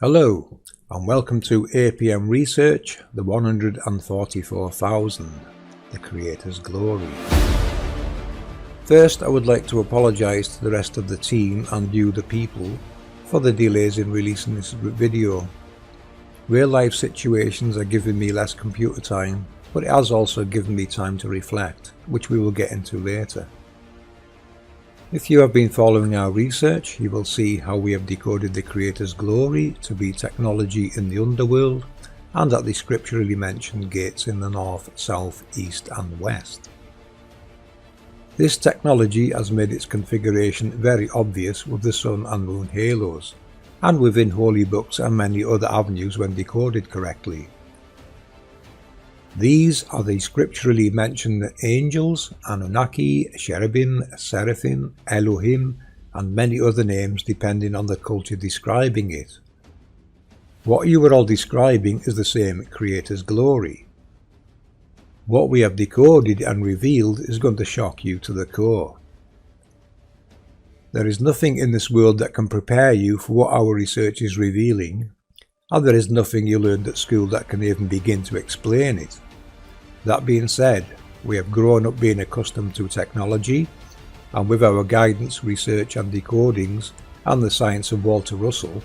Hello and welcome to APM Research, the 144,000, the Creator's Glory. First, I would like to apologise to the rest of the team and you the people for the delays in releasing this video. Real life situations are giving me less computer time, but it has also given me time to reflect, which we will get into later. If you have been following our research, you will see how we have decoded the Creator's glory to be technology in the Underworld and at the scripturally mentioned gates in the north, south, east and west. This technology has made its configuration very obvious with the sun and moon halos, and within holy books and many other avenues when decoded correctly. These are the scripturally mentioned angels, Anunnaki, cherubim, seraphim, Elohim, and many other names depending on the culture describing it. What you are all describing is the same Creator's glory. What we have decoded and revealed is going to shock you to the core. There is nothing in this world that can prepare you for what our research is revealing, and there is nothing you learned at school that can even begin to explain it. That being said, we have grown up being accustomed to technology, and with our guidance, research and decodings and the science of Walter Russell,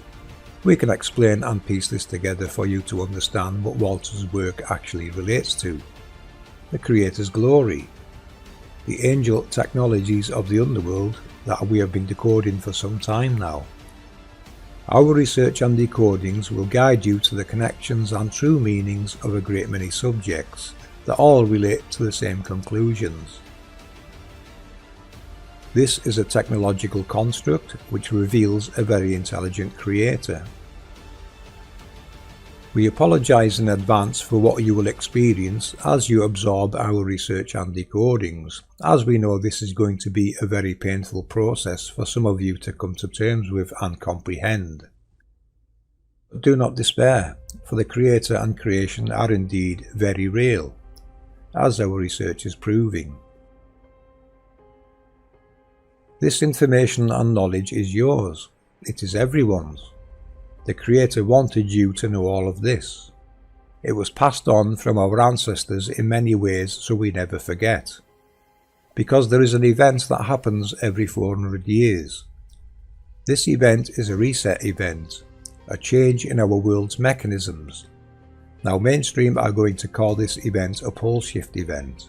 we can explain and piece this together for you to understand what Walter's work actually relates to. The Creator's glory, the angel technologies of the Underworld that we have been decoding for some time now. Our research and decodings will guide you to the connections and true meanings of a great many subjects that all relate to the same conclusions. This is a technological construct which reveals a very intelligent creator. We apologize in advance for what you will experience as you absorb our research and decodings, as we know this is going to be a very painful process for some of you to come to terms with and comprehend. But do not despair, for the Creator and creation are indeed very real, as our research is proving. This information and knowledge is yours. It is everyone's. The Creator wanted you to know all of this. It was passed on from our ancestors in many ways so we never forget. Because there is an event that happens every 400 years. This event is a reset event, a change in our world's mechanisms. Now mainstream are going to call this event a pole shift event.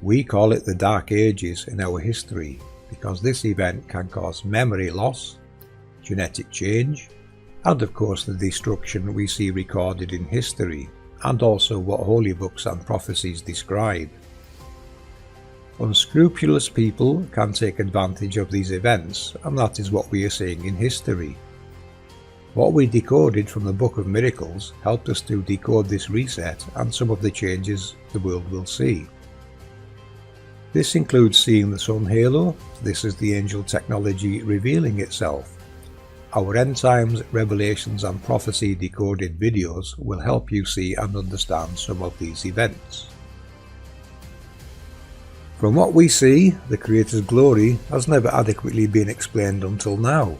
We call it the Dark Ages in our history because this event can cause memory loss, genetic change, and of course the destruction we see recorded in history, and also what holy books and prophecies describe. Unscrupulous people can take advantage of these events, and that is what we are seeing in history. What we decoded from the Book of Miracles helped us to decode this reset and some of the changes the world will see. This includes seeing the sun halo. This is the angel technology revealing itself. Our end times, revelations and prophecy decoded videos will help you see and understand some of these events. From what we see, the Creator's glory has never adequately been explained until now.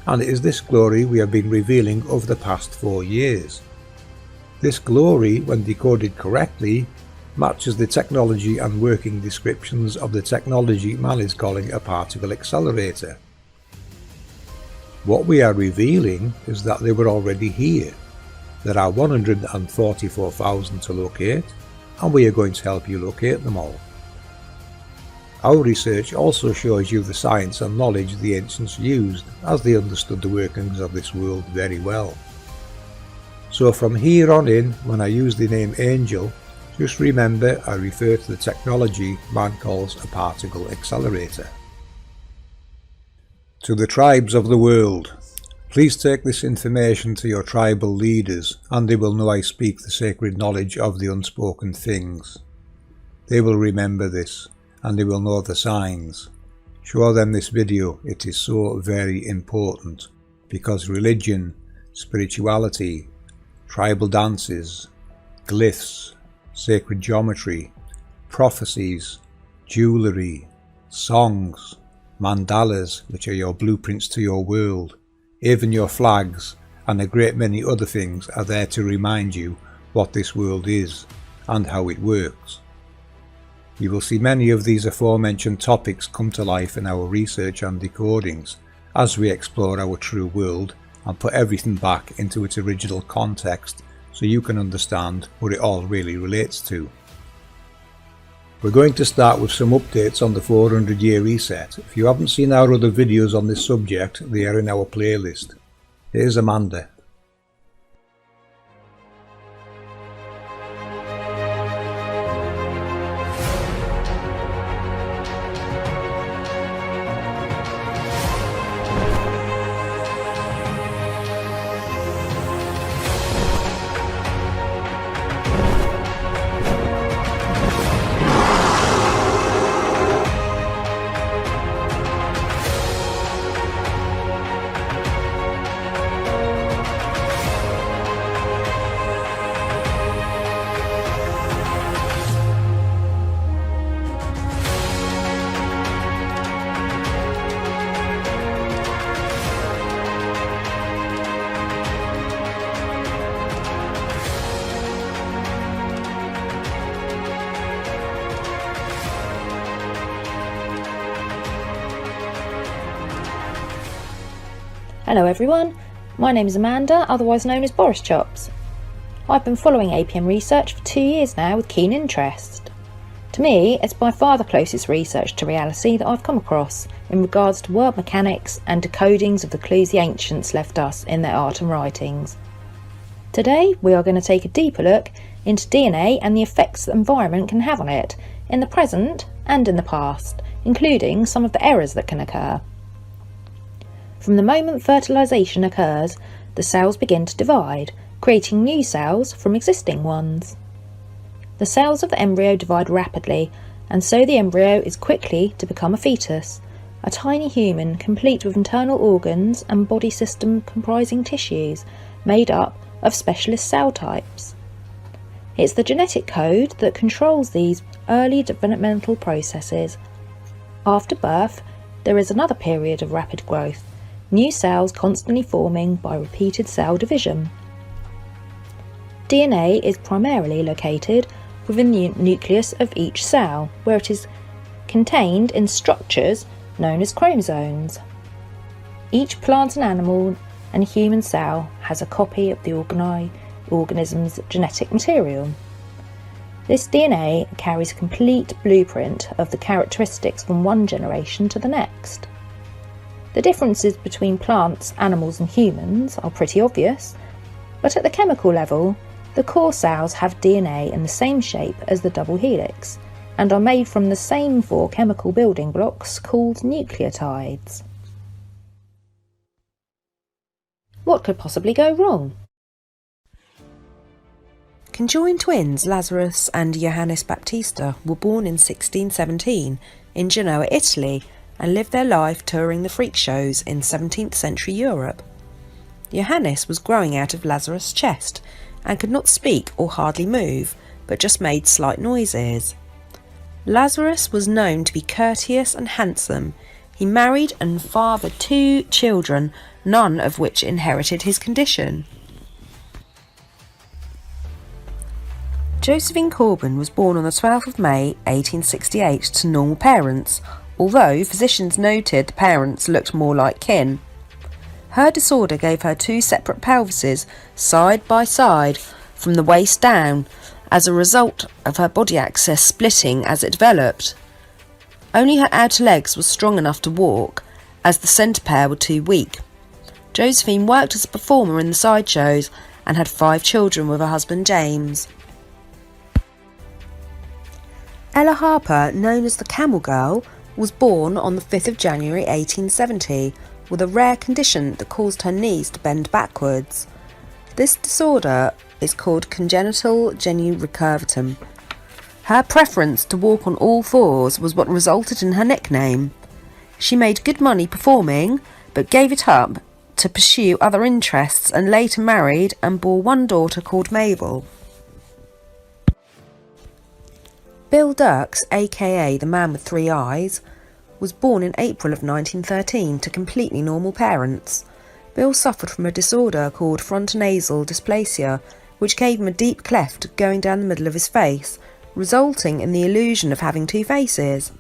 And it is this glory we have been revealing over the past 4 years. This glory, when decoded correctly, matches the technology and working descriptions of the technology man is calling a particle accelerator. What we are revealing is that they were already here. There are 144,000 to locate, and we are going to help you locate them all. Our research also shows you the science and knowledge the ancients used, as they understood the workings of this world very well. So from here on in, when I use the name angel, just remember I refer to the technology man calls a particle accelerator. To the tribes of the world, please take this information to your tribal leaders, and they will know I speak the sacred knowledge of the unspoken things. They will remember this, and they will know the signs. Show them this video, it is so very important, because religion, spirituality, tribal dances, glyphs, sacred geometry, prophecies, jewellery, songs, mandalas, which are your blueprints to your world, Even your flags and a great many other things are there to remind you what this world is and how it works. You will see many of these aforementioned topics come to life in our research and decodings as we explore our true world and put everything back into its original context so you can understand what it all really relates to. We're going to start with some updates on the 400-year reset. If you haven't seen our other videos on this subject, they are in our playlist. Here's Amanda. Hello everyone, my name is Amanda, otherwise known as Boris Chops. I've been following APM Research for 2 years now with keen interest. To me, it's by far the closest research to reality that I've come across in regards to world mechanics and decodings of the clues the ancients left us in their art and writings. Today we are going to take a deeper look into DNA and the effects the environment can have on it in the present and in the past, including some of the errors that can occur. From the moment fertilisation occurs, the cells begin to divide, creating new cells from existing ones. The cells of the embryo divide rapidly, and so the embryo is quickly to become a fetus, a tiny human complete with internal organs and body system comprising tissues made up of specialist cell types. It's the genetic code that controls these early developmental processes. After birth, there is another period of rapid growth, new cells constantly forming by repeated cell division. DNA is primarily located within the nucleus of each cell, where it is contained in structures known as chromosomes. Each plant and animal and human cell has a copy of the organism's genetic material. This DNA carries a complete blueprint of the characteristics from one generation to the next. The differences between plants, animals and humans are pretty obvious, but at the chemical level, the core cells have DNA in the same shape as the double helix and are made from the same 4 chemical building blocks called nucleotides. What could possibly go wrong? Conjoined twins Lazarus and Johannes Baptista were born in 1617 in Genoa, Italy, and lived their life touring the freak shows in 17th century Europe. Johannes was growing out of Lazarus' chest and could not speak or hardly move, but just made slight noises. Lazarus was known to be courteous and handsome. He married and fathered 2 children, none of which inherited his condition. Josephine Corbin was born on the 12th of May 1868 to normal parents, although physicians noted the parents looked more like kin. Her disorder gave her 2 separate pelvises side by side from the waist down as a result of her body axis splitting as it developed. Only her outer legs were strong enough to walk, as the centre pair were too weak. Josephine worked as a performer in the sideshows and had 5 children with her husband James. Ella Harper, known as the Camel Girl, was born on the 5th of January 1870 with a rare condition that caused her knees to bend backwards. This disorder is called congenital genu recurvatum. Her preference to walk on all 4s was what resulted in her nickname. She made good money performing, but gave it up to pursue other interests and later married and bore 1 daughter called Mabel. Bill Dirks, aka the man with 3 eyes, was born in April of 1913 to completely normal parents. Bill suffered from a disorder called frontonasal dysplasia, which gave him a deep cleft going down the middle of his face, resulting in the illusion of having two faces.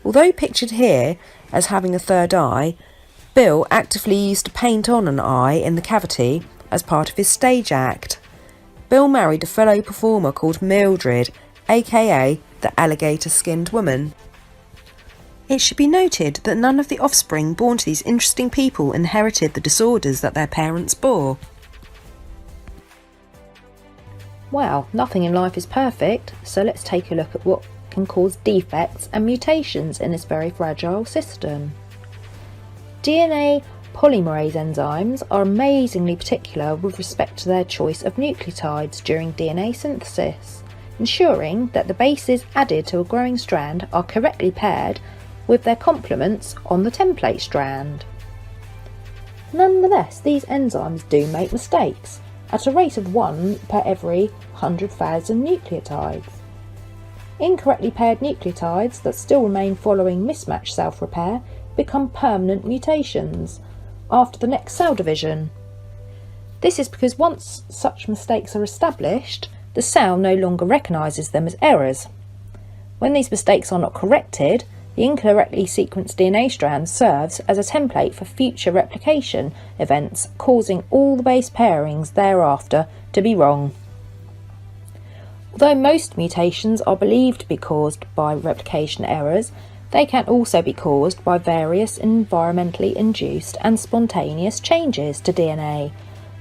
Although pictured here as having a third eye, Bill actively used to paint on an eye in the cavity as part of his stage act. Bill married a fellow performer called Mildred, aka the alligator-skinned woman. It should be noted that none of the offspring born to these interesting people inherited the disorders that their parents bore. Well, nothing in life is perfect, so let's take a look at what can cause defects and mutations in this very fragile system. DNA polymerase enzymes are amazingly particular with respect to their choice of nucleotides during DNA synthesis, ensuring that the bases added to a growing strand are correctly paired with their complements on the template strand. Nonetheless, these enzymes do make mistakes, at a rate of 1 per every 100,000 nucleotides. Incorrectly paired nucleotides that still remain following mismatch self-repair become permanent mutations after the next cell division. This is because once such mistakes are established, the cell no longer recognises them as errors. When these mistakes are not corrected, the incorrectly sequenced DNA strand serves as a template for future replication events, causing all the base pairings thereafter to be wrong. Although most mutations are believed to be caused by replication errors, they can also be caused by various environmentally induced and spontaneous changes to DNA,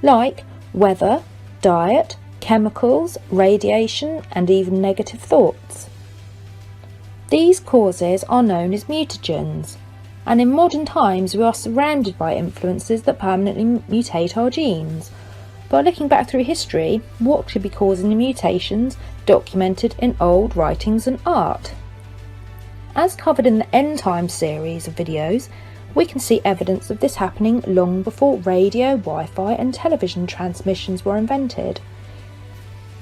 like weather, diet, chemicals, radiation, and even negative thoughts. These causes are known as mutagens, and in modern times we are surrounded by influences that permanently mutate our genes. By looking back through history, what could be causing the mutations documented in old writings and art? As covered in the End Time series of videos, we can see evidence of this happening long before radio, Wi-Fi and television transmissions were invented.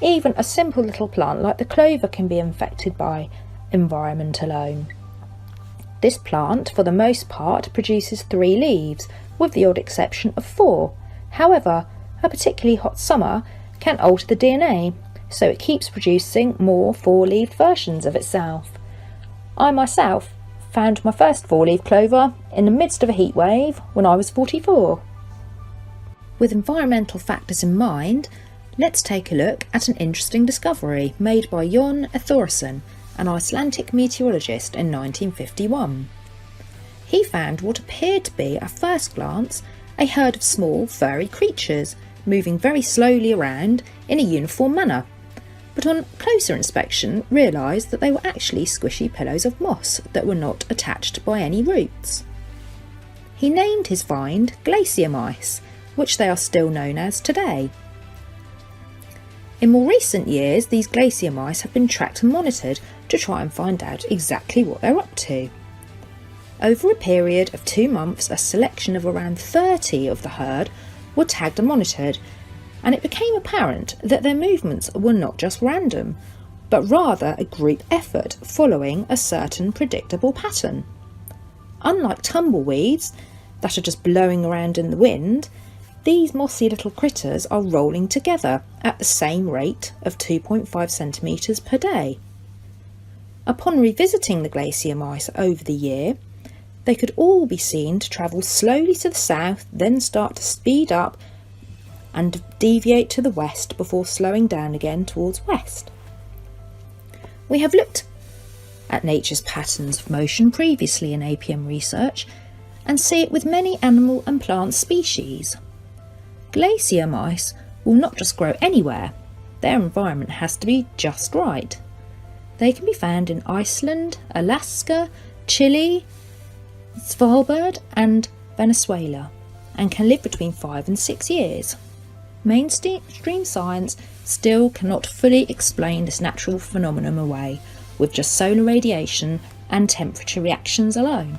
Even a simple little plant like the clover can be infected by environment alone. This plant, for the most part, produces 3 leaves, with the odd exception of 4. However, a particularly hot summer can alter the DNA, so it keeps producing more 4-leaved versions of itself. I myself found my first 4-leaf clover in the midst of a heat wave when I was 44. With environmental factors in mind, let's take a look at an interesting discovery made by Jon Thorsson, an Icelandic meteorologist, in 1951. He found what appeared to be, at first glance, a herd of small, furry creatures moving very slowly around in a uniform manner, but on closer inspection realised that they were actually squishy pillows of moss that were not attached by any roots. He named his find glacier mice, which they are still known as today. In more recent years, these glacier mice have been tracked and monitored to try and find out exactly what they're up to. Over a period of 2 months, a selection of around 30 of the herd were tagged and monitored, and it became apparent that their movements were not just random, but rather a group effort following a certain predictable pattern. Unlike tumbleweeds that are just blowing around in the wind, these mossy little critters are rolling together at the same rate of 2.5 centimetres per day. Upon revisiting the glacier mice over the year, they could all be seen to travel slowly to the south, then start to speed up and deviate to the west before slowing down again towards west. We have looked at nature's patterns of motion previously in APM Research and see it with many animal and plant species. Glacier mice will not just grow anywhere, their environment has to be just right. They can be found in Iceland, Alaska, Chile, Svalbard and Venezuela, and can live between 5 and 6 years. Mainstream science still cannot fully explain this natural phenomenon away with just solar radiation and temperature reactions alone.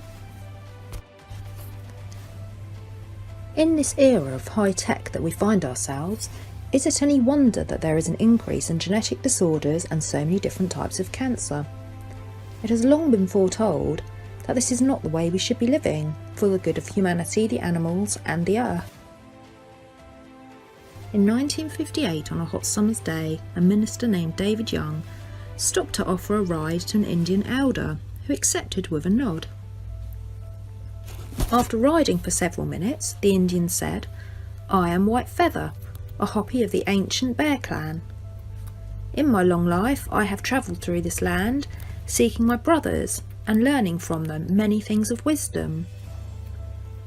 In this era of high tech that we find ourselves, is it any wonder that there is an increase in genetic disorders and so many different types of cancer? It has long been foretold that this is not the way we should be living for the good of humanity, the animals and the earth. In 1958, on a hot summer's day, a minister named David Young stopped to offer a ride to an Indian elder, who accepted with a nod. After riding for several minutes, the Indian said, "I am White Feather, a Hopi of the ancient Bear clan. In my long life I have travelled through this land, seeking my brothers and learning from them many things of wisdom.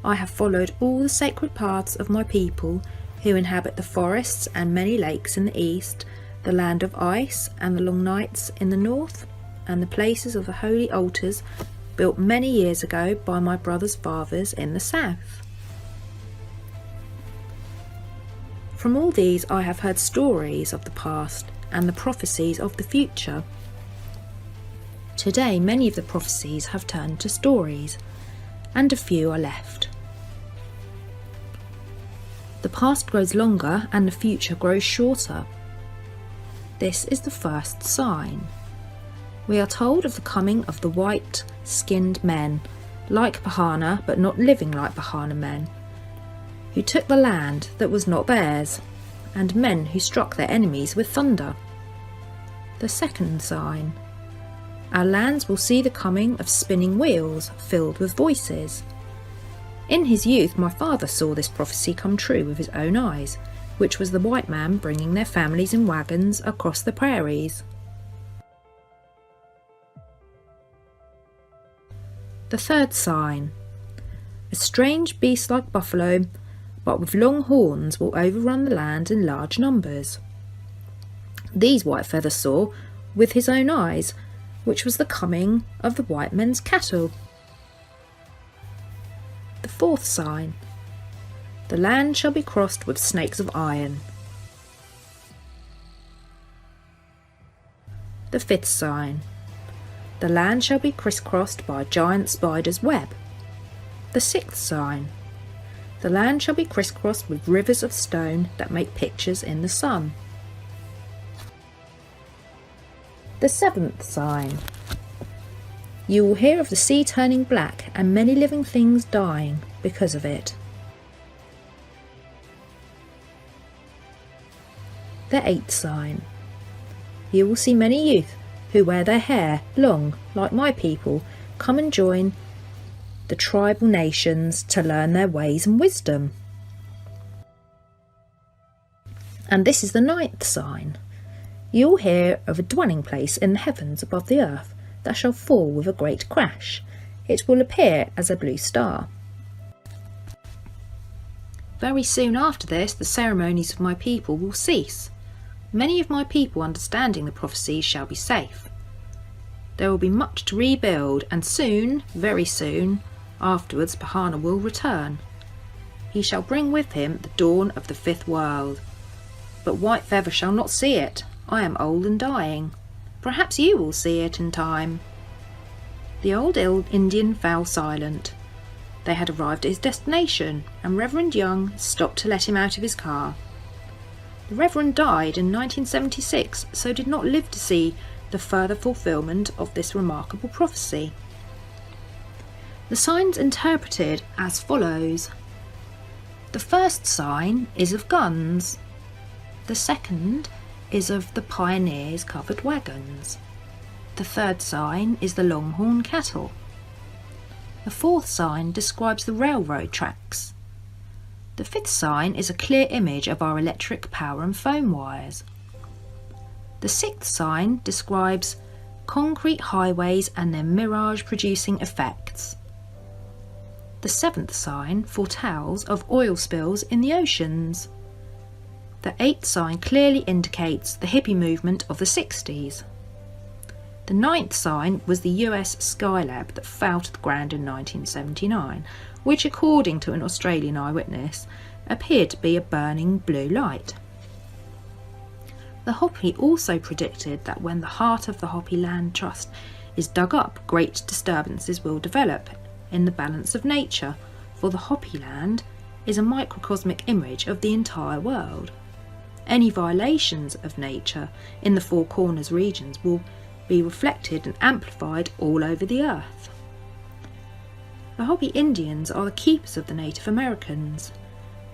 I have followed all the sacred paths of my people who inhabit the forests and many lakes in the east, the land of ice and the long nights in the north, and the places of the holy altars built many years ago by my brothers' fathers in the south. From all these I have heard stories of the past and the prophecies of the future. Today many of the prophecies have turned to stories, and a few are left. The past grows longer and the future grows shorter. This is the first sign. We are told of the coming of the white-skinned men, like Bahana but not living like Bahana men, who took the land that was not theirs, and men who struck their enemies with thunder. The second sign. Our lands will see the coming of spinning wheels filled with voices. In his youth my father saw this prophecy come true with his own eyes, which was the white man bringing their families in wagons across the prairies. The third sign. A strange beast like buffalo, but with long horns, will overrun the land in large numbers. These White Feather saw with his own eyes, which was the coming of the white men's cattle. The fourth sign. The land shall be crossed with snakes of iron. The fifth sign. The land shall be crisscrossed by a giant spider's web. The sixth sign. The land shall be crisscrossed with rivers of stone that make pictures in the sun. The seventh sign. You will hear of the sea turning black and many living things dying because of it. The eighth sign. You will see many youth who wear their hair long, like my people, come and join the tribal nations to learn their ways and wisdom. And this is the ninth sign. You will hear of a dwelling place in the heavens above the earth that shall fall with a great crash. It will appear as a blue star. Very soon after this, the ceremonies of my people will cease. Many of my people, understanding the prophecies, shall be safe. There will be much to rebuild, and soon, very soon, afterwards Bahana will return. He shall bring with him the dawn of the fifth world. But White Feather shall not see it. I am old and dying. Perhaps you will see it in time. The old Indian fell silent. They had arrived at his destination, and Reverend Young stopped to let him out of his car. The Reverend died in 1976, so did not live to see the further fulfilment of this remarkable prophecy. The signs interpreted as follows. The first sign is of guns. The second is of the pioneers' covered wagons. The third sign is the longhorn cattle. The fourth sign describes the railroad tracks. The fifth sign is a clear image of our electric power and phone wires. The sixth sign describes concrete highways and their mirage-producing effects. The seventh sign foretells of oil spills in the oceans. The eighth sign clearly indicates the hippie movement of the 60s. The ninth sign was the US Skylab that fell to the ground in 1979, which, according to an Australian eyewitness, appeared to be a burning blue light. The Hopi also predicted that when the heart of the Hopi Land Trust is dug up, great disturbances will develop in the balance of nature, for the Hopi land is a microcosmic image of the entire world. Any violations of nature in the Four Corners regions will be reflected and amplified all over the earth. The Hopi Indians are the keepers of the Native Americans.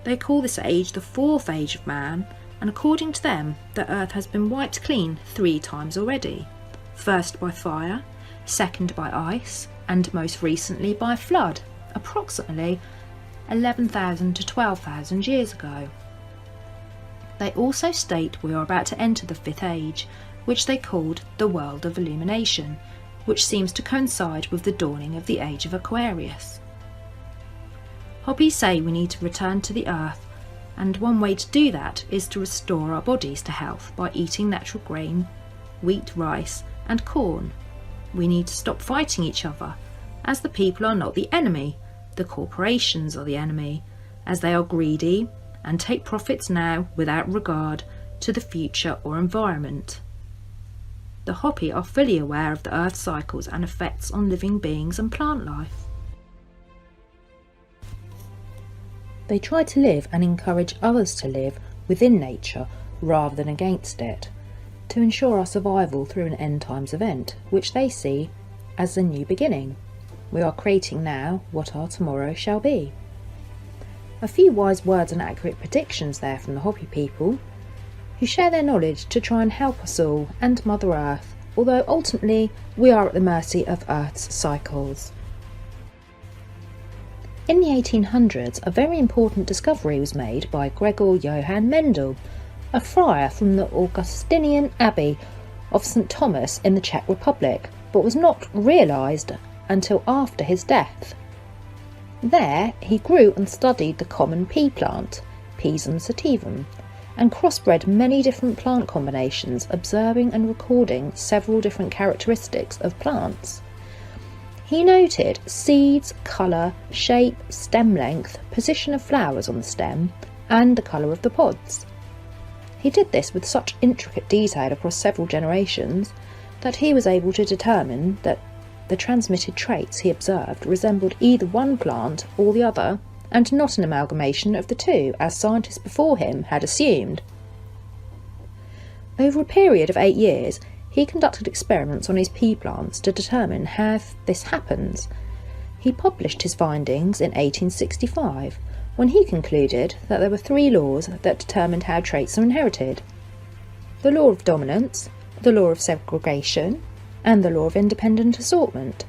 They call this age the fourth age of man, and according to them, the earth has been wiped clean 3 times already. First by fire, second by ice, and most recently by flood, approximately 11,000 to 12,000 years ago. They also state we are about to enter the 5th age, which they called the world of illumination, which seems to coincide with the dawning of the age of Aquarius. Hopi say we need to return to the earth, and one way to do that is to restore our bodies to health by eating natural grain, wheat, rice and corn. We need to stop fighting each other, as the people are not the enemy, the corporations are the enemy, as they are greedy and take profits now without regard to the future or environment. The Hopi are fully aware of the Earth's cycles and effects on living beings and plant life. They try to live and encourage others to live within nature rather than against it, to ensure our survival through an end times event, which they see as a new beginning. We are creating now what our tomorrow shall be. A few wise words and accurate predictions there from the Hopi people, who share their knowledge to try and help us all and Mother Earth, although ultimately we are at the mercy of Earth's cycles. In the 1800s, a very important discovery was made by Gregor Johann Mendel, a friar from the Augustinian Abbey of St. Thomas in the Czech Republic, but was not realised until after his death. There he grew and studied the common pea plant, Pisum sativum, and crossbred many different plant combinations, observing and recording several different characteristics of plants. He noted seeds, colour, shape, stem length, position of flowers on the stem, and the colour of the pods. He did this with such intricate detail across several generations that he was able to determine that the transmitted traits he observed resembled either one plant or the other, and not an amalgamation of the two, as scientists before him had assumed. Over a period of 8 years, he conducted experiments on his pea plants to determine how this happens. He published his findings in 1865, when he concluded that there were 3 laws that determined how traits are inherited: the law of dominance, the law of segregation, and the law of independent assortment.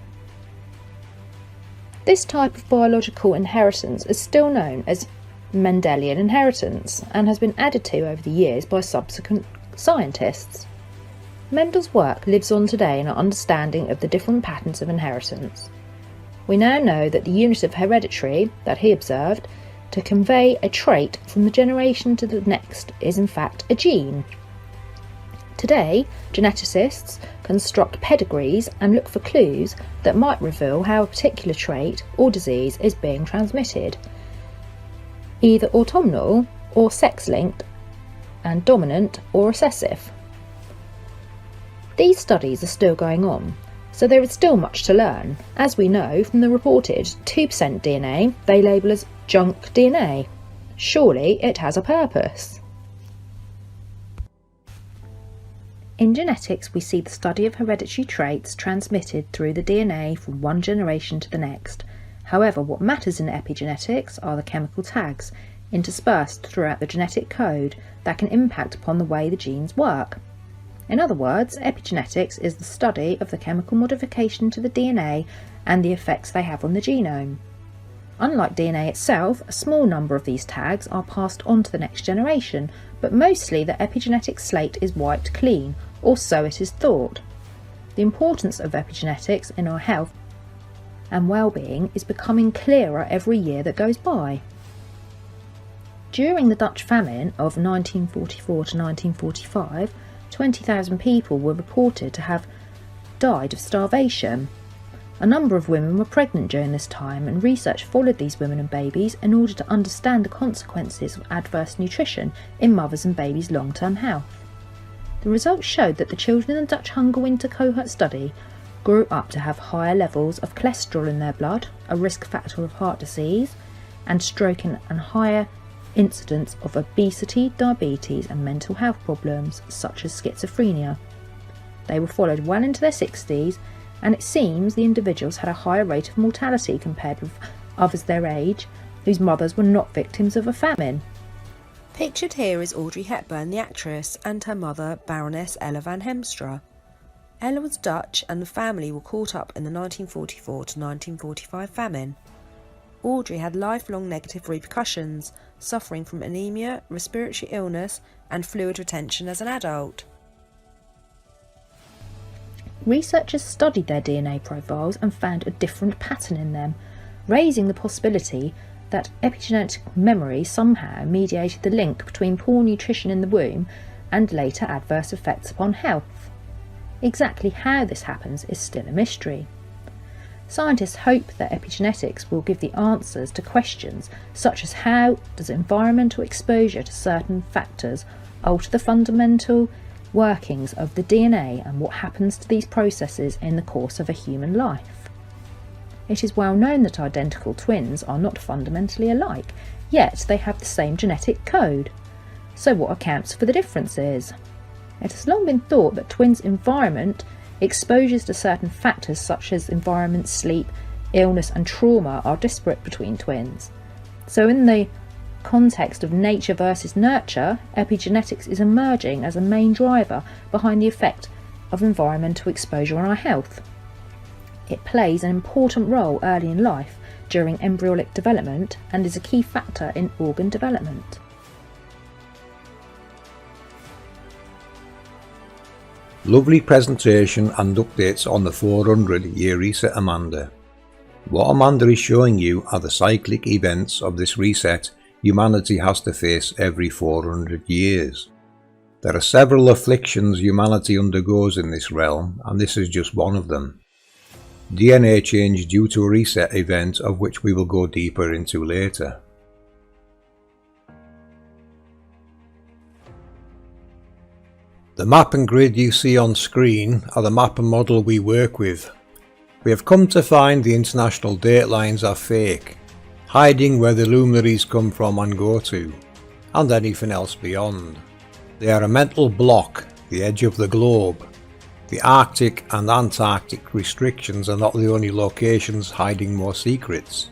This type of biological inheritance is still known as Mendelian inheritance and has been added to over the years by subsequent scientists. Mendel's work lives on today in our understanding of the different patterns of inheritance. We now know that the unit of hereditary that he observed to convey a trait from the generation to the next is in fact a gene. Today, geneticists construct pedigrees and look for clues that might reveal how a particular trait or disease is being transmitted, either autosomal or sex-linked, and dominant or recessive. These studies are still going on, so there is still much to learn, as we know from the reported 2% DNA they label as junk DNA. Surely it has a purpose. In genetics, we see the study of hereditary traits transmitted through the DNA from one generation to the next. However, what matters in epigenetics are the chemical tags interspersed throughout the genetic code that can impact upon the way the genes work. In other words, epigenetics is the study of the chemical modification to the DNA and the effects they have on the genome. Unlike DNA itself, a small number of these tags are passed on to the next generation, but mostly the epigenetic slate is wiped clean, or so it is thought. The importance of epigenetics in our health and well-being is becoming clearer every year that goes by. During the Dutch famine of 1944 to 1945, 20,000 people were reported to have died of starvation. A number of women were pregnant during this time, and research followed these women and babies in order to understand the consequences of adverse nutrition in mothers' and babies' long-term health. The results showed that the children in the Dutch Hunger Winter Cohort study grew up to have higher levels of cholesterol in their blood, a risk factor of heart disease and stroke, and higher incidence of obesity, diabetes and mental health problems such as schizophrenia. They were followed well into their 60s, and it seems the individuals had a higher rate of mortality compared with others their age, whose mothers were not victims of a famine. Pictured here is Audrey Hepburn, the actress, and her mother, Baroness Ella van Hemstra. Ella was Dutch and the family were caught up in the 1944 to 1945 famine. Audrey had lifelong negative repercussions, suffering from anemia, respiratory illness, and fluid retention as an adult. Researchers studied their DNA profiles and found a different pattern in them, raising the possibility that epigenetic memory somehow mediated the link between poor nutrition in the womb and later adverse effects upon health. Exactly how this happens is still a mystery. Scientists hope that epigenetics will give the answers to questions such as how does environmental exposure to certain factors alter the fundamental workings of the DNA and what happens to these processes in the course of a human life. It is well known that identical twins are not fundamentally alike, yet they have the same genetic code. So what accounts for the differences? It has long been thought that twins' environment, exposures to certain factors such as environment, sleep, illness and trauma are disparate between twins. So in the context of nature versus nurture, epigenetics is emerging as a main driver behind the effect of environmental exposure on our health. It plays an important role early in life during embryonic development and is a key factor in organ development. Lovely presentation and updates on the 400-year reset, Amanda. What Amanda is showing you are the cyclic events of this reset humanity has to face every 400 years. There are several afflictions humanity undergoes in this realm, and this is just one of them. DNA change due to a reset event, of which we will go deeper into later. The map and grid you see on screen are the map and model we work with. We have come to find the international date lines are fake, hiding where the luminaries come from and go to, and anything else beyond. They are a mental block, the edge of the globe. The Arctic and Antarctic restrictions are not the only locations hiding more secrets.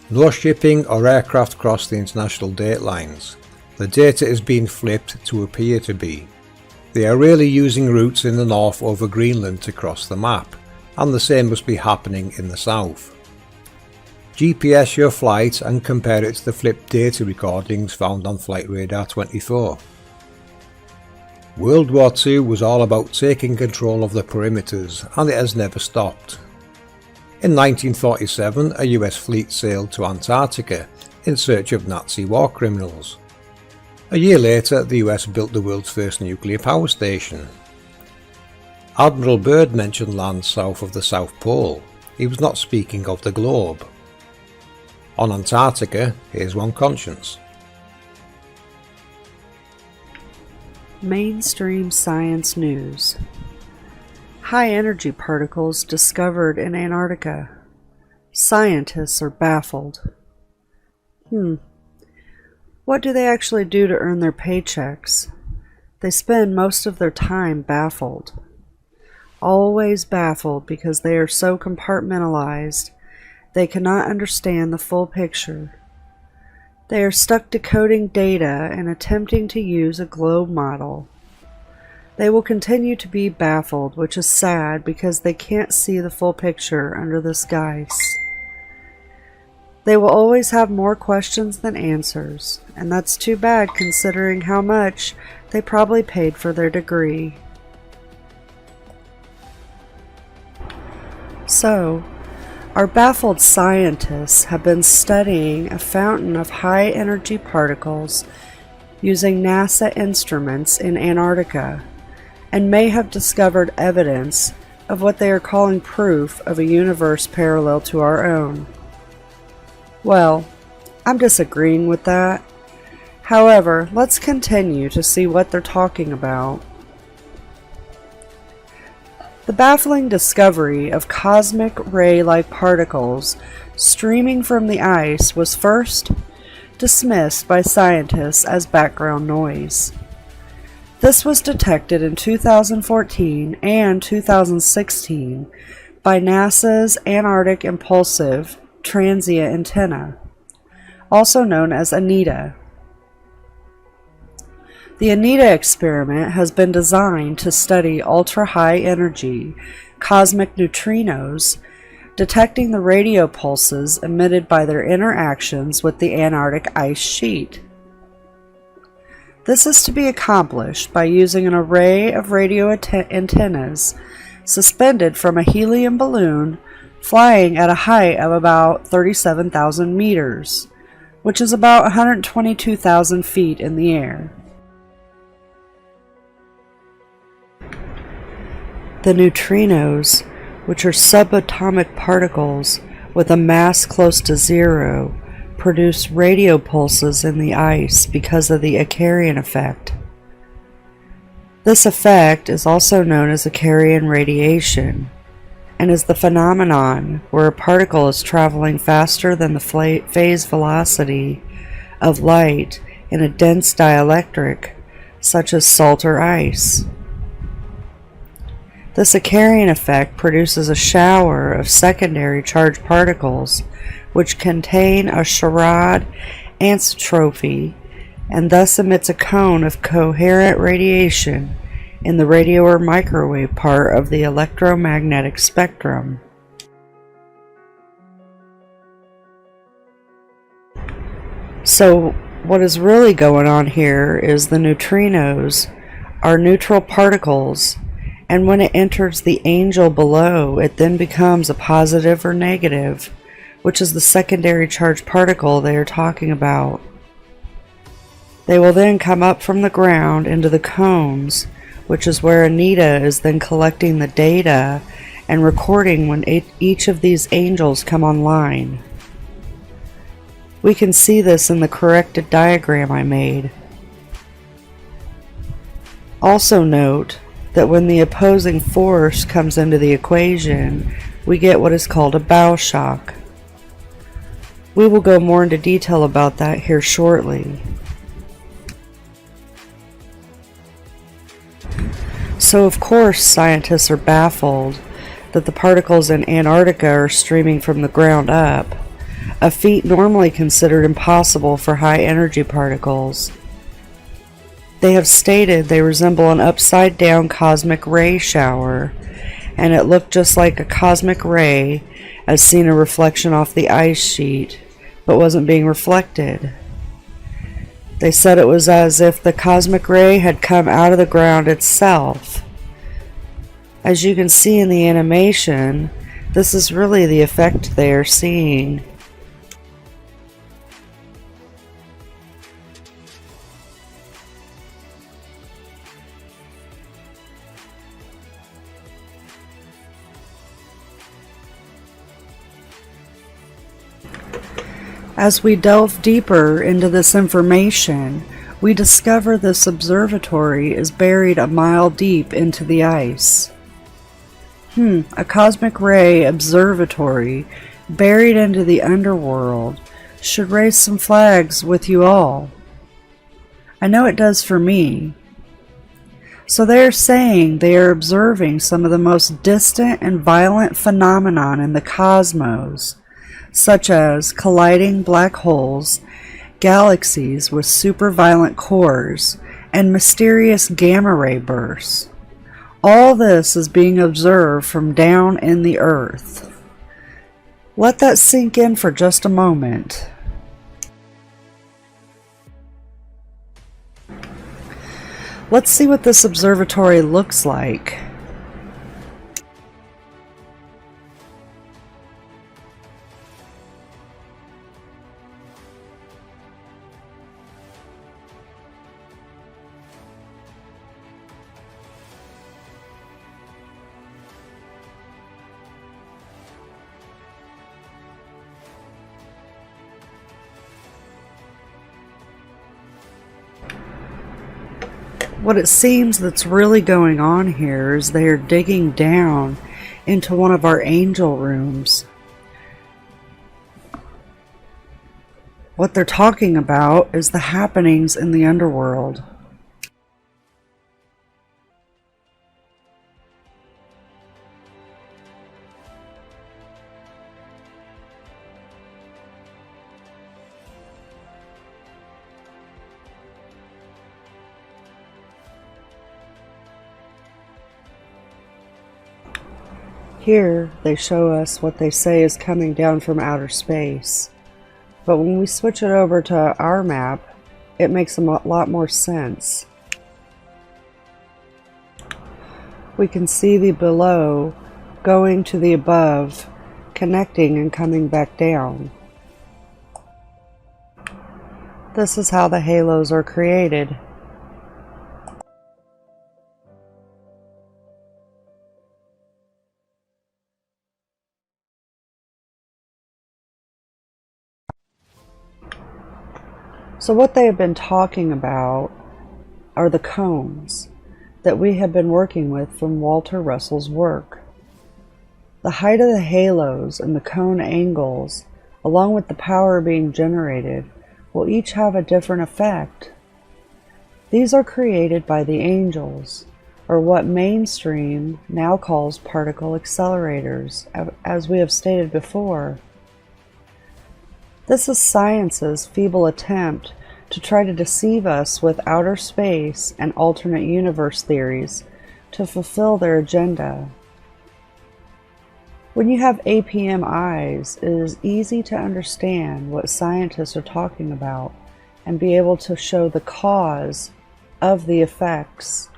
No shipping or aircraft cross the international date lines. The data is being flipped to appear to be. They are really using routes in the north over Greenland to cross the map, and the same must be happening in the south. GPS your flight and compare it to the flipped data recordings found on Flight Radar 24. World War II was all about taking control of the perimeters, and it has never stopped. In 1947, a US fleet sailed to Antarctica in search of Nazi war criminals. A year later, the US built the world's first nuclear power station. Admiral Byrd mentioned land south of the South Pole. He was not speaking of the globe. On Antarctica, here's one conscience. Mainstream science news. High energy particles discovered in Antarctica. Scientists are baffled. What do they actually do to earn their paychecks? They spend most of their time baffled. Always baffled because they are so compartmentalized, they cannot understand the full picture. They are stuck decoding data and attempting to use a globe model. They will continue to be baffled, which is sad because they can't see the full picture under this guise. They will always have more questions than answers, and that's too bad considering how much they probably paid for their degree. So, our baffled scientists have been studying a fountain of high-energy particles using NASA instruments in Antarctica, and may have discovered evidence of what they are calling proof of a universe parallel to our own. Well, I'm disagreeing with that. However, let's continue to see what they're talking about. The baffling discovery of cosmic ray-like particles streaming from the ice was first dismissed by scientists as background noise. This was detected in 2014 and 2016 by NASA's Antarctic Impulsive transient antenna, also known as ANITA. The ANITA experiment has been designed to study ultra-high energy cosmic neutrinos, detecting the radio pulses emitted by their interactions with the Antarctic ice sheet. This is to be accomplished by using an array of radio antennas suspended from a helium balloon flying at a height of about 37,000 meters, which is about 122,000 feet in the air. The neutrinos, which are subatomic particles with a mass close to zero, produce radio pulses in the ice because of the Icarian effect. This effect is also known as Icarian radiation, and is the phenomenon where a particle is traveling faster than the phase velocity of light in a dense dielectric, such as salt or ice. This Icarian effect produces a shower of secondary charged particles which contain a charade anisotropy and thus emits a cone of coherent radiation in the radio or microwave part of the electromagnetic spectrum. So what is really going on here is the neutrinos are neutral particles, and when it enters the angel below, it then becomes a positive or negative, which is the secondary charged particle they are talking about. They will then come up from the ground into the cones, which is where ANITA is then collecting the data and recording when each of these angels come online. We can see this in the corrected diagram I made. Also note that when the opposing force comes into the equation, we get what is called a bow shock. We will go more into detail about that here shortly. So of course scientists are baffled that the particles in Antarctica are streaming from the ground up, a feat normally considered impossible for high energy particles. They have stated they resemble an upside down cosmic ray shower, and it looked just like a cosmic ray as seen a reflection off the ice sheet, but wasn't being reflected. They said it was as if the cosmic ray had come out of the ground itself. As you can see in the animation, this is really the effect they are seeing. As we delve deeper into this information, we discover this observatory is buried a mile deep into the ice. A cosmic ray observatory buried into the underworld should raise some flags with you all. I know it does for me. So they are saying they are observing some of the most distant and violent phenomenon in the cosmos, such as colliding black holes, galaxies with superviolent cores, and mysterious gamma ray bursts. All this is being observed from down in the earth. Let that sink in for just a moment. Let's see what this observatory looks like. What it seems that's really going on here is they are digging down into one of our angel rooms. What they're talking about is the happenings in the underworld. Here they show us what they say is coming down from outer space. But when we switch it over to our map, it makes a lot more sense. We can see the below going to the above, connecting and coming back down. This is how the halos are created. So what they have been talking about are the cones that we have been working with from Walter Russell's work. The height of the halos and the cone angles, along with the power being generated, will each have a different effect. These are created by the angels, or what mainstream now calls particle accelerators, as we have stated before. This is science's feeble attempt to try to deceive us with outer space and alternate universe theories to fulfill their agenda. When you have APM eyes, it is easy to understand what scientists are talking about and be able to show the cause of the effects.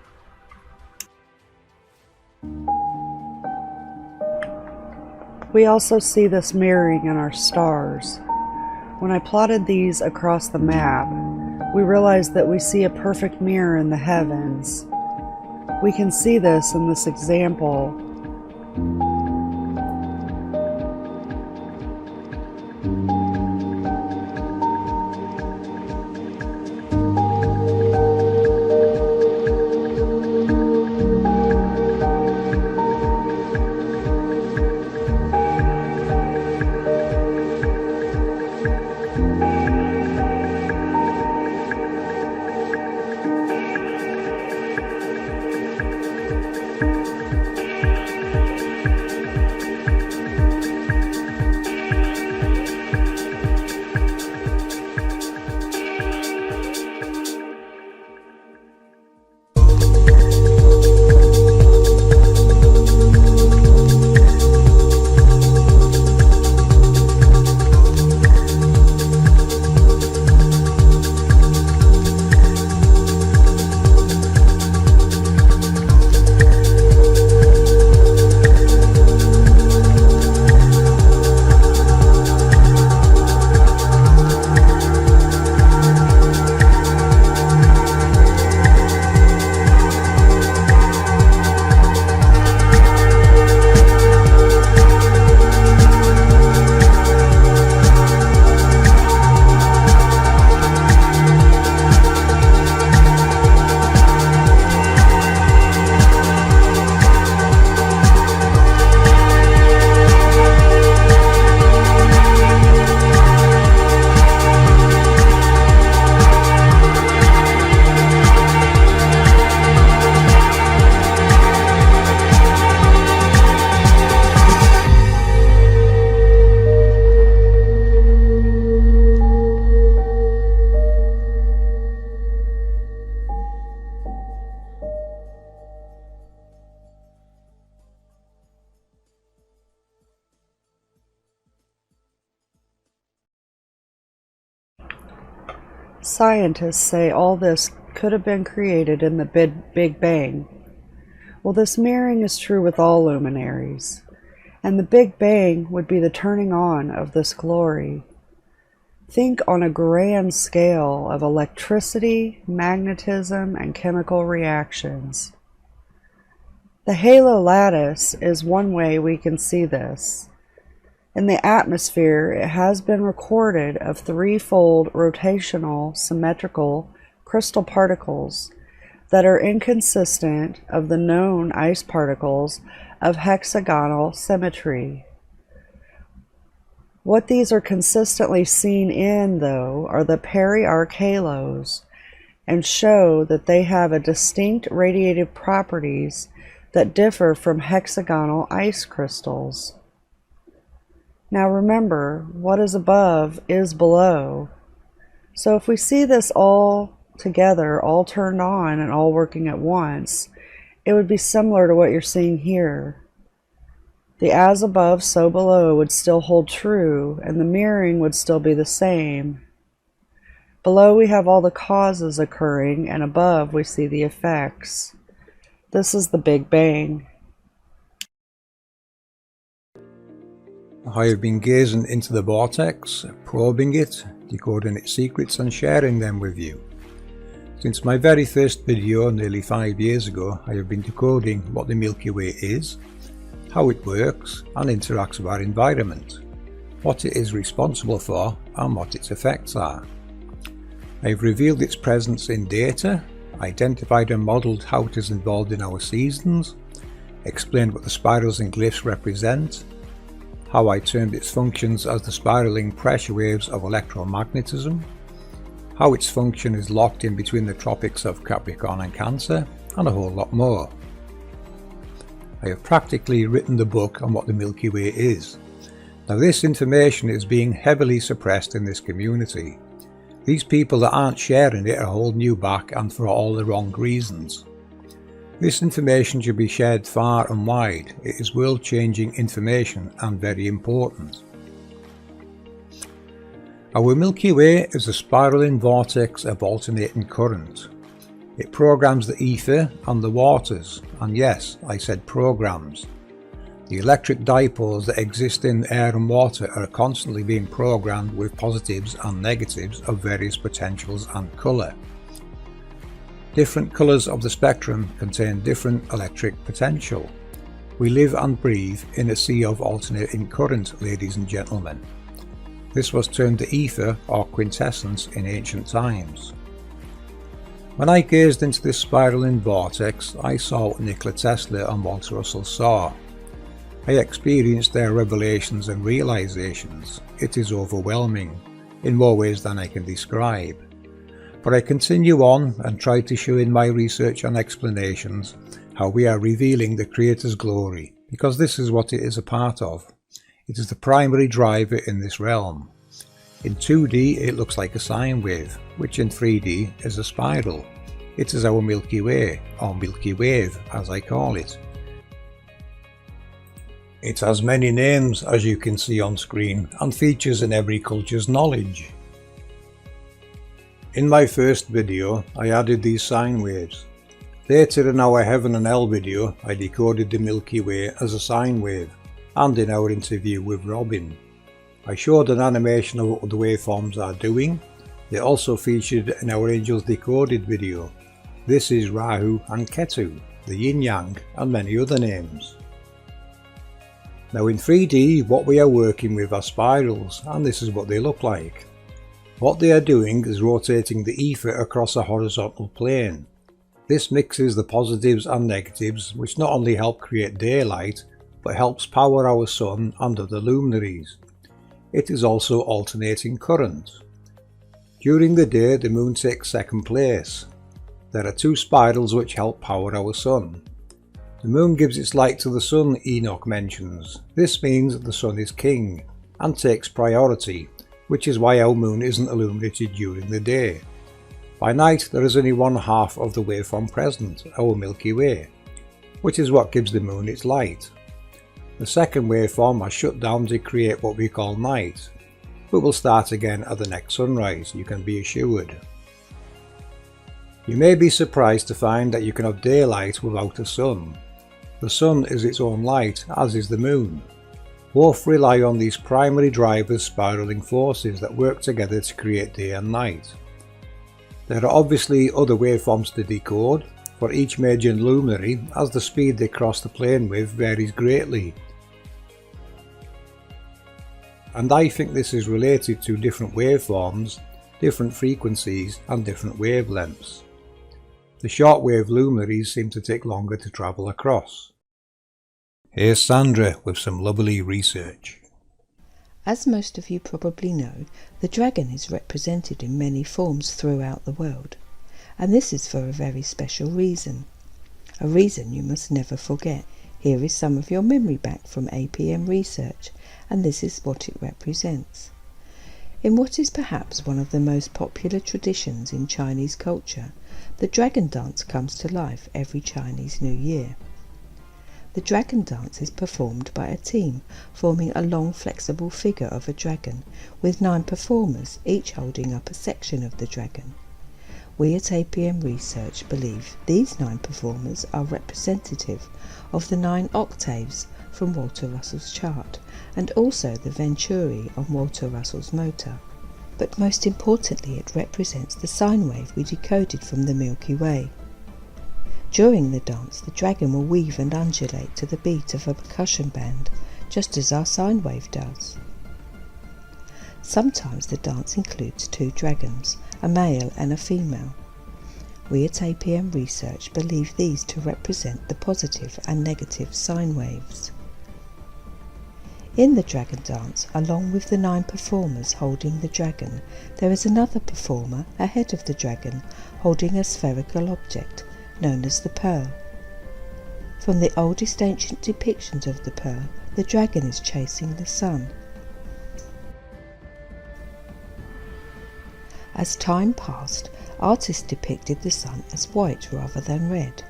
We also see this mirroring in our stars. When I plotted these across the map, we realized that we see a perfect mirror in the heavens. We can see this in this example. Scientists say all this could have been created in the Big Bang. Well, this mirroring is true with all luminaries, and the Big Bang would be the turning on of this glory. Think on a grand scale of electricity, magnetism, and chemical reactions. The halo lattice is one way we can see this. In the atmosphere, it has been recorded of threefold rotational symmetrical crystal particles that are inconsistent of the known ice particles of hexagonal symmetry. What these are consistently seen in, though, are the peri-arc halos, and show that they have a distinct radiative properties that differ from hexagonal ice crystals. Now remember, what is above is below. So if we see this all together, all turned on and all working at once, it would be similar to what you're seeing here. The as above, so below would still hold true, and the mirroring would still be the same. Below we have all the causes occurring, and above we see the effects. This is the Big Bang. I have been gazing into the vortex, probing it, decoding its secrets and sharing them with you. Since my very first video nearly 5 years ago, I have been decoding what the Milky Way is, how it works and interacts with our environment, what it is responsible for and what its effects are. I have revealed its presence in data, identified and modelled how it is involved in our seasons, explained what the spirals and glyphs represent, how I termed its functions as the spiralling pressure waves of electromagnetism, how its function is locked in between the tropics of Capricorn and Cancer, and a whole lot more. I have practically written the book on what the Milky Way is. Now this information is being heavily suppressed in this community. These people that aren't sharing it are holding you back, and for all the wrong reasons. This information should be shared far and wide. It is world-changing information and very important. Our Milky Way is a spiraling vortex of alternating current. It programs the ether and the waters, and yes, I said programs. The electric dipoles that exist in air and water are constantly being programmed with positives and negatives of various potentials and colour. Different colours of the spectrum contain different electric potential. We live and breathe in a sea of alternating current, ladies and gentlemen. This was termed the ether or quintessence in ancient times. When I gazed into this spiraling vortex, I saw what Nikola Tesla and Walter Russell saw. I experienced their revelations and realizations. It is overwhelming, in more ways than I can describe. But I continue on and try to show in my research and explanations how we are revealing the Creator's glory, because this is what it is a part of. It is the primary driver in this realm. In 2D it looks like a sine wave, which in 3D is a spiral. It is our Milky Way, or Milky Wave as I call it. It has many names, as you can see on screen, and features in every culture's knowledge. In my first video I added these sine waves. Later in our Heaven and Hell video I decoded the Milky Way as a sine wave, and in our interview with Robin. I showed an animation of what the waveforms are doing. They also featured in our Angels Decoded video. This is Rahu and Ketu, the Yin Yang, and many other names. Now in 3D what we are working with are spirals, and this is what they look like. What they are doing is rotating the ether across a horizontal plane. This mixes the positives and negatives, which not only help create daylight, but helps power our sun and other luminaries. It is also alternating current. During the day the moon takes second place. There are two spirals which help power our sun. The moon gives its light to the sun, Enoch mentions. This means that the sun is king, and takes priority, which is why our moon isn't illuminated during the day. By night there is only one half of the waveform present, our Milky Way, which is what gives the moon its light. The second waveform has shut down to create what we call night, but will start again at the next sunrise, you can be assured. You may be surprised to find that you can have daylight without a sun. The sun is its own light, as is the moon. Both rely on these primary drivers, spiraling forces that work together to create day and night. There are obviously other waveforms to decode for each major luminary, as the speed they cross the plane with varies greatly. And I think this is related to different waveforms, different frequencies and different wavelengths. The shortwave luminaries seem to take longer to travel across. Here's Sandra with some lovely research. As most of you probably know, the dragon is represented in many forms throughout the world, and this is for a very special reason. A reason you must never forget. Here is some of your memory back from APM Research, and this is what it represents. In what is perhaps one of the most popular traditions in Chinese culture, the dragon dance comes to life every Chinese New Year. The dragon dance is performed by a team, forming a long flexible figure of a dragon, with 9 performers, each holding up a section of the dragon. We at APM Research believe these 9 performers are representative of the 9 octaves from Walter Russell's chart, and also the venturi on Walter Russell's motor. But most importantly, it represents the sine wave we decoded from the Milky Way. During the dance, the dragon will weave and undulate to the beat of a percussion band, just as our sine wave does. Sometimes the dance includes 2 dragons, a male and a female. We at APM Research believe these to represent the positive and negative sine waves. In the dragon dance, along with the 9 performers holding the dragon, there is another performer ahead of the dragon, holding a spherical object, known as the pearl. From the oldest ancient depictions of the pearl, the dragon is chasing the sun. As time passed, artists depicted the sun as white rather than red.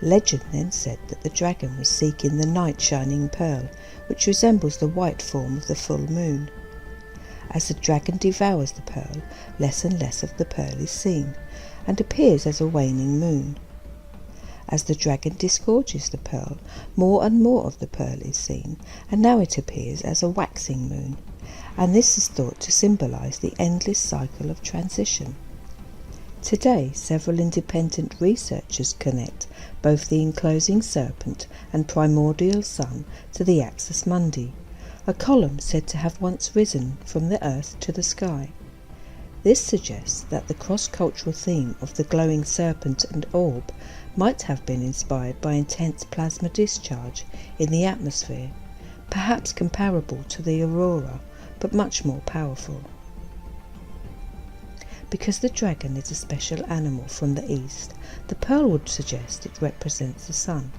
Legend then said that the dragon was seeking the night shining pearl, which resembles the white form of the full moon. As the dragon devours the pearl, less and less of the pearl is seen, and appears as a waning moon. As the dragon disgorges the pearl, more and more of the pearl is seen, and now it appears as a waxing moon, and this is thought to symbolize the endless cycle of transition. Today, several independent researchers connect both the enclosing serpent and primordial sun to the axis mundi, a column said to have once risen from the earth to the sky. This suggests that the cross-cultural theme of the glowing serpent and orb might have been inspired by intense plasma discharge in the atmosphere, perhaps comparable to the aurora, but much more powerful. Because the dragon is a special animal from the east, the pearl would suggest it represents the sun.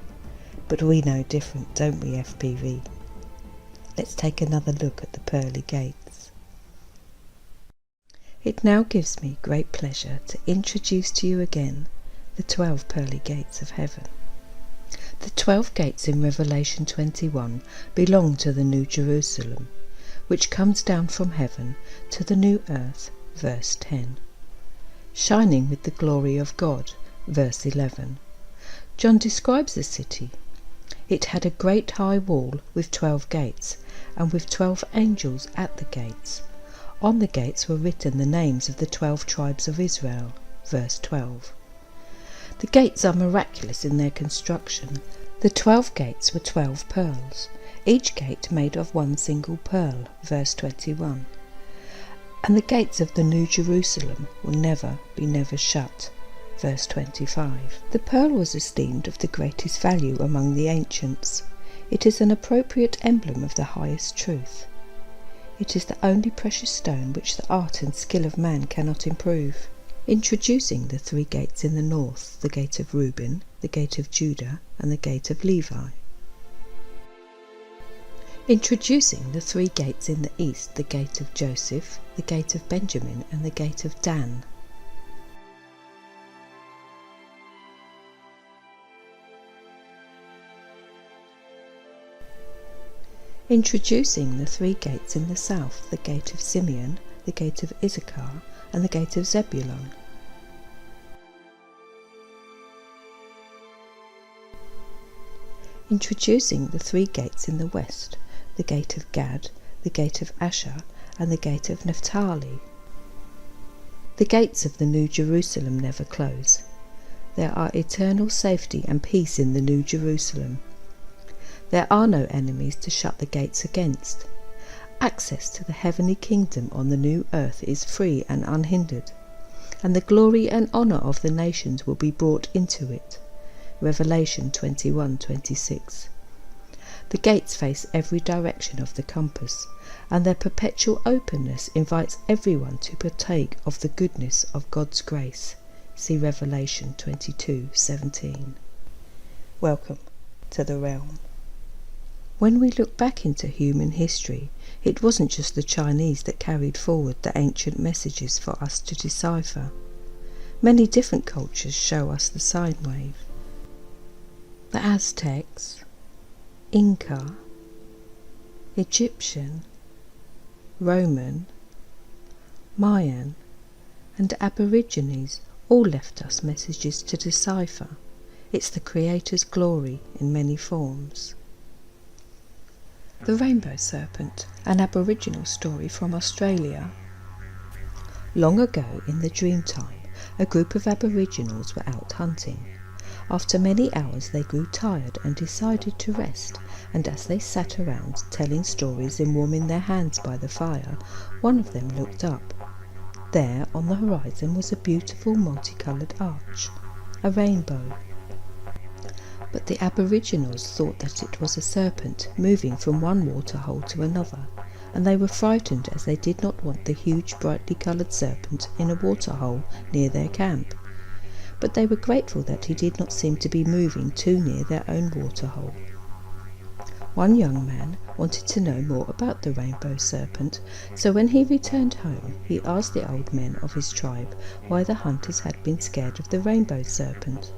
But we know different, don't we, FPV? Let's take another look at the pearly gates. It now gives me great pleasure to introduce to you again the 12 pearly gates of heaven. The 12 gates in Revelation 21 belong to the New Jerusalem, which comes down from heaven to the new earth, verse 10. Shining with the glory of God, verse 11. John describes the city. It had a great high wall with 12 gates, and with 12 angels at the gates. On the gates were written the names of the 12 tribes of Israel, verse 12. The gates are miraculous in their construction. The 12 gates were 12 pearls, each gate made of one single pearl, verse 21. And the gates of the New Jerusalem will never be shut, verse 25. The pearl was esteemed of the greatest value among the ancients. It is an appropriate emblem of the highest truth. It is the only precious stone which the art and skill of man cannot improve. Introducing the 3 gates in the north, the gate of Reuben, the gate of Judah, and the gate of Levi. Introducing the 3 gates in the east, the gate of Joseph, the gate of Benjamin, and the gate of Dan. Introducing the 3 gates in the south, the gate of Simeon, the gate of Issachar, and the gate of Zebulun. Introducing the 3 gates in the west, the gate of Gad, the gate of Asher, and the gate of Naphtali. The gates of the New Jerusalem never close. There are eternal safety and peace in the New Jerusalem. There are no enemies to shut the gates against. Access to the heavenly kingdom on the new earth is free and unhindered, and the glory and honour of the nations will be brought into it. Revelation 21:26. The gates face every direction of the compass, and their perpetual openness invites everyone to partake of the goodness of God's grace. See Revelation 22:17. Welcome to the realm. When we look back into human history, it wasn't just the Chinese that carried forward the ancient messages for us to decipher. Many different cultures show us the sine wave. The Aztecs, Inca, Egyptian, Roman, Mayan and Aborigines all left us messages to decipher. It's the Creator's glory in many forms. The Rainbow Serpent, an Aboriginal story from Australia. Long ago in the Dreamtime, a group of Aboriginals were out hunting. After many hours they grew tired and decided to rest, and as they sat around telling stories and warming their hands by the fire, one of them looked up. There on the horizon was a beautiful multicoloured arch, a rainbow. But the Aboriginals thought that it was a serpent moving from one waterhole to another, and they were frightened as they did not want the huge brightly coloured serpent in a waterhole near their camp. But they were grateful that he did not seem to be moving too near their own waterhole. One young man wanted to know more about the rainbow serpent, so when he returned home he asked the old men of his tribe why the hunters had been scared of the rainbow serpent.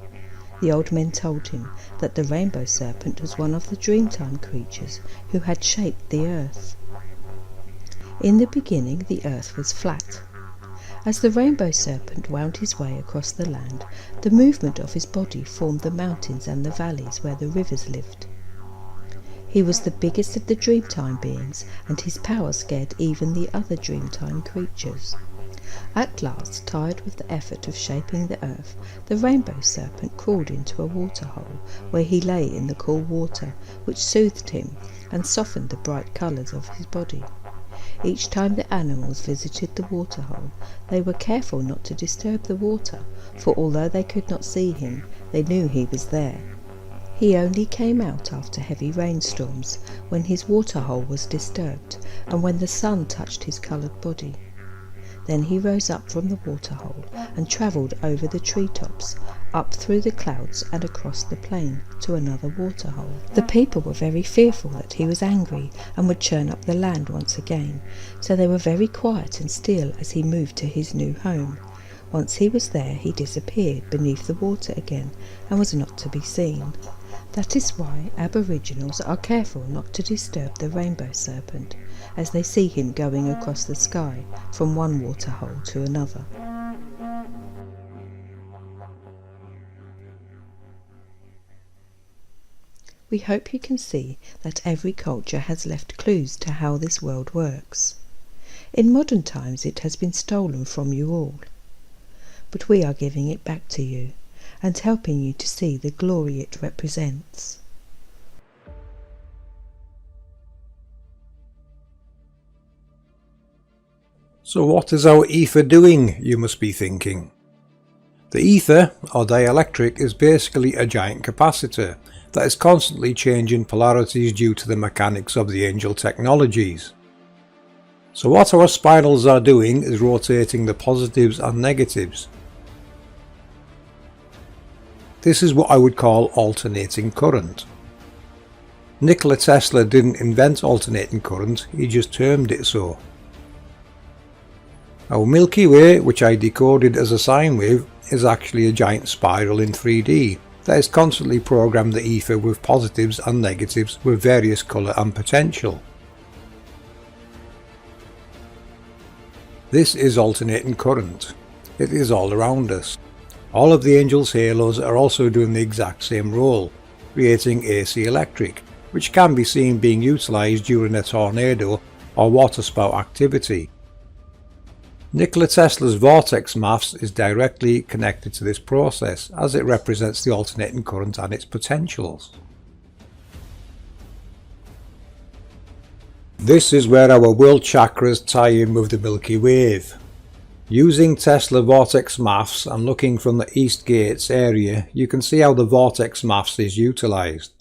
The old men told him that the rainbow serpent was one of the Dreamtime creatures who had shaped the earth. In the beginning the earth was flat. As the rainbow serpent wound his way across the land, the movement of his body formed the mountains and the valleys where the rivers lived. He was the biggest of the Dreamtime beings, and his power scared even the other Dreamtime creatures. At last, tired with the effort of shaping the earth, the rainbow serpent crawled into a waterhole, where he lay in the cool water, which soothed him and softened the bright colours of his body. Each time the animals visited the waterhole, they were careful not to disturb the water, for although they could not see him, they knew he was there. He only came out after heavy rainstorms, when his waterhole was disturbed, and when the sun touched his coloured body. Then he rose up from the waterhole and travelled over the treetops, up through the clouds and across the plain to another waterhole. The people were very fearful that he was angry and would churn up the land once again, so they were very quiet and still as he moved to his new home. Once he was there, he disappeared beneath the water again and was not to be seen. That is why Aboriginals are careful not to disturb the rainbow serpent, as they see him going across the sky from one waterhole to another. We hope you can see that every culture has left clues to how this world works. In modern times it has been stolen from you all, but we are giving it back to you and helping you to see the glory it represents. So what is our ether doing, you must be thinking? The ether, or dielectric, is basically a giant capacitor that is constantly changing polarities due to the mechanics of the angel technologies. So what our spirals are doing is rotating the positives and negatives. This is what I would call alternating current. Nikola Tesla didn't invent alternating current, he just termed it so. Our Milky Way, which I decoded as a sine wave, is actually a giant spiral in 3D that is constantly programmed the ether with positives and negatives with various colour and potential. This is alternating current. It is all around us. All of the angels' halos are also doing the exact same role, creating AC electric, which can be seen being utilised during a tornado or waterspout activity. Nikola Tesla's vortex maths is directly connected to this process, as it represents the alternating current and its potentials. This is where our world chakras tie in with the Milky Way. Using Tesla vortex maths and looking from the East Gates area, you can see how the vortex maths is utilised.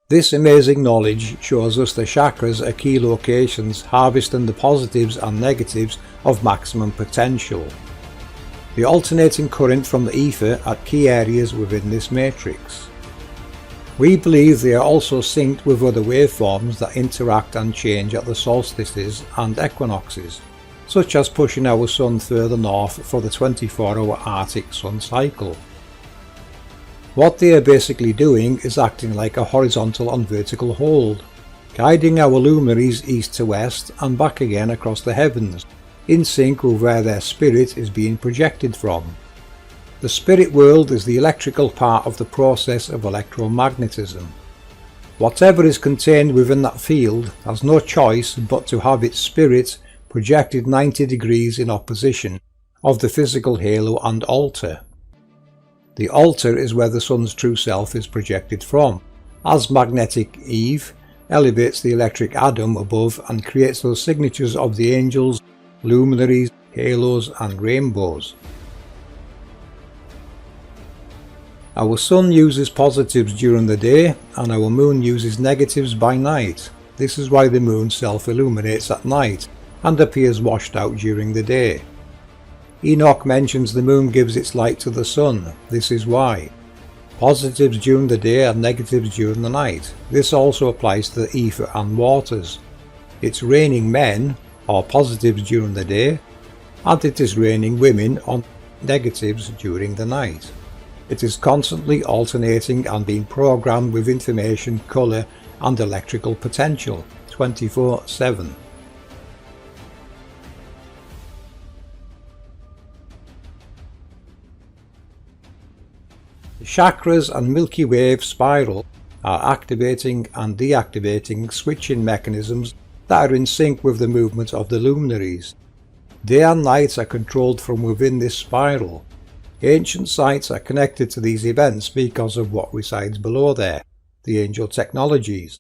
This amazing knowledge shows us the chakras are key locations harvesting the positives and negatives of maximum potential. The alternating current from the ether at key areas within this matrix. We believe they are also synced with other waveforms that interact and change at the solstices and equinoxes, such as pushing our sun further north for the 24-hour Arctic sun cycle. What they are basically doing is acting like a horizontal and vertical hold, guiding our luminaries east to west and back again across the heavens, in sync with where their spirit is being projected from. The spirit world is the electrical part of the process of electromagnetism. Whatever is contained within that field has no choice but to have its spirit projected 90 degrees in opposition of the physical halo and altar. The altar is where the sun's true self is projected from, as magnetic Eve elevates the electric atom above and creates those signatures of the angels, luminaries, halos and rainbows. Our sun uses positives during the day and our moon uses negatives by night. This is why the moon self-illuminates at night and appears washed out during the day. Enoch mentions the moon gives its light to the sun. This is why. Positives during the day and negatives during the night. This also applies to the ether and waters. It's raining men, or positives during the day, and it is raining women on negatives during the night. It is constantly alternating and being programmed with information, colour and electrical potential 24/7. The chakras and Milky Way spiral are activating and deactivating switching mechanisms that are in sync with the movement of the luminaries. Day and night are controlled from within this spiral. Ancient sites are connected to these events because of what resides below there, the angel technologies.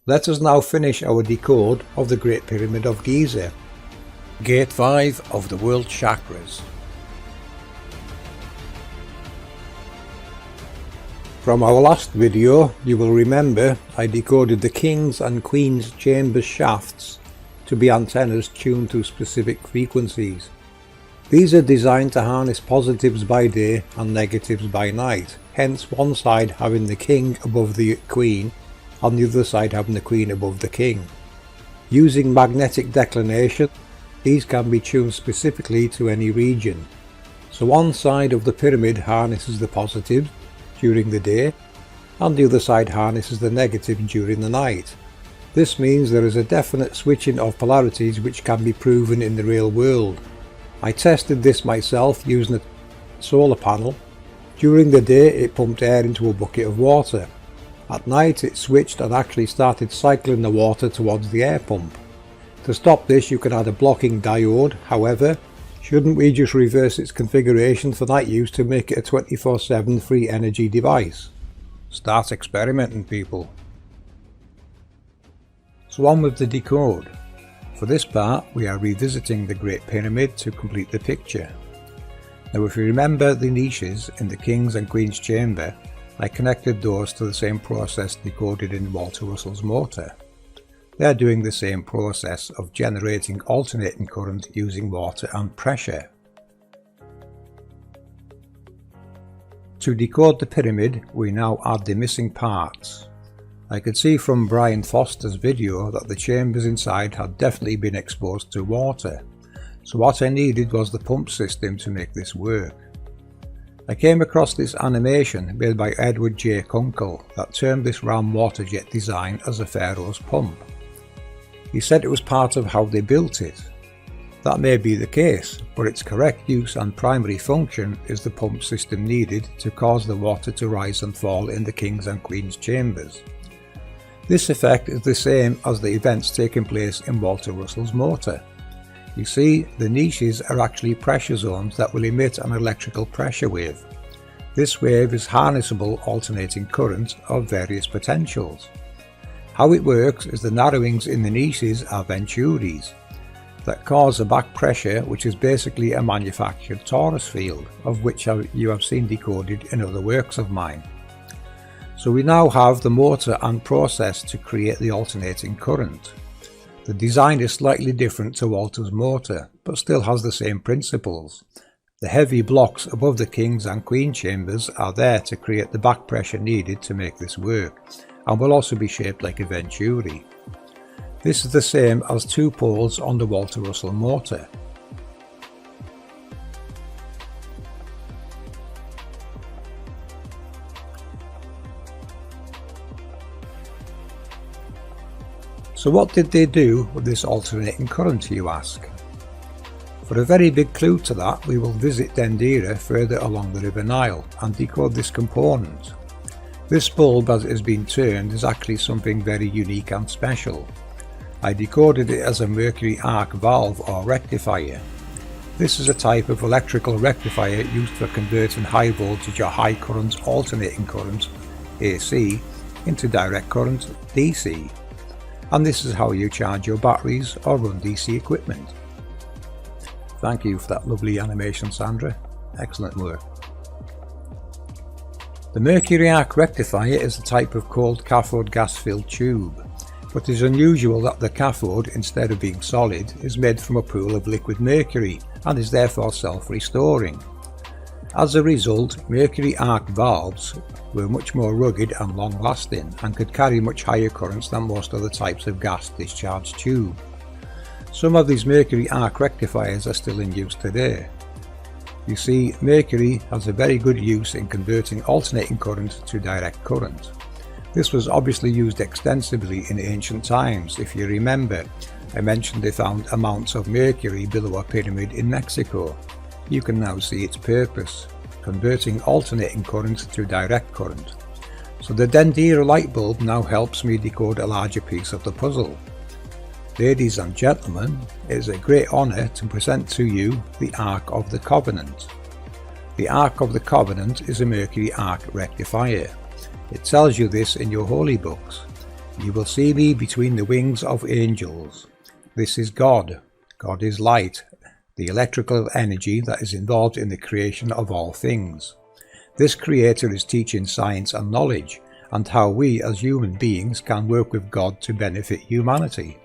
Let us now finish our decode of the Great Pyramid of Giza. Gate 5 of the World Chakras. From our last video, you will remember I decoded the King's and Queen's chamber shafts to be antennas tuned to specific frequencies. These are designed to harness positives by day and negatives by night, hence one side having the King above the Queen and the other side having the Queen above the King. Using magnetic declination, these can be tuned specifically to any region. So one side of the pyramid harnesses the positives during the day and the other side harnesses the negative during the night. This means there is a definite switching of polarities which can be proven in the real world. I tested this myself using a solar panel. During the day it pumped air into a bucket of water. At night it switched and actually started cycling the water towards the air pump. To stop this you can add a blocking diode, however, shouldn't we just reverse its configuration for that use to make it a 24/7 free energy device? Start experimenting, people. So on with the decode. For this part we are revisiting the Great Pyramid to complete the picture. Now if you remember the niches in the King's and Queen's chamber, I connected those to the same process decoded in Walter Russell's motor. They are doing the same process of generating alternating current using water and pressure. To decode the pyramid we now add the missing parts. I could see from Brian Foster's video that the chambers inside had definitely been exposed to water, so what I needed was the pump system to make this work. I came across this animation made by Edward J. Kunkel that termed this ram water jet design as a Pharaoh's pump. He said it was part of how they built it. That may be the case, but its correct use and primary function is the pump system needed to cause the water to rise and fall in the King's and Queen's chambers. This effect is the same as the events taking place in Walter Russell's motor. You see, the niches are actually pressure zones that will emit an electrical pressure wave. This wave is harnessable alternating current of various potentials. How it works is the narrowings in the niches are venturis that cause a back pressure, which is basically a manufactured torus field, of which you have seen decoded in other works of mine. So we now have the motor and process to create the alternating current. The design is slightly different to Walter's motor, but still has the same principles. The heavy blocks above the King's and Queen chambers are there to create the back pressure needed to make this work, and will also be shaped like a venturi. This is the same as two poles on the Walter Russell motor. So what did they do with this alternating current, you ask? For a very big clue to that, we will visit Dendera further along the River Nile and decode this component. This bulb, as it has been termed, is actually something very unique and special. I decoded it as a Mercury arc valve or rectifier. This is a type of electrical rectifier used for converting high voltage or high current alternating current, AC, into direct current, DC. And this is how you charge your batteries or run DC equipment. Thank you for that lovely animation, Sandra. Excellent work. The Mercury arc rectifier is a type of cold cathode gas-filled tube, but it is unusual that the cathode, instead of being solid, is made from a pool of liquid mercury and is therefore self-restoring. As a result, Mercury arc valves were much more rugged and long-lasting and could carry much higher currents than most other types of gas discharge tube. Some of these Mercury arc rectifiers are still in use today. You see, Mercury has a very good use in converting alternating current to direct current. This was obviously used extensively in ancient times. If you remember, I mentioned they found amounts of mercury below a pyramid in Mexico. You can now see its purpose, converting alternating current to direct current. So the Dendera light bulb now helps me decode a larger piece of the puzzle. Ladies and gentlemen, it is a great honour to present to you the Ark of the Covenant. The Ark of the Covenant is a Mercury arc rectifier. It tells you this in your holy books. You will see me between the wings of angels. This is God. God is light, the electrical energy that is involved in the creation of all things. This creator is teaching science and knowledge, and how we as human beings can work with God to benefit humanity.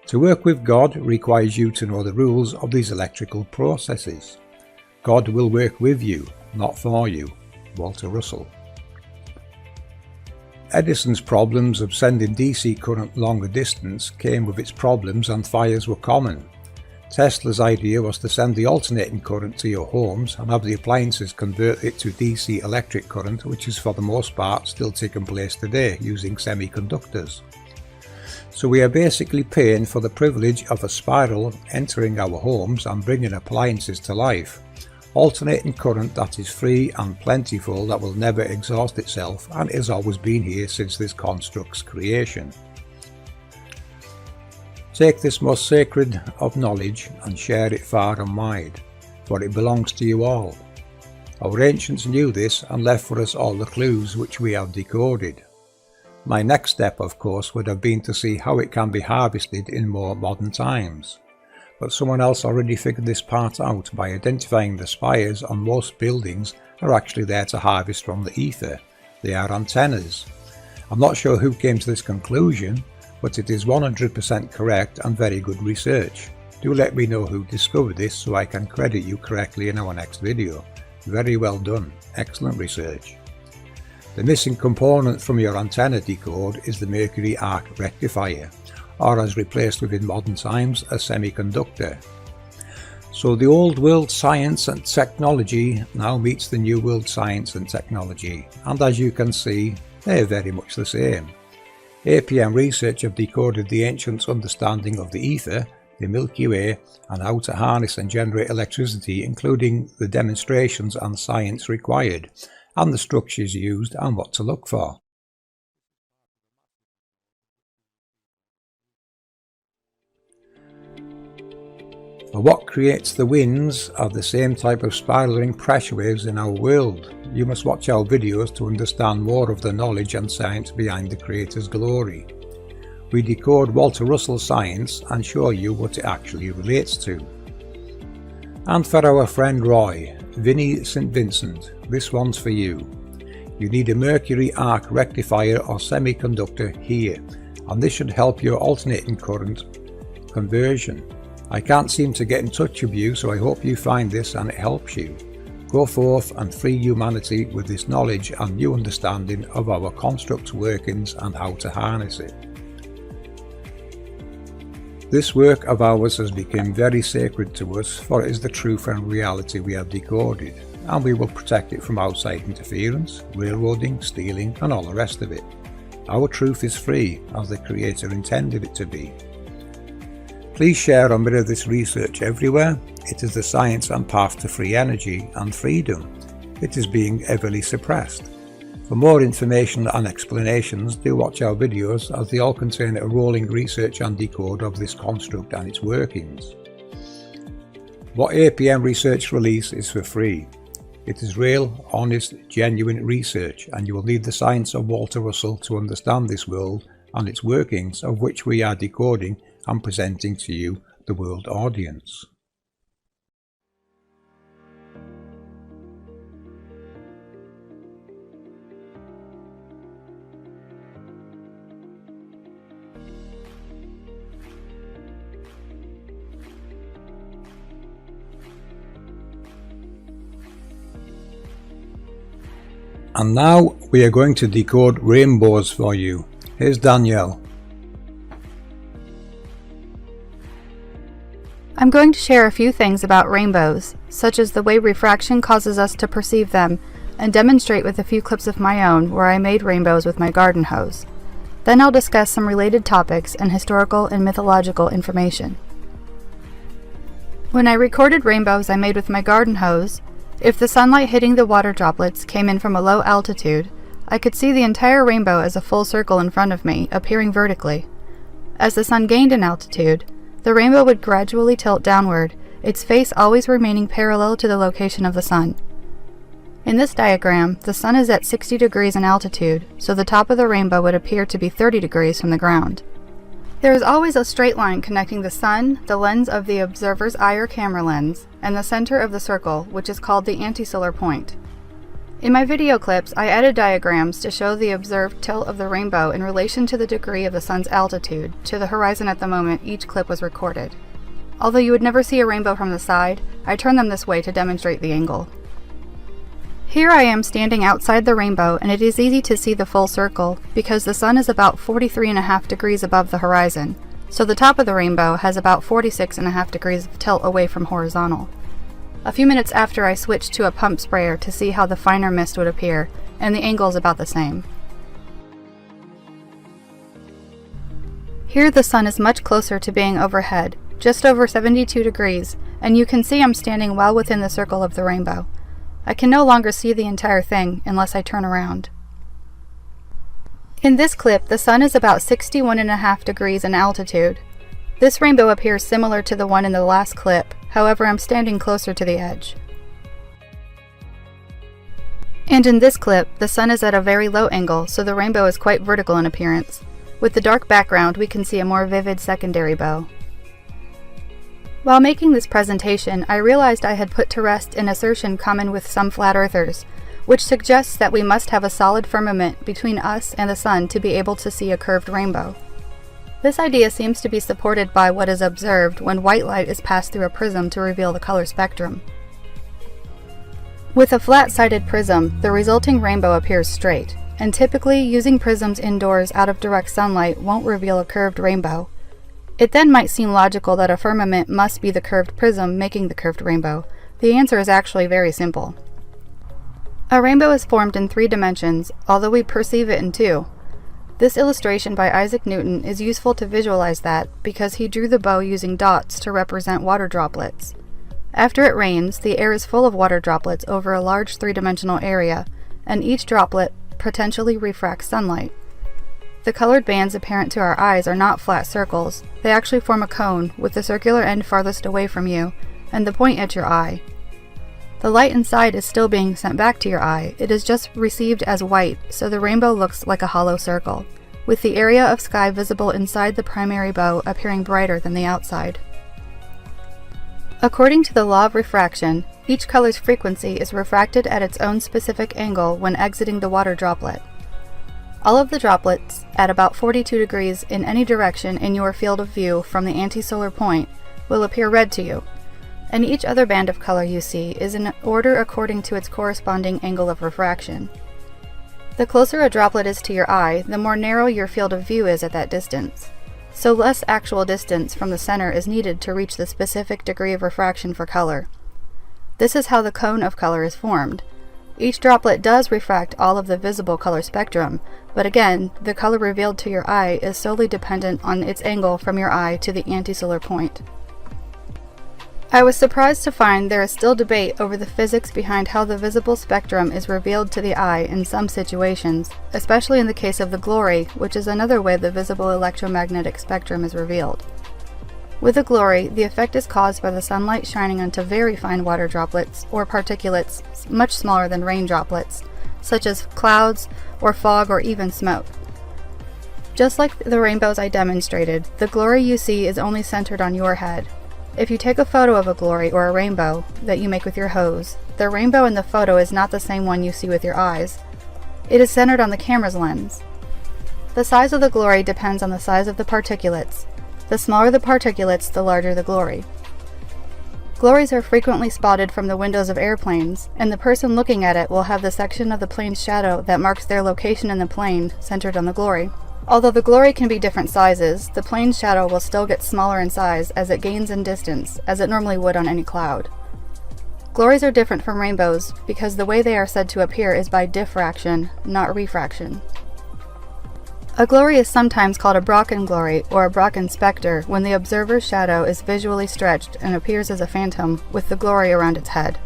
To work with God requires you to know the rules of these electrical processes. God will work with you, not for you. Walter Russell. Edison's problems of sending DC current longer distance came with its problems, and fires were common. Tesla's idea was to send the alternating current to your homes and have the appliances convert it to DC electric current, which is for the most part still taking place today using semiconductors. So we are basically paying for the privilege of a spiral entering our homes and bringing appliances to life. Alternating current that is free and plentiful, that will never exhaust itself and has always been here since this construct's creation. Take this most sacred of knowledge and share it far and wide, for it belongs to you all. Our ancients knew this and left for us all the clues which we have decoded. My next step, of course, would have been to see how it can be harvested in more modern times. But someone else already figured this part out by identifying the spires on most buildings are actually there to harvest from the ether. They are antennas. I'm not sure who came to this conclusion, but it is 100% correct and very good research. Do let me know who discovered this so I can credit you correctly in our next video. Very well done. Excellent research. The missing component from your antenna decode is the Mercury arc rectifier, or as replaced within modern times, a semiconductor. So the old world science and technology now meets the new world science and technology, and as you can see, they are very much the same. APM Research have decoded the ancients' understanding of the ether, the Milky Way, and how to harness and generate electricity, including the demonstrations and science required, and the structures used and what to look for. For what creates the winds are the same type of spiraling pressure waves in our world. You must watch our videos to understand more of the knowledge and science behind the Creator's glory. We decode Walter Russell's science and show you what it actually relates to. And for our friend Roy, Vinnie St. Vincent, this one's for you. You need a Mercury arc rectifier or semiconductor here, and this should help your alternating current conversion. I can't seem to get in touch with you, so I hope you find this and it helps you. Go forth and free humanity with this knowledge and new understanding of our construct's workings and how to harness it. This work of ours has become very sacred to us, for it is the truth and reality we have decoded, and we will protect it from outside interference, railroading, stealing and all the rest of it. Our truth is free, as the Creator intended it to be. Please share or mirror this research everywhere. It is the science and path to free energy and freedom. It is being heavily suppressed. For more information and explanations, do watch our videos, as they all contain a rolling research and decode of this construct and its workings. What APM Research release is for free. It is real, honest, genuine research, and you will need the science of Walter Russell to understand this world and its workings, of which we are decoding and presenting to you, the world audience. And now we are going to decode rainbows for you. Here's Danielle. I'm going to share a few things about rainbows, such as the way refraction causes us to perceive them, and demonstrate with a few clips of my own where I made rainbows with my garden hose. Then I'll discuss some related topics and historical and mythological information. When I recorded rainbows I made with my garden hose, if the sunlight hitting the water droplets came in from a low altitude, I could see the entire rainbow as a full circle in front of me, appearing vertically. As the sun gained in altitude, the rainbow would gradually tilt downward, its face always remaining parallel to the location of the sun. In this diagram, the sun is at 60 degrees in altitude, so the top of the rainbow would appear to be 30 degrees from the ground. There is always a straight line connecting the sun, the lens of the observer's eye or camera lens, and the center of the circle, which is called the antisolar point. In my video clips, I added diagrams to show the observed tilt of the rainbow in relation to the degree of the sun's altitude to the horizon at the moment each clip was recorded. Although you would never see a rainbow from the side, I turned them this way to demonstrate the angle. Here I am standing outside the rainbow, and it is easy to see the full circle because the sun is about 43.5 degrees above the horizon, so the top of the rainbow has about 46.5 degrees of tilt away from horizontal. A few minutes after I switched to a pump sprayer to see how the finer mist would appear, and the angle is about the same. Here the sun is much closer to being overhead, just over 72 degrees, and you can see I'm standing well within the circle of the rainbow. I can no longer see the entire thing unless I turn around. In this clip, the sun is about 61.5 degrees in altitude. This rainbow appears similar to the one in the last clip, however I'm standing closer to the edge. And in this clip, the sun is at a very low angle, so the rainbow is quite vertical in appearance. With the dark background, we can see a more vivid secondary bow. While making this presentation, I realized I had put to rest an assertion common with some flat earthers, which suggests that we must have a solid firmament between us and the sun to be able to see a curved rainbow. This idea seems to be supported by what is observed when white light is passed through a prism to reveal the color spectrum. With a flat-sided prism, the resulting rainbow appears straight, and typically using prisms indoors out of direct sunlight won't reveal a curved rainbow. It then might seem logical that a firmament must be the curved prism making the curved rainbow. The answer is actually very simple. A rainbow is formed in 3 dimensions, although we perceive it in 2. This illustration by Isaac Newton is useful to visualize that because he drew the bow using dots to represent water droplets. After it rains, the air is full of water droplets over a large 3-dimensional area, and each droplet potentially refracts sunlight. The colored bands apparent to our eyes are not flat circles. They actually form a cone, with the circular end farthest away from you, and the point at your eye. The light inside is still being sent back to your eye. It is just received as white, so the rainbow looks like a hollow circle, with the area of sky visible inside the primary bow appearing brighter than the outside. According to the law of refraction, each color's frequency is refracted at its own specific angle when exiting the water droplet. All of the droplets, at about 42 degrees in any direction in your field of view from the antisolar point, will appear red to you, and each other band of color you see is in order according to its corresponding angle of refraction. The closer a droplet is to your eye, the more narrow your field of view is at that distance, so less actual distance from the center is needed to reach the specific degree of refraction for color. This is how the cone of color is formed. Each droplet does refract all of the visible color spectrum, but again, the color revealed to your eye is solely dependent on its angle from your eye to the antisolar point. I was surprised to find there is still debate over the physics behind how the visible spectrum is revealed to the eye in some situations, especially in the case of the glory, which is another way the visible electromagnetic spectrum is revealed. With the glory, the effect is caused by the sunlight shining onto very fine water droplets or particulates much smaller than rain droplets, such as clouds or fog or even smoke. Just like the rainbows I demonstrated, the glory you see is only centered on your head. If you take a photo of a glory or a rainbow that you make with your hose, the rainbow in the photo is not the same one you see with your eyes. It is centered on the camera's lens. The size of the glory depends on the size of the particulates. The smaller the particulates, the larger the glory. Glories are frequently spotted from the windows of airplanes, and the person looking at it will have the section of the plane's shadow that marks their location in the plane centered on the glory. Although the glory can be different sizes, the plane's shadow will still get smaller in size as it gains in distance, as it normally would on any cloud. Glories are different from rainbows because the way they are said to appear is by diffraction, not refraction. A glory is sometimes called a Brocken glory or a Brocken specter when the observer's shadow is visually stretched and appears as a phantom with the glory around its head.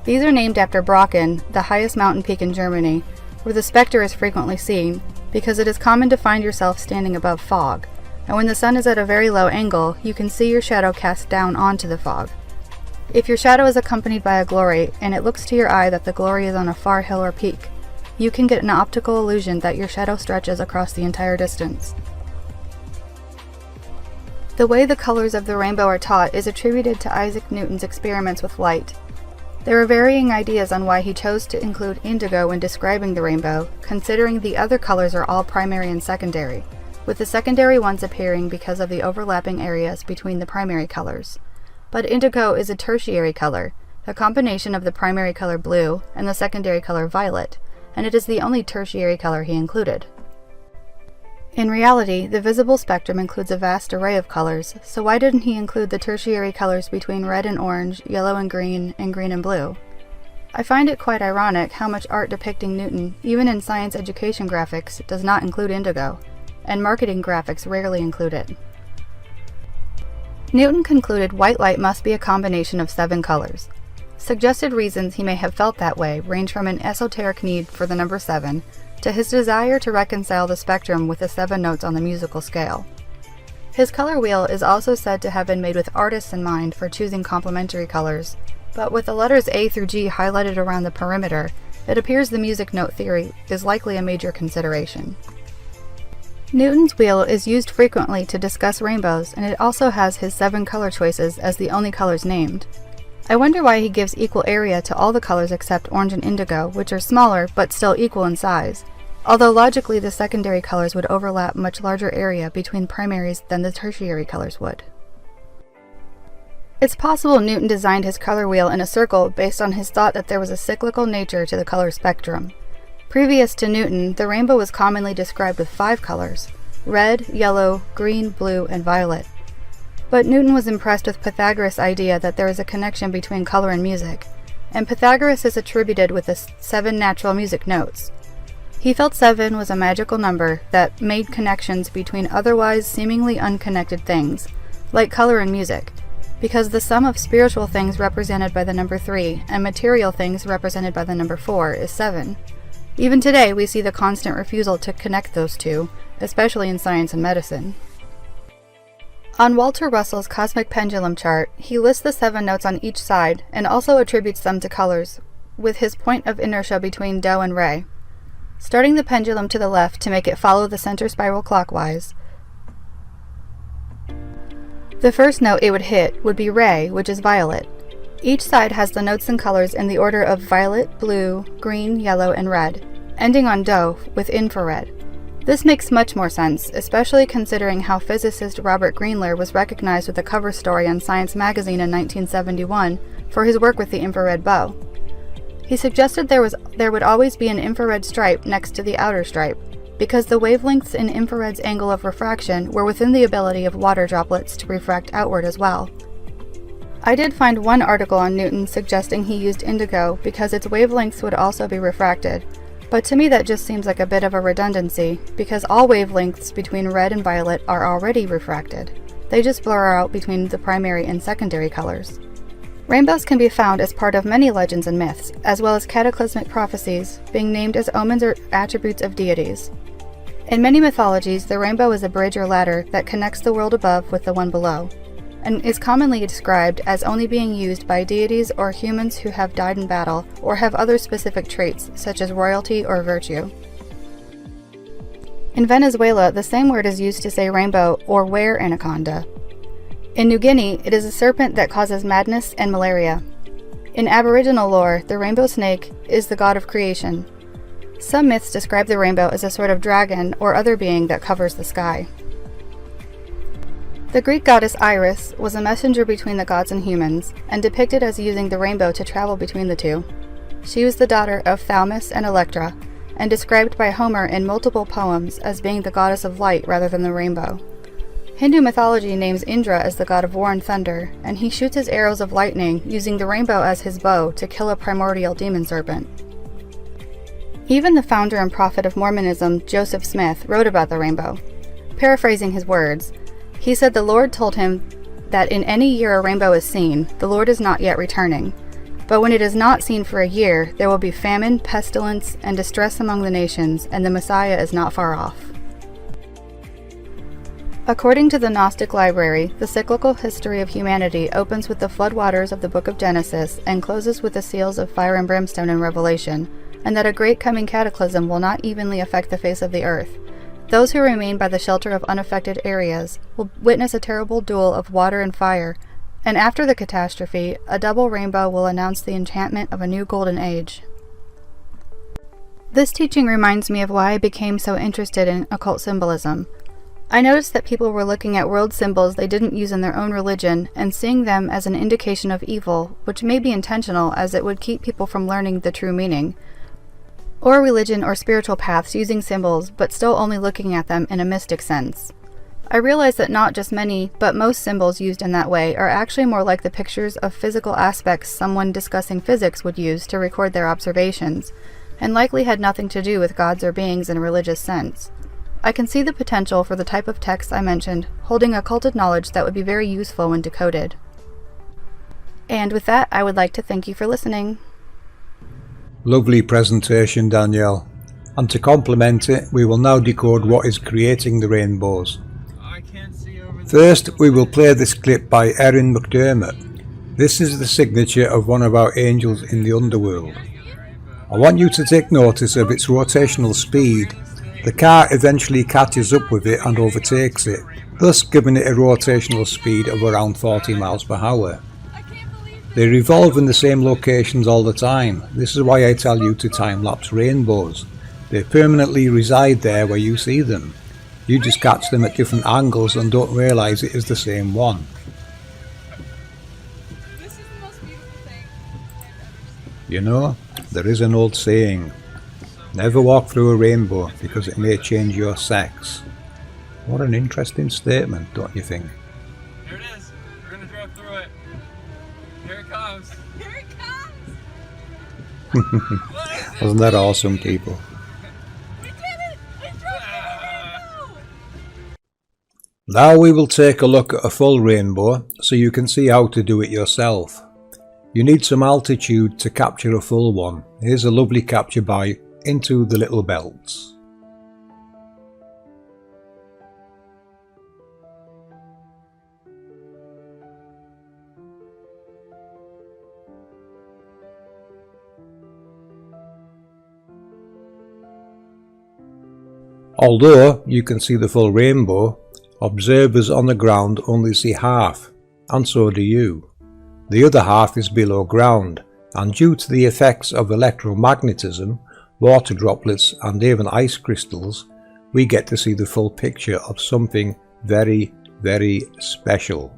These are named after Brocken, the highest mountain peak in Germany, where the specter is frequently seen, because it is common to find yourself standing above fog, and when the sun is at a very low angle, you can see your shadow cast down onto the fog. If your shadow is accompanied by a glory, and it looks to your eye that the glory is on a far hill or peak, you can get an optical illusion that your shadow stretches across the entire distance. The way the colors of the rainbow are taught is attributed to Isaac Newton's experiments with light. There are varying ideas on why he chose to include indigo when describing the rainbow, considering the other colors are all primary and secondary, with the secondary ones appearing because of the overlapping areas between the primary colors. But indigo is a tertiary color, a combination of the primary color blue and the secondary color violet, and it is the only tertiary color he included. In reality, the visible spectrum includes a vast array of colors, so why didn't he include the tertiary colors between red and orange, yellow and green and blue? I find it quite ironic how much art depicting Newton, even in science education graphics, does not include indigo, and marketing graphics rarely include it. Newton concluded white light must be a combination of 7 colors. Suggested reasons he may have felt that way range from an esoteric need for the number 7 to his desire to reconcile the spectrum with the 7 notes on the musical scale. His color wheel is also said to have been made with artists in mind for choosing complementary colors, but with the letters A through G highlighted around the perimeter, it appears the music note theory is likely a major consideration. Newton's wheel is used frequently to discuss rainbows, and it also has his 7 color choices as the only colors named. I wonder why he gives equal area to all the colors except orange and indigo, which are smaller but still equal in size, although logically the secondary colors would overlap much larger area between primaries than the tertiary colors would. It's possible Newton designed his color wheel in a circle based on his thought that there was a cyclical nature to the color spectrum. Previous to Newton, the rainbow was commonly described with 5 colors: red, yellow, green, blue, and violet. But Newton was impressed with Pythagoras' idea that there is a connection between color and music, and Pythagoras is attributed with the 7 natural music notes. He felt 7 was a magical number that made connections between otherwise seemingly unconnected things, like color and music, because the sum of spiritual things represented by the number 3 and material things represented by the number 4 is 7. Even today, we see the constant refusal to connect those two, especially in science and medicine. On Walter Russell's cosmic pendulum chart, he lists the 7 notes on each side and also attributes them to colors, with his point of inertia between Do and Re. Starting the pendulum to the left to make it follow the center spiral clockwise, the first note it would hit would be Re, which is violet. Each side has the notes and colors in the order of violet, blue, green, yellow, and red, ending on Do with infrared. This makes much more sense, especially considering how physicist Robert Greenler was recognized with a cover story on Science magazine in 1971 for his work with the infrared bow. He suggested there would always be an infrared stripe next to the outer stripe, because the wavelengths in infrared's angle of refraction were within the ability of water droplets to refract outward as well. I did find one article on Newton suggesting he used indigo because its wavelengths would also be refracted, but to me that just seems like a bit of a redundancy, because all wavelengths between red and violet are already refracted. They just blur out between the primary and secondary colors. Rainbows can be found as part of many legends and myths, as well as cataclysmic prophecies, being named as omens or attributes of deities. In many mythologies, the rainbow is a bridge or ladder that connects the world above with the one below, and is commonly described as only being used by deities or humans who have died in battle or have other specific traits, such as royalty or virtue. In Venezuela, the same word is used to say rainbow or were anaconda. In New Guinea, it is a serpent that causes madness and malaria. In Aboriginal lore, the rainbow snake is the god of creation. Some myths describe the rainbow as a sort of dragon or other being that covers the sky. The Greek goddess Iris was a messenger between the gods and humans, and depicted as using the rainbow to travel between the two. She was the daughter of Thaumas and Electra, and described by Homer in multiple poems as being the goddess of light rather than the rainbow. Hindu mythology names Indra as the god of war and thunder, and he shoots his arrows of lightning using the rainbow as his bow to kill a primordial demon serpent. Even the founder and prophet of Mormonism, Joseph Smith, wrote about the rainbow. Paraphrasing his words, he said the Lord told him that in any year a rainbow is seen, the Lord is not yet returning. But when it is not seen for a year, there will be famine, pestilence, and distress among the nations, and the Messiah is not far off. According to the Gnostic library, the cyclical history of humanity opens with the floodwaters of the book of Genesis and closes with the seals of fire and brimstone in Revelation, and that a great coming cataclysm will not evenly affect the face of the earth. Those who remain by the shelter of unaffected areas will witness a terrible duel of water and fire, and after the catastrophe, a double rainbow will announce the enchantment of a new golden age. This teaching reminds me of why I became so interested in occult symbolism. I noticed that people were looking at world symbols they didn't use in their own religion and seeing them as an indication of evil, which may be intentional as it would keep people from learning the true meaning, or religion or spiritual paths using symbols but still only looking at them in a mystic sense. I realized that not just many, but most symbols used in that way are actually more like the pictures of physical aspects someone discussing physics would use to record their observations, and likely had nothing to do with gods or beings in a religious sense. I can see the potential for the type of text I mentioned holding occulted knowledge that would be very useful when decoded. And with that, I would like to thank you for listening. Lovely presentation, Danielle. And to complement it, we will now decode what is creating the rainbows. First, we will play this clip by Erin McDermott. This is the signature of one of our angels in the Underworld. I want you to take notice of its rotational speed. The car eventually catches up with it and overtakes it, thus giving it a rotational speed of around 40 miles per hour. They revolve in the same locations all the time. This is why I tell you to time-lapse rainbows. They permanently reside there where you see them. You just catch them at different angles and don't realise it is the same one. You know, there is an old saying, never walk through a rainbow because it may change your sex. What an interesting statement, don't you think? There it is. We're gonna drive through it. Here it comes. Here it comes! Wasn't that awesome, people? We did it! We drove through the rainbow! Now we will take a look at a full rainbow so you can see how to do it yourself. You need some altitude to capture a full one. Here's a lovely capture by Into the Little Belts. Although you can see the full rainbow, observers on the ground only see half, and so do you. The other half is below ground, and due to the effects of electromagnetism, water droplets and even ice crystals, we get to see the full picture of something very, very special.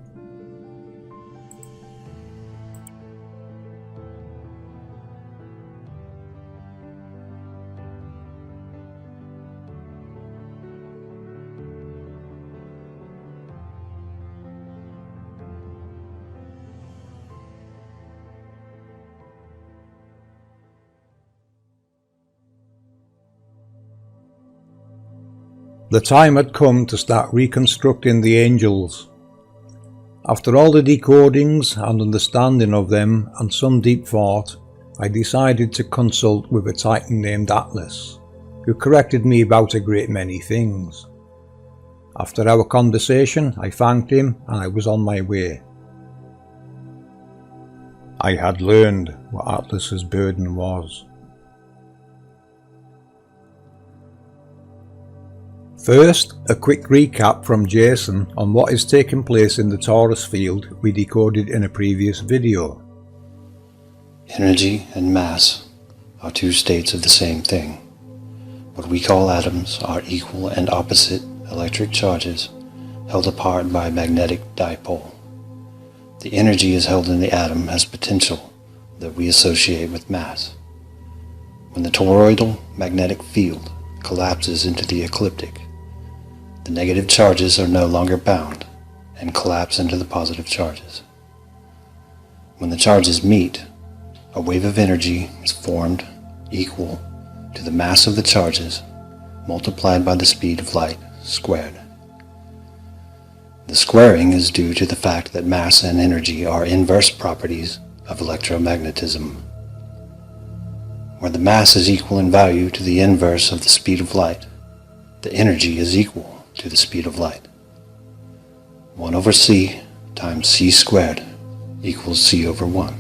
The time had come to start reconstructing the angels. After all the decodings and understanding of them and some deep thought, I decided to consult with a titan named Atlas, who corrected me about a great many things. After our conversation, I thanked him and I was on my way. I had learned what Atlas's burden was. First, a quick recap from Jason on what is taking place in the torus field we decoded in a previous video. Energy and mass are two states of the same thing. What we call atoms are equal and opposite electric charges held apart by a magnetic dipole. The energy is held in the atom as potential that we associate with mass. When the toroidal magnetic field collapses into the ecliptic, the negative charges are no longer bound and collapse into the positive charges. When the charges meet, a wave of energy is formed equal to the mass of the charges multiplied by the speed of light squared. The squaring is due to the fact that mass and energy are inverse properties of electromagnetism. Where the mass is equal in value to the inverse of the speed of light, the energy is equal to the speed of light. 1 over c times c squared equals c over 1.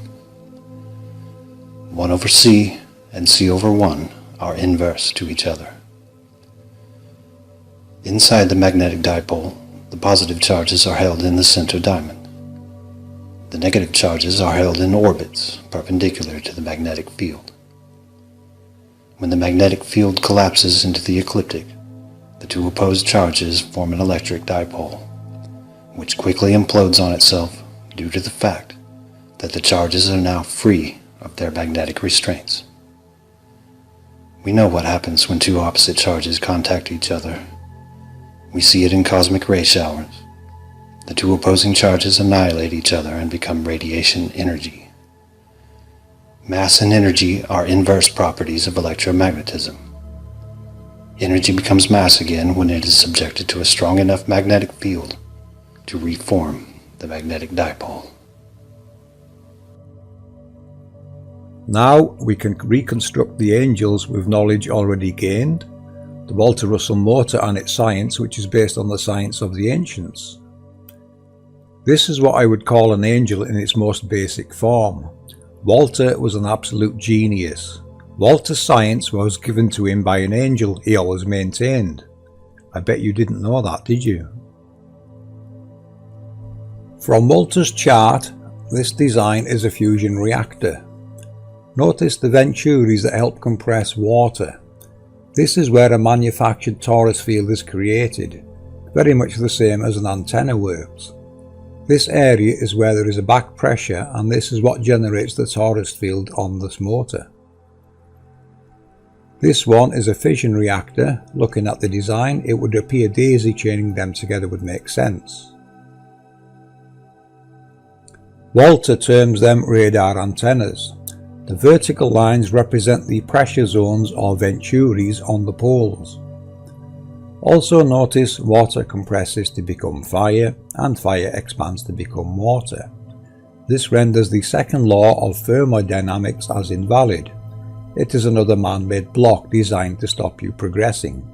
1 over c and c over 1 are inverse to each other. Inside the magnetic dipole, the positive charges are held in the center diamond. The negative charges are held in orbits perpendicular to the magnetic field. When the magnetic field collapses into the ecliptic, the two opposed charges form an electric dipole, which quickly implodes on itself due to the fact that the charges are now free of their magnetic restraints. We know what happens when two opposite charges contact each other. We see it in cosmic ray showers. The two opposing charges annihilate each other and become radiation energy. Mass and energy are inverse properties of electromagnetism. Energy becomes mass again when it is subjected to a strong enough magnetic field to reform the magnetic dipole. Now we can reconstruct the angels with knowledge already gained, the Walter Russell motor and its science, which is based on the science of the ancients. This is what I would call an angel in its most basic form. Walter was an absolute genius. Walter's science was given to him by an angel he always maintained. I bet you didn't know that, did you? From Walter's chart, this design is a fusion reactor. Notice the ventures that help compress water. This is where a manufactured torus field is created, very much the same as an antenna works. This area is where there is a back pressure, and this is what generates the torus field on this motor. This one is a fission reactor. Looking at the design, it would appear daisy chaining them together would make sense. Walter terms them radar antennas. The vertical lines represent the pressure zones or ventures on the poles. Also notice water compresses to become fire and fire expands to become water. This renders the second law of thermodynamics as invalid. It is another man-made block designed to stop you progressing.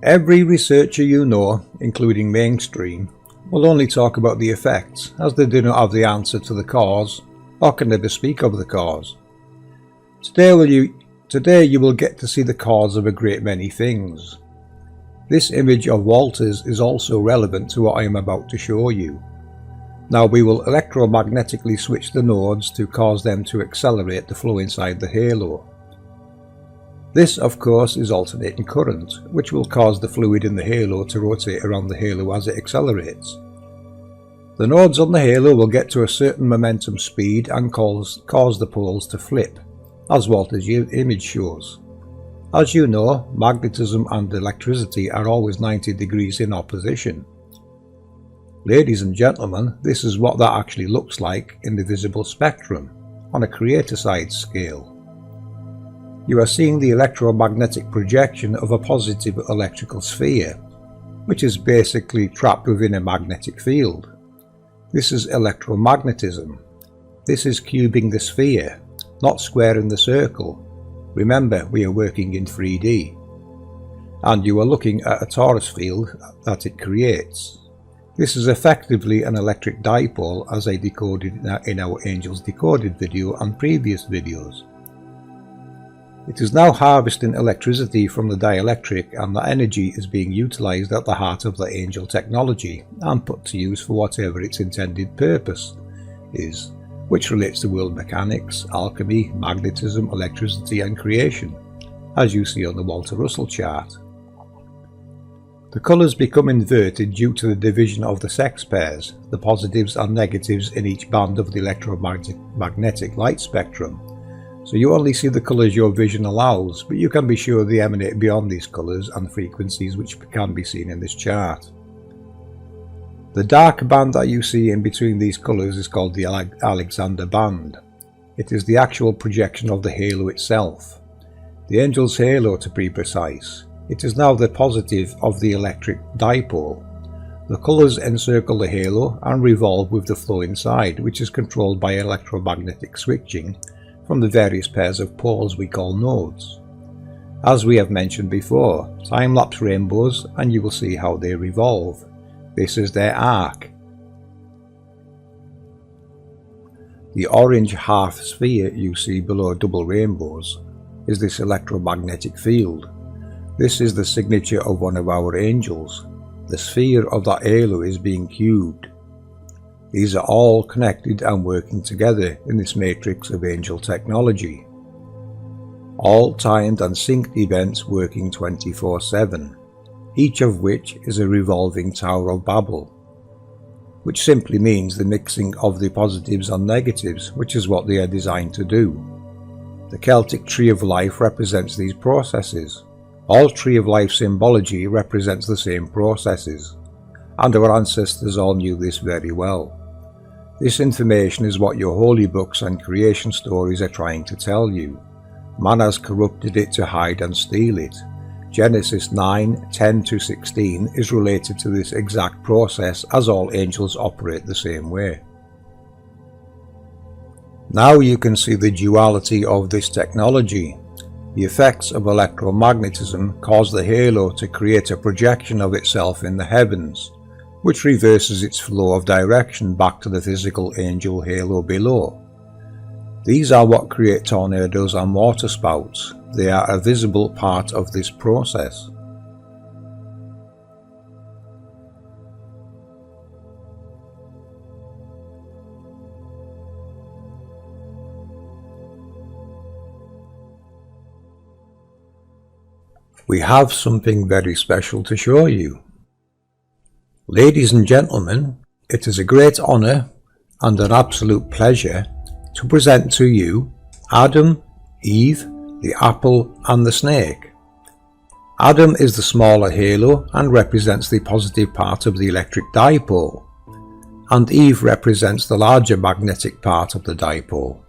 Every researcher you know, including mainstream, will only talk about the effects, as they do not have the answer to the cause, or can never speak of the cause. Today you will get to see the cause of a great many things. This image of Walter's is also relevant to what I am about to show you. Now we will electromagnetically switch the nodes to cause them to accelerate the flow inside the halo. This of course is alternating current, which will cause the fluid in the halo to rotate around the halo as it accelerates. The nodes on the halo will get to a certain momentum speed and cause the poles to flip, as Walter's image shows. As you know, magnetism and electricity are always 90 degrees in opposition. Ladies and gentlemen, this is what that actually looks like in the visible spectrum, on a creator-side scale. You are seeing the electromagnetic projection of a positive electrical sphere, which is basically trapped within a magnetic field. This is electromagnetism. This is cubing the sphere, not squaring the circle. Remember, we are working in 3D. And you are looking at a torus field that it creates. This is effectively an electric dipole, as I decoded in our Angels Decoded video and previous videos. It is now harvesting electricity from the dielectric, and that energy is being utilized at the heart of the angel technology and put to use for whatever its intended purpose is, which relates to world mechanics, alchemy, magnetism, electricity and creation, as you see on the Walter Russell chart. The colours become inverted due to the division of the sex pairs, the positives and negatives in each band of the electromagnetic light spectrum. So you only see the colours your vision allows, but you can be sure they emanate beyond these colours and frequencies which can be seen in this chart. The dark band that you see in between these colours is called the Alexander band. It is the actual projection of the halo itself. The angel's halo, to be precise. It is now the positive of the electric dipole. The colours encircle the halo and revolve with the flow inside, which is controlled by electromagnetic switching from the various pairs of poles we call nodes. As we have mentioned before, time-lapse rainbows, and you will see how they revolve. This is their arc. The orange half sphere you see below double rainbows is this electromagnetic field. This is the signature of one of our angels. The sphere of that halo is being cubed. These are all connected and working together in this matrix of angel technology. All timed and synced events working 24/7, each of which is a revolving Tower of Babel, which simply means the mixing of the positives and negatives, which is what they are designed to do. The Celtic Tree of Life represents these processes. All Tree of Life symbology represents the same processes, and our ancestors all knew this very well. This information is what your holy books and creation stories are trying to tell you. Man has corrupted it to hide and steal it. Genesis 9:10-16 is related to this exact process, as all angels operate the same way. Now you can see the duality of this technology. The effects of electromagnetism cause the halo to create a projection of itself in the heavens, which reverses its flow of direction back to the physical angel halo below. These are what create tornadoes and waterspouts. They are a visible part of this process. We have something very special to show you. Ladies and gentlemen, it is a great honour and an absolute pleasure to present to you Adam, Eve, the apple and the snake. Adam is the smaller halo and represents the positive part of the electric dipole, and Eve represents the larger magnetic part of the dipole.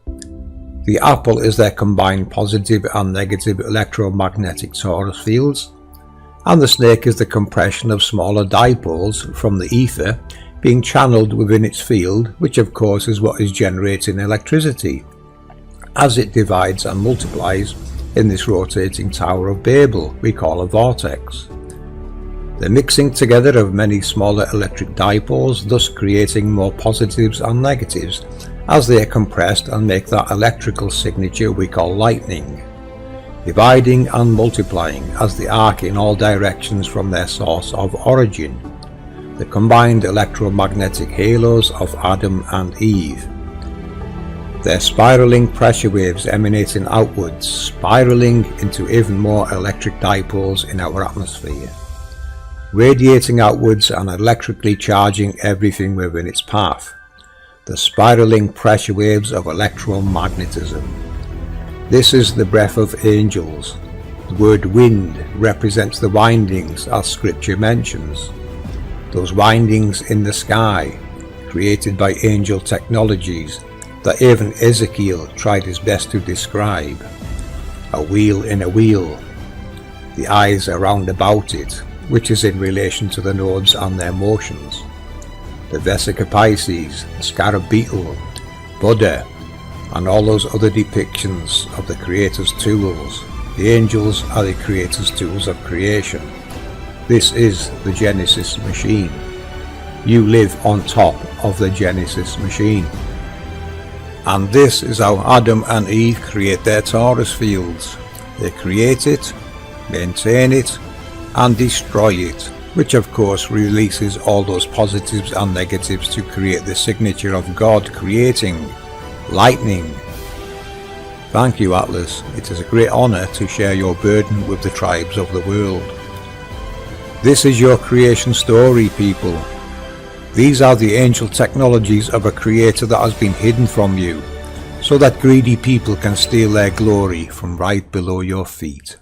The apple is their combined positive and negative electromagnetic torus fields, and the snake is the compression of smaller dipoles from the ether being channeled within its field, which of course is what is generating electricity, as it divides and multiplies in this rotating Tower of Babel we call a vortex. The mixing together of many smaller electric dipoles, thus creating more positives and negatives as they are compressed and make that electrical signature we call lightning, dividing and multiplying as they arc in all directions from their source of origin, the combined electromagnetic halos of Adam and Eve. Their spiraling pressure waves emanating outwards, spiraling into even more electric dipoles in our atmosphere, radiating outwards and electrically charging everything within its path. The spiraling pressure waves of electromagnetism. This is the breath of angels. The word wind represents the windings, as scripture mentions. Those windings in the sky, created by angel technologies that even Ezekiel tried his best to describe. a wheel in a wheel. The eyes are round about it, which is in relation to the nodes and their motions. The Vesica Pisces, the Scarab Beetle, Buddha, and all those other depictions of the Creator's tools. The angels are the Creator's tools of creation. This is the Genesis machine. You live on top of the Genesis machine. And this is how Adam and Eve create their torus fields. They create it, maintain it, and destroy it, which of course releases all those positives and negatives to create the signature of God creating lightning. Thank you, Atlas. It is a great honour to share your burden with the tribes of the world. This is your creation story, people. These are the angel technologies of a creator that has been hidden from you, so that greedy people can steal their glory from right below your feet.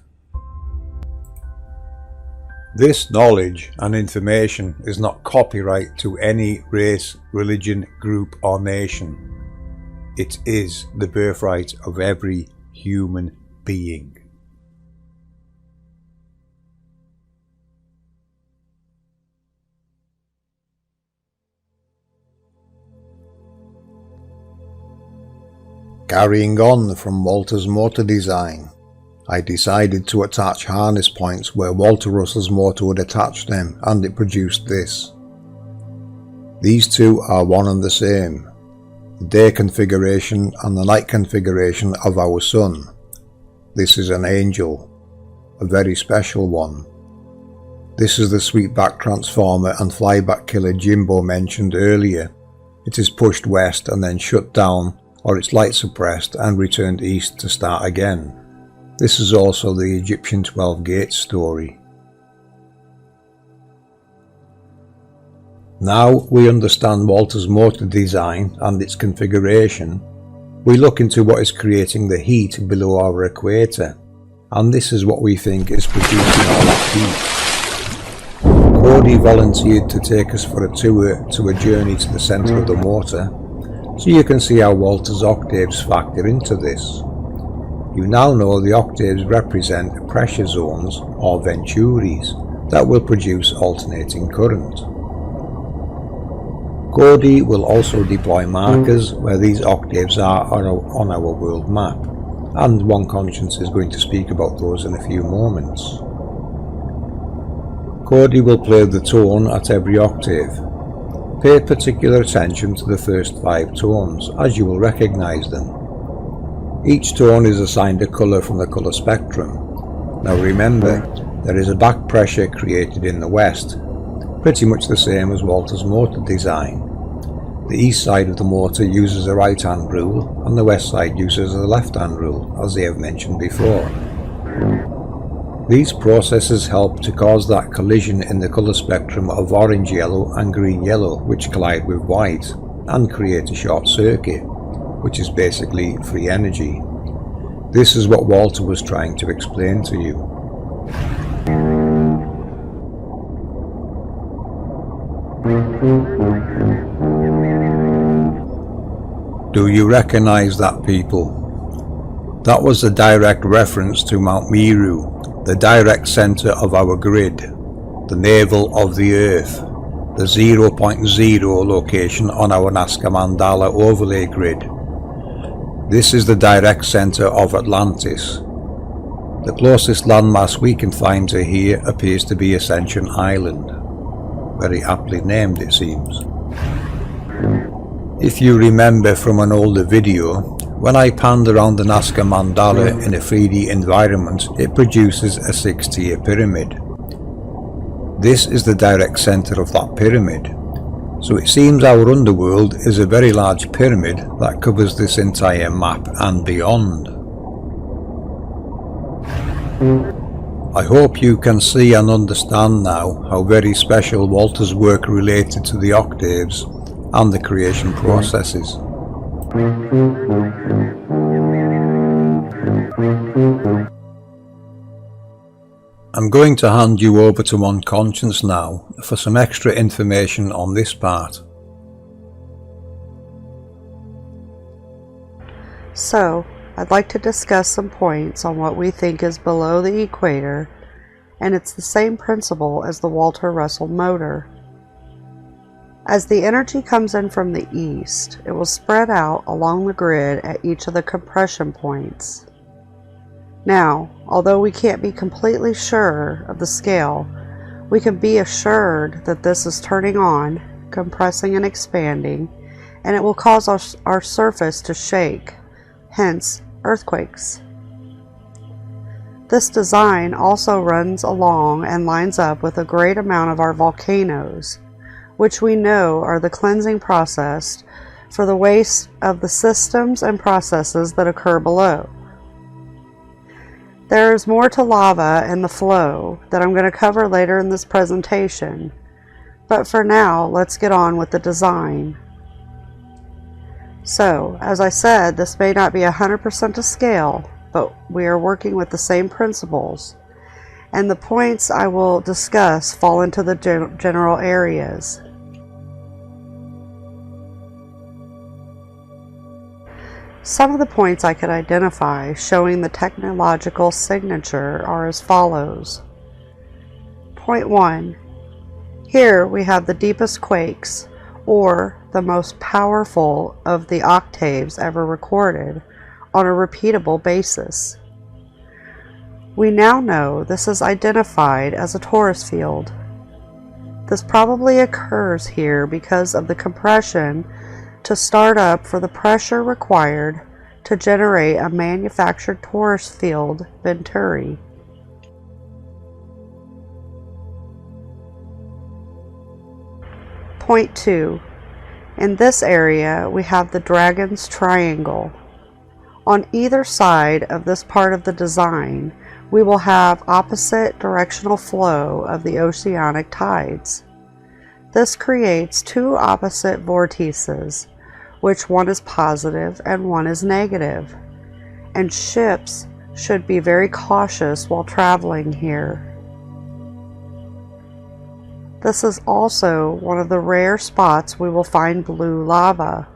This knowledge and information is not copyright to any race, religion, group or nation. It is the birthright of every human being. Carrying on from Walter's motor design, I decided to attach harness points where Walter Russell's motor would attach them, and it produced this. These two are one and the same, the day configuration and the night configuration of our sun. This is an angel, a very special one. This is the sweepback transformer and flyback killer Jimbo mentioned earlier. It is pushed west and then shut down, or its light suppressed and returned east to start again. This is also the Egyptian 12 gates story. Now we understand Walter's motor design and its configuration, we look into what is creating the heat below our equator, and this is what we think is producing all that heat. Cody volunteered to take us for a tour to a journey to the centre of the motor, so you can see how Walter's octaves factor into this. You now know the octaves represent pressure zones or venturis that will produce alternating current. Cody will also deploy markers where these octaves are on our world map, and One Conscience is going to speak about those in a few moments. Cody will play the tone at every octave. Pay particular attention to the first 5 tones, as you will recognise them. Each tone is assigned a colour from the colour spectrum. Now remember, there is a back pressure created in the west, pretty much the same as Walter's motor design. The east side of the motor uses a right hand rule and the west side uses a left hand rule, as they have mentioned before. These processes help to cause that collision in the colour spectrum of orange yellow and green yellow, which collide with white and create a short circuit, which is basically free energy. This is what Walter was trying to explain to you. Do you recognize that, people? That was a direct reference to Mount Meru, the direct center of our grid, the navel of the Earth, the 0.0 location on our Nazca Mandala overlay grid. This is the direct center of Atlantis. The closest landmass we can find to here appears to be Ascension Island. Very aptly named, it seems. If you remember from an older video, when I panned around the Nazca Mandala in a 3D environment, it produces a 6-tier pyramid. This is the direct center of that pyramid. So it seems our underworld is a very large pyramid that covers this entire map and beyond. I hope you can see and understand now how very special Walter's work related to the octaves and the creation processes. I'm going to hand you over to One Conscience now for some extra information on this part. So, I'd like to discuss some points on what we think is below the equator, and it's the same principle as the Walter Russell motor. As the energy comes in from the east, it will spread out along the grid at each of the compression points. Now, although we can't be completely sure of the scale, we can be assured that this is turning on, compressing and expanding, and it will cause our surface to shake, hence earthquakes. This design also runs along and lines up with a great amount of our volcanoes, which we know are the cleansing process for the waste of the systems and processes that occur below. There is more to lava and the flow that I'm going to cover later in this presentation, but for now, let's get on with the design. So, as I said, this may not be 100% to scale, but we are working with the same principles, and the points I will discuss fall into the general areas. Some of the points I could identify showing the technological signature are as follows. Point 1. Here we have the deepest quakes, or the most powerful of the octaves ever recorded, on a repeatable basis. We now know this is identified as a torus field. This probably occurs here because of the compression to start up for the pressure required to generate a manufactured torus field venturi. Point 2. In this area we have the Dragon's Triangle. On either side of this part of the design we will have opposite directional flow of the oceanic tides. This creates two opposite vortices, which one is positive and one is negative, and ships should be very cautious while traveling here. This is also one of the rare spots we will find blue lava,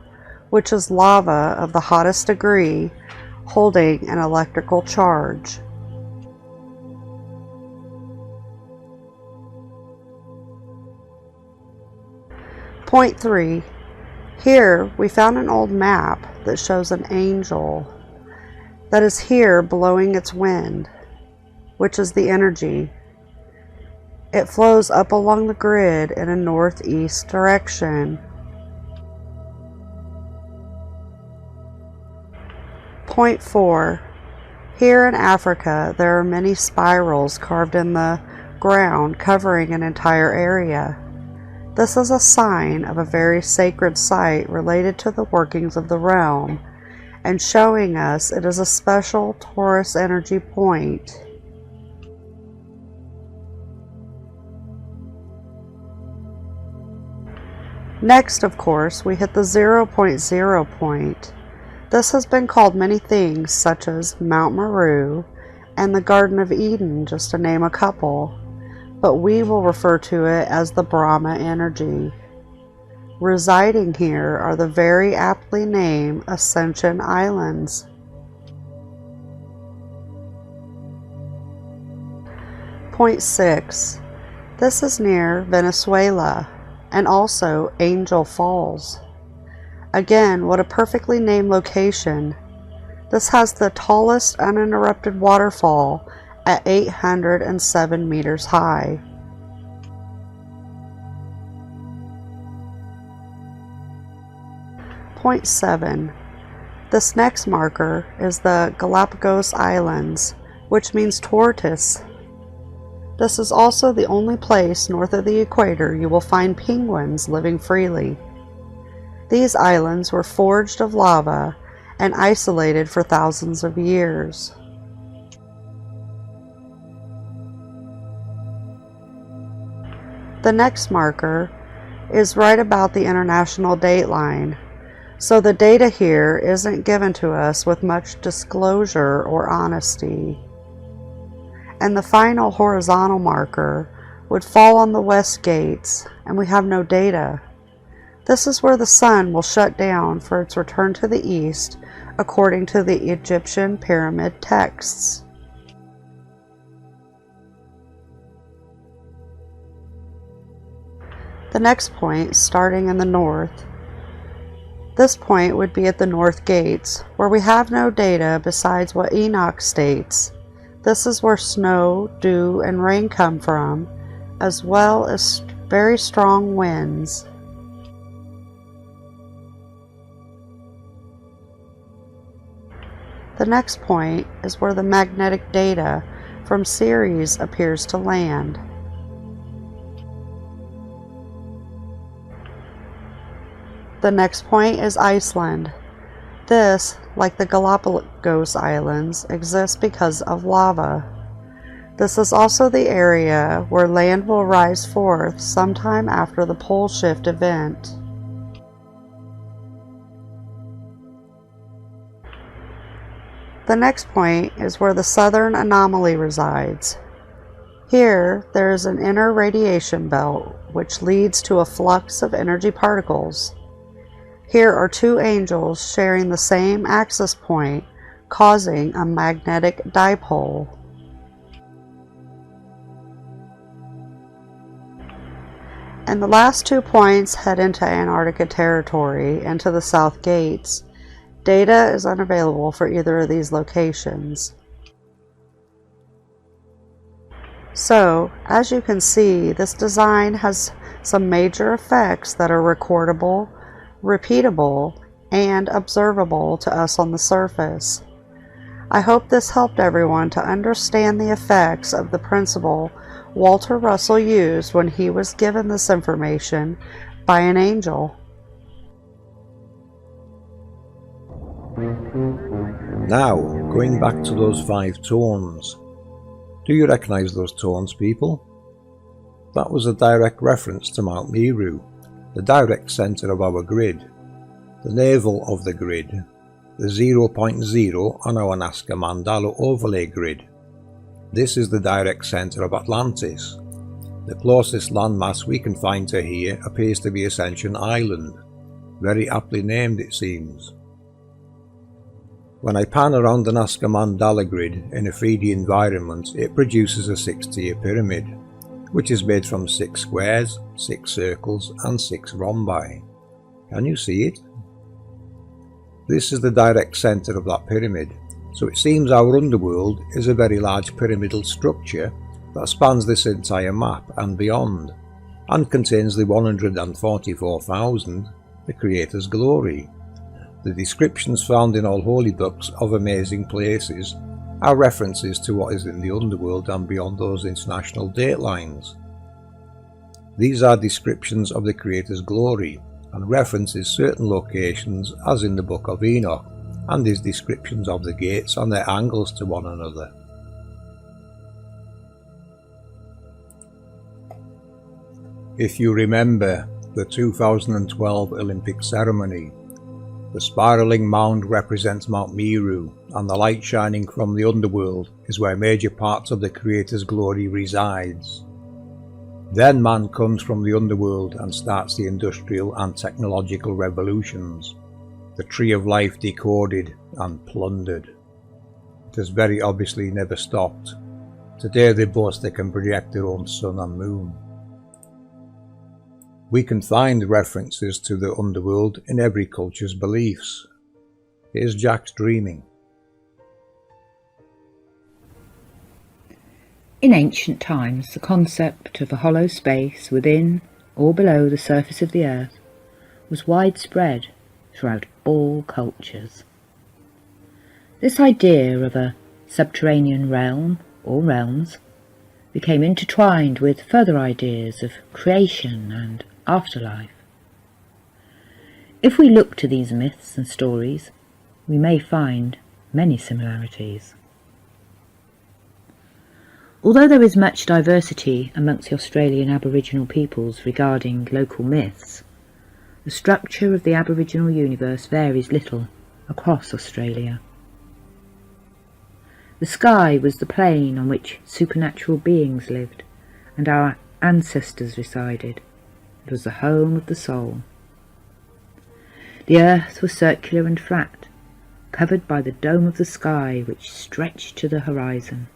which is lava of the hottest degree holding an electrical charge. Point 3. Here we found an old map that shows an angel that is here blowing its wind, which is the energy. It flows up along the grid in a northeast direction. Point 4. Here in Africa there are many spirals carved in the ground covering an entire area. This is a sign of a very sacred site related to the workings of the realm, and showing us it is a special torus energy point. Next, of course, we hit the 0.0 point. This has been called many things, such as Mount Meru and the Garden of Eden, just to name a couple, but we will refer to it as the Brahma energy. Residing here are the very aptly named Ascension Islands. Point 6. This is near Venezuela, and also Angel Falls. Again, what a perfectly named location. This has the tallest uninterrupted waterfall at 807 meters high. Point 7. This next marker is the Galapagos Islands, which means tortoise. This is also the only place north of the equator you will find penguins living freely. These islands were forged of lava and isolated for thousands of years. The next marker is right about the international date line, so the data here isn't given to us with much disclosure or honesty. And the final horizontal marker would fall on the west gates, and we have no data. This is where the sun will shut down for its return to the east, according to the Egyptian pyramid texts. The next point, starting in the north. This point would be at the north gates, where we have no data besides what Enoch states. This is where snow, dew, and rain come from, as well as very strong winds. The next point is where the magnetic data from Ceres appears to land. The next point is Iceland. This, like the Galapagos Islands, exists because of lava. This is also the area where land will rise forth sometime after the pole shift event. The next point is where the southern anomaly resides. Here, there is an inner radiation belt, which leads to a flux of energy particles. Here are two angels sharing the same axis point, causing a magnetic dipole. And the last 2 points head into Antarctica territory and to the South Gates. Data is unavailable for either of these locations. So, as you can see, this design has some major effects that are recordable, repeatable, and observable to us on the surface. I hope this helped everyone to understand the effects of the principle Walter Russell used when he was given this information by an angel. Now, going back to those 5 tones. Do you recognize those tones, people? That was a direct reference to Mount Meru, the direct center of our grid, the navel of the grid, the 0.0 on our Nazca Mandala overlay grid. This is the direct center of Atlantis. The closest landmass we can find to here appears to be Ascension Island, very aptly named it seems. When I pan around the Nazca Mandala grid in a 3D environment, it produces a 6-tier pyramid, which is made from 6 squares, 6 circles and 6 rhombi. Can you see it? This is the direct center of that pyramid, so it seems our underworld is a very large pyramidal structure that spans this entire map and beyond, and contains the 144,000, the Creator's glory. The descriptions found in all holy books of amazing places are references to what is in the underworld and beyond those international date lines. These are descriptions of the Creator's glory and references certain locations as in the book of Enoch, and his descriptions of the gates and their angles to one another. If you remember the 2012 Olympic ceremony, the spiralling mound represents Mount Meru, and the light shining from the underworld is where major parts of the Creator's glory resides. Then man comes from the underworld and starts the industrial and technological revolutions, the tree of life decoded and plundered. It has very obviously never stopped. Today they boast they can project their own sun and moon. We can find references to the underworld in every culture's beliefs. Here's Jack's dreaming. In ancient times, the concept of a hollow space within or below the surface of the earth was widespread throughout all cultures. This idea of a subterranean realm or realms became intertwined with further ideas of creation and afterlife. If we look to these myths and stories, we may find many similarities. Although there is much diversity amongst the Australian Aboriginal peoples regarding local myths, the structure of the Aboriginal universe varies little across Australia. The sky was the plane on which supernatural beings lived, and our ancestors resided. It was the home of the soul. The earth was circular and flat, covered by the dome of the sky which stretched to the horizon.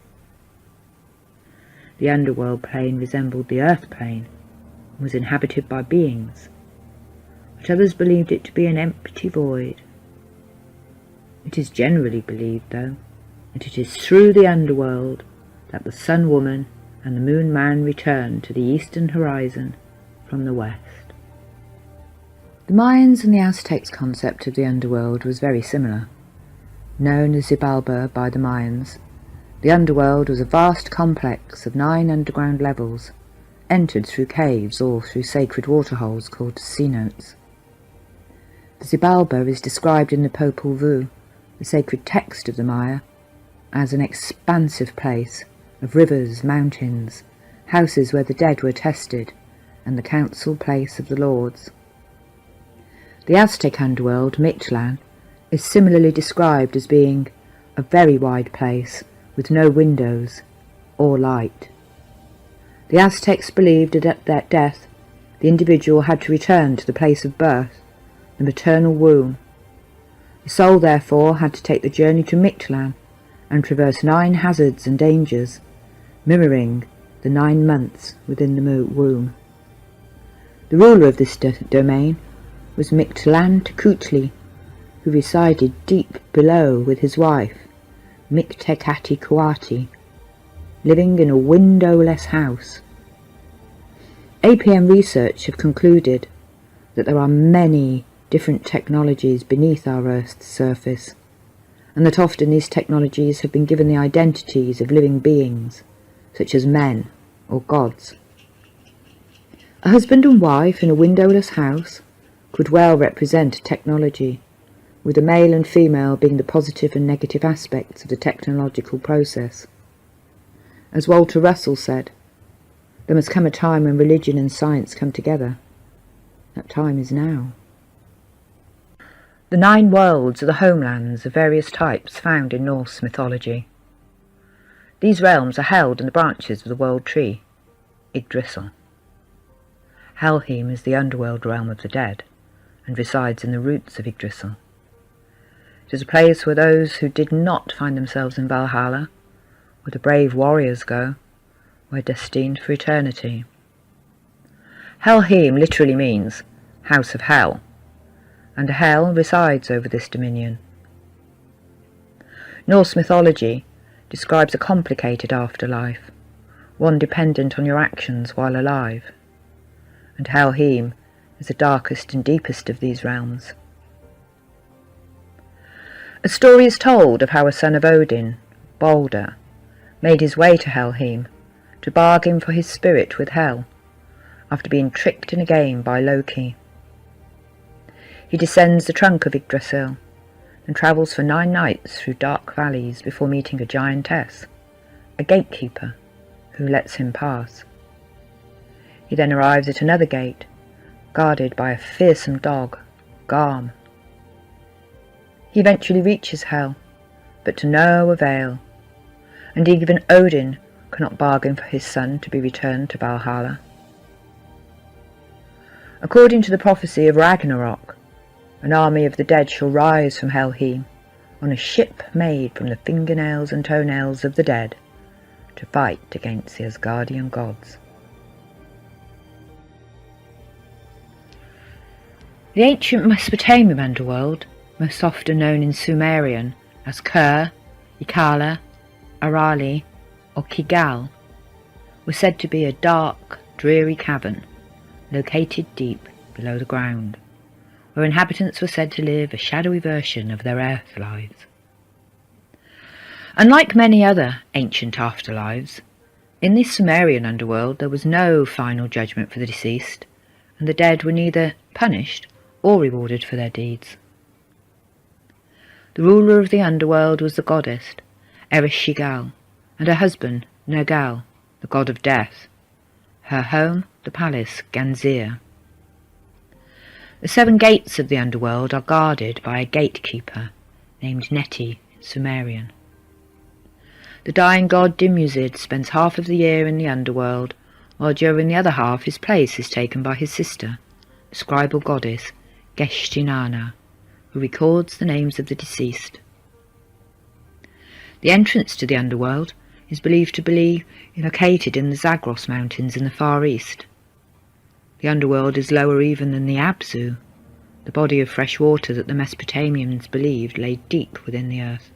The underworld plane resembled the earth plane and was inhabited by beings, but others believed it to be an empty void. It is generally believed, though, that it is through the underworld that the sun woman and the moon man return to the eastern horizon from the west. The Mayans and the Aztecs' concept of the underworld was very similar. Known as Xibalba by the Mayans, the underworld was a vast complex of 9 underground levels, entered through caves or through sacred waterholes called cenotes. The Xibalba is described in the Popol Vuh, the sacred text of the Maya, as an expansive place of rivers, mountains, houses where the dead were tested, and the council place of the lords. The Aztec underworld, Mictlan, is similarly described as being a very wide place with no windows or light. The Aztecs believed that at their death the individual had to return to the place of birth, the maternal womb. The soul therefore had to take the journey to Mictlan and traverse 9 hazards and dangers, mirroring the 9 months within the womb. The ruler of this domain was Mictlantecuhtli, who resided deep below with his wife, Mictecatecuhtli, living in a windowless house. APM Research have concluded that there are many different technologies beneath our Earth's surface, and that often these technologies have been given the identities of living beings, such as men or gods. A husband and wife in a windowless house could well represent technology, with the male and female being the positive and negative aspects of the technological process. As Walter Russell said, there must come a time when religion and science come together. That time is now. The 9 worlds are the homelands of various types found in Norse mythology. These realms are held in the branches of the world tree, Yggdrasil. Helheim is the underworld realm of the dead, and resides in the roots of Yggdrasil. It is a place where those who did not find themselves in Valhalla, where the brave warriors go, were destined for eternity. Helheim literally means house of hell, and hell resides over this dominion. Norse mythology describes a complicated afterlife, one dependent on your actions while alive, and Helheim is the darkest and deepest of these realms. A story is told of how a son of Odin, Balder, made his way to Helheim to bargain for his spirit with Hel, after being tricked in a game by Loki. He descends the trunk of Yggdrasil and travels for 9 nights through dark valleys before meeting a giantess, a gatekeeper, who lets him pass. He then arrives at another gate, guarded by a fearsome dog, Garm. He eventually reaches Hel, but to no avail, and even Odin cannot bargain for his son to be returned to Valhalla. According to the prophecy of Ragnarok, an army of the dead shall rise from Helheim on a ship made from the fingernails and toenails of the dead to fight against the Asgardian gods. The ancient Mesopotamian underworld, most often known in Sumerian as Ker, Ikala, Arali, or Kigal, was said to be a dark, dreary cavern located deep below the ground, where inhabitants were said to live a shadowy version of their earth lives. Unlike many other ancient afterlives, in this Sumerian underworld there was no final judgment for the deceased, and the dead were neither punished or rewarded for their deeds. The ruler of the underworld was the goddess Ereshkigal, and her husband Nergal, the god of death, her home the palace Ganzir. The 7 gates of the underworld are guarded by a gatekeeper named Neti in Sumerian. The dying god Dimuzid spends half of the year in the underworld, while during the other half his place is taken by his sister, the scribal goddess Geshtinana who records the names of the deceased. The entrance to the underworld is believed to be located in the Zagros Mountains in the Far East. The underworld is lower even than the Abzu, the body of fresh water that the Mesopotamians believed lay deep within the earth.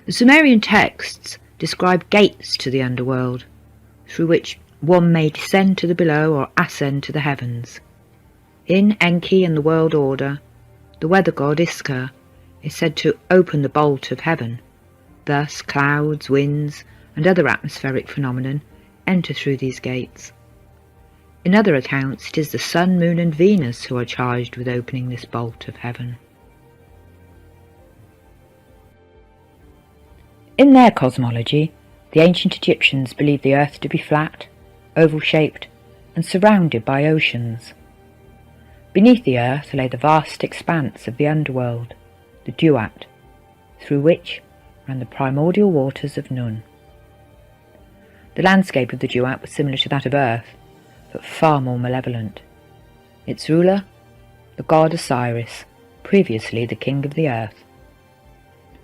The Sumerian texts describe gates to the underworld, through which one may descend to the below or ascend to the heavens. In Enki and the world order, the weather god Iskar is said to open the bolt of heaven. Thus clouds, winds, and other atmospheric phenomena enter through these gates. In other accounts, it is the sun, moon, and Venus who are charged with opening this bolt of heaven. In their cosmology, the ancient Egyptians believed the earth to be flat, oval-shaped, and surrounded by oceans. Beneath the earth lay the vast expanse of the underworld, the Duat, through which ran the primordial waters of Nun. The landscape of the Duat was similar to that of Earth, but far more malevolent. Its ruler, the god Osiris, previously the king of the earth.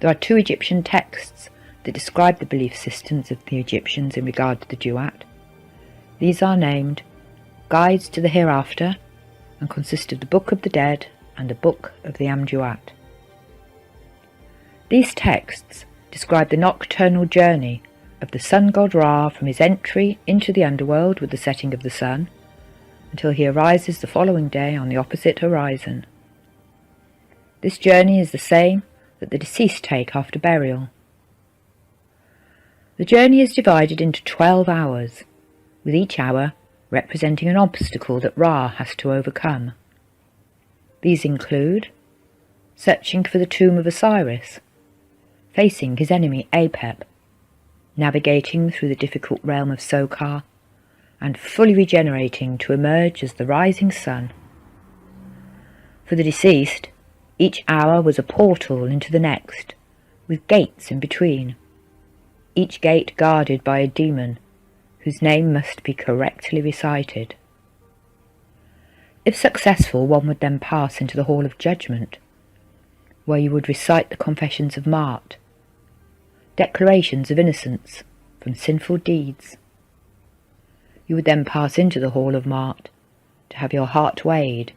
There are 2 Egyptian texts that describe the belief systems of the Egyptians in regard to the Duat. These are named Guides to the Hereafter and consist of the Book of the Dead and the Book of the Amduat. These texts describe the nocturnal journey of the sun god Ra from his entry into the underworld with the setting of the sun until he arises the following day on the opposite horizon. This journey is the same that the deceased take after burial. The journey is divided into 12 hours, with each hour representing an obstacle that Ra has to overcome. These include searching for the tomb of Osiris, facing his enemy Apep, navigating through the difficult realm of Sokar, and fully regenerating to emerge as the rising sun. For the deceased, each hour was a portal into the next, with gates in between, each gate guarded by a demon, whose name must be correctly recited. If successful, one would then pass into the Hall of Judgment, where you would recite the confessions of Mart, declarations of innocence from sinful deeds. You would then pass into the Hall of Mart to have your heart weighed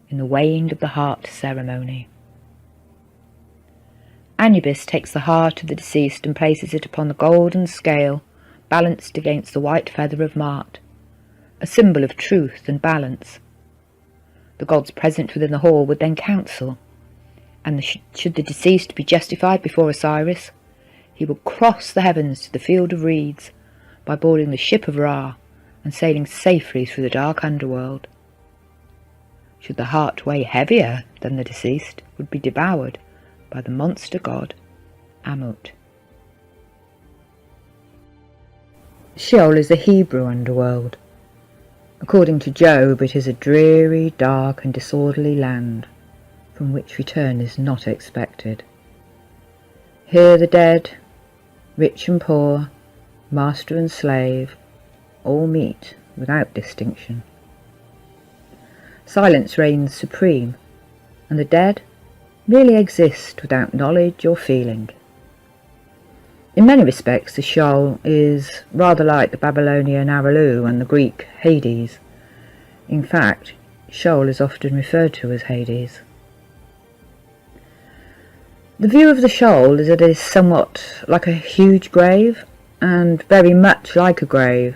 in the weighing of the heart ceremony. Anubis takes the heart of the deceased and places it upon the golden scale balanced against the white feather of Mart, a symbol of truth and balance. The gods present within the hall would then counsel, and should the deceased be justified before Osiris, he would cross the heavens to the field of reeds by boarding the ship of Ra and sailing safely through the dark underworld. Should the heart weigh heavier than the deceased, would be devoured by the monster god Amut. Sheol is the Hebrew underworld. According to Job, it is a dreary, dark and disorderly land, from which return is not expected. Here the dead, rich and poor, master and slave, all meet without distinction. Silence reigns supreme, and the dead merely exist without knowledge or feeling. In many respects, the Sheol is rather like the Babylonian Aralu and the Greek Hades. In fact, Sheol is often referred to as Hades. The view of the Sheol is that it is somewhat like a huge grave, and very much like a grave.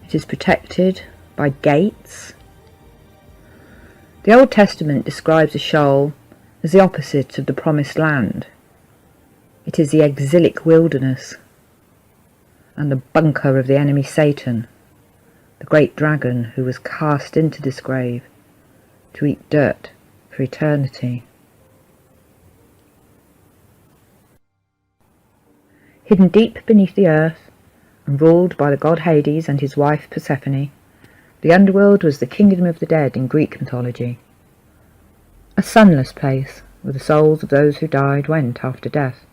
It is protected by gates. The Old Testament describes the Sheol as the opposite of the Promised Land. It is the exilic wilderness, and the bunker of the enemy Satan, the great dragon who was cast into this grave to eat dirt for eternity. Hidden deep beneath the earth, and ruled by the god Hades and his wife Persephone, the underworld was the kingdom of the dead in Greek mythology. A sunless place where the souls of those who died went after death,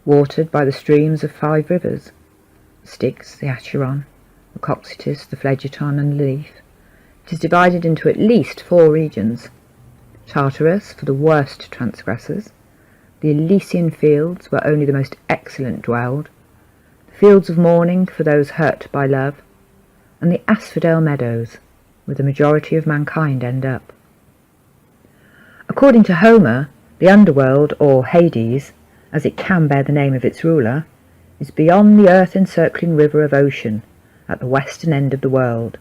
watered by the streams of 5 rivers, the Styx, the Acheron, the Cocytus, the Phlegethon and the Lethe. It is divided into at least 4 regions: Tartarus for the worst transgressors, the Elysian fields where only the most excellent dwelled, the fields of mourning for those hurt by love, and the asphodel meadows where the majority of mankind end up. According to Homer, the Underworld, or Hades, as it can bear the name of its ruler, is beyond the earth-encircling river of ocean at the western end of the world,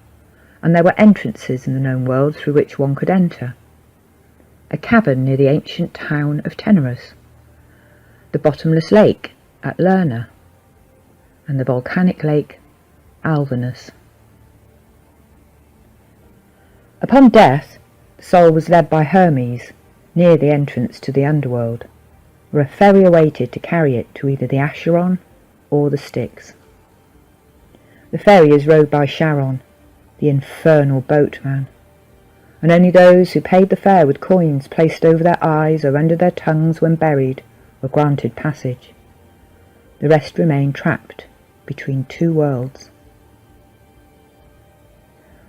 and there were entrances in the known world through which one could enter. A cavern near the ancient town of Teneros, the bottomless lake at Lerna, and the volcanic lake Alvanus. Upon death, the soul was led by Hermes near the entrance to the underworld, where a ferry awaited to carry it to either the Acheron or the Styx. The ferry is rowed by Charon, the infernal boatman, and only those who paid the fare with coins placed over their eyes or under their tongues when buried were granted passage. The rest remained trapped between two worlds.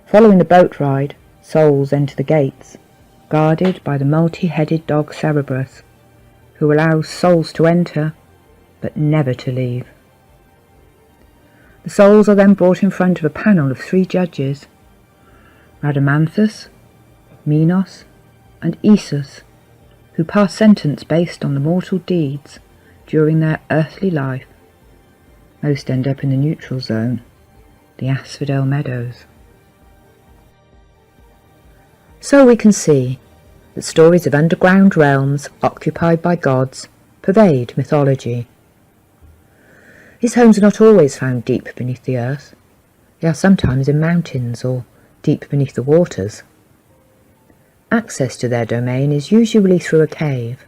Following the boat ride, souls enter the gates, guarded by the multi-headed dog Cerberus, who allows souls to enter, but never to leave. The souls are then brought in front of a panel of 3 judges, Rhadamanthus, Minos, and Esus, who pass sentence based on the mortal deeds during their earthly life. Most end up in the neutral zone, the asphodel meadows. So we can see that stories of underground realms occupied by gods pervade mythology. These homes are not always found deep beneath the earth. They are sometimes in mountains or deep beneath the waters. Access to their domain is usually through a cave,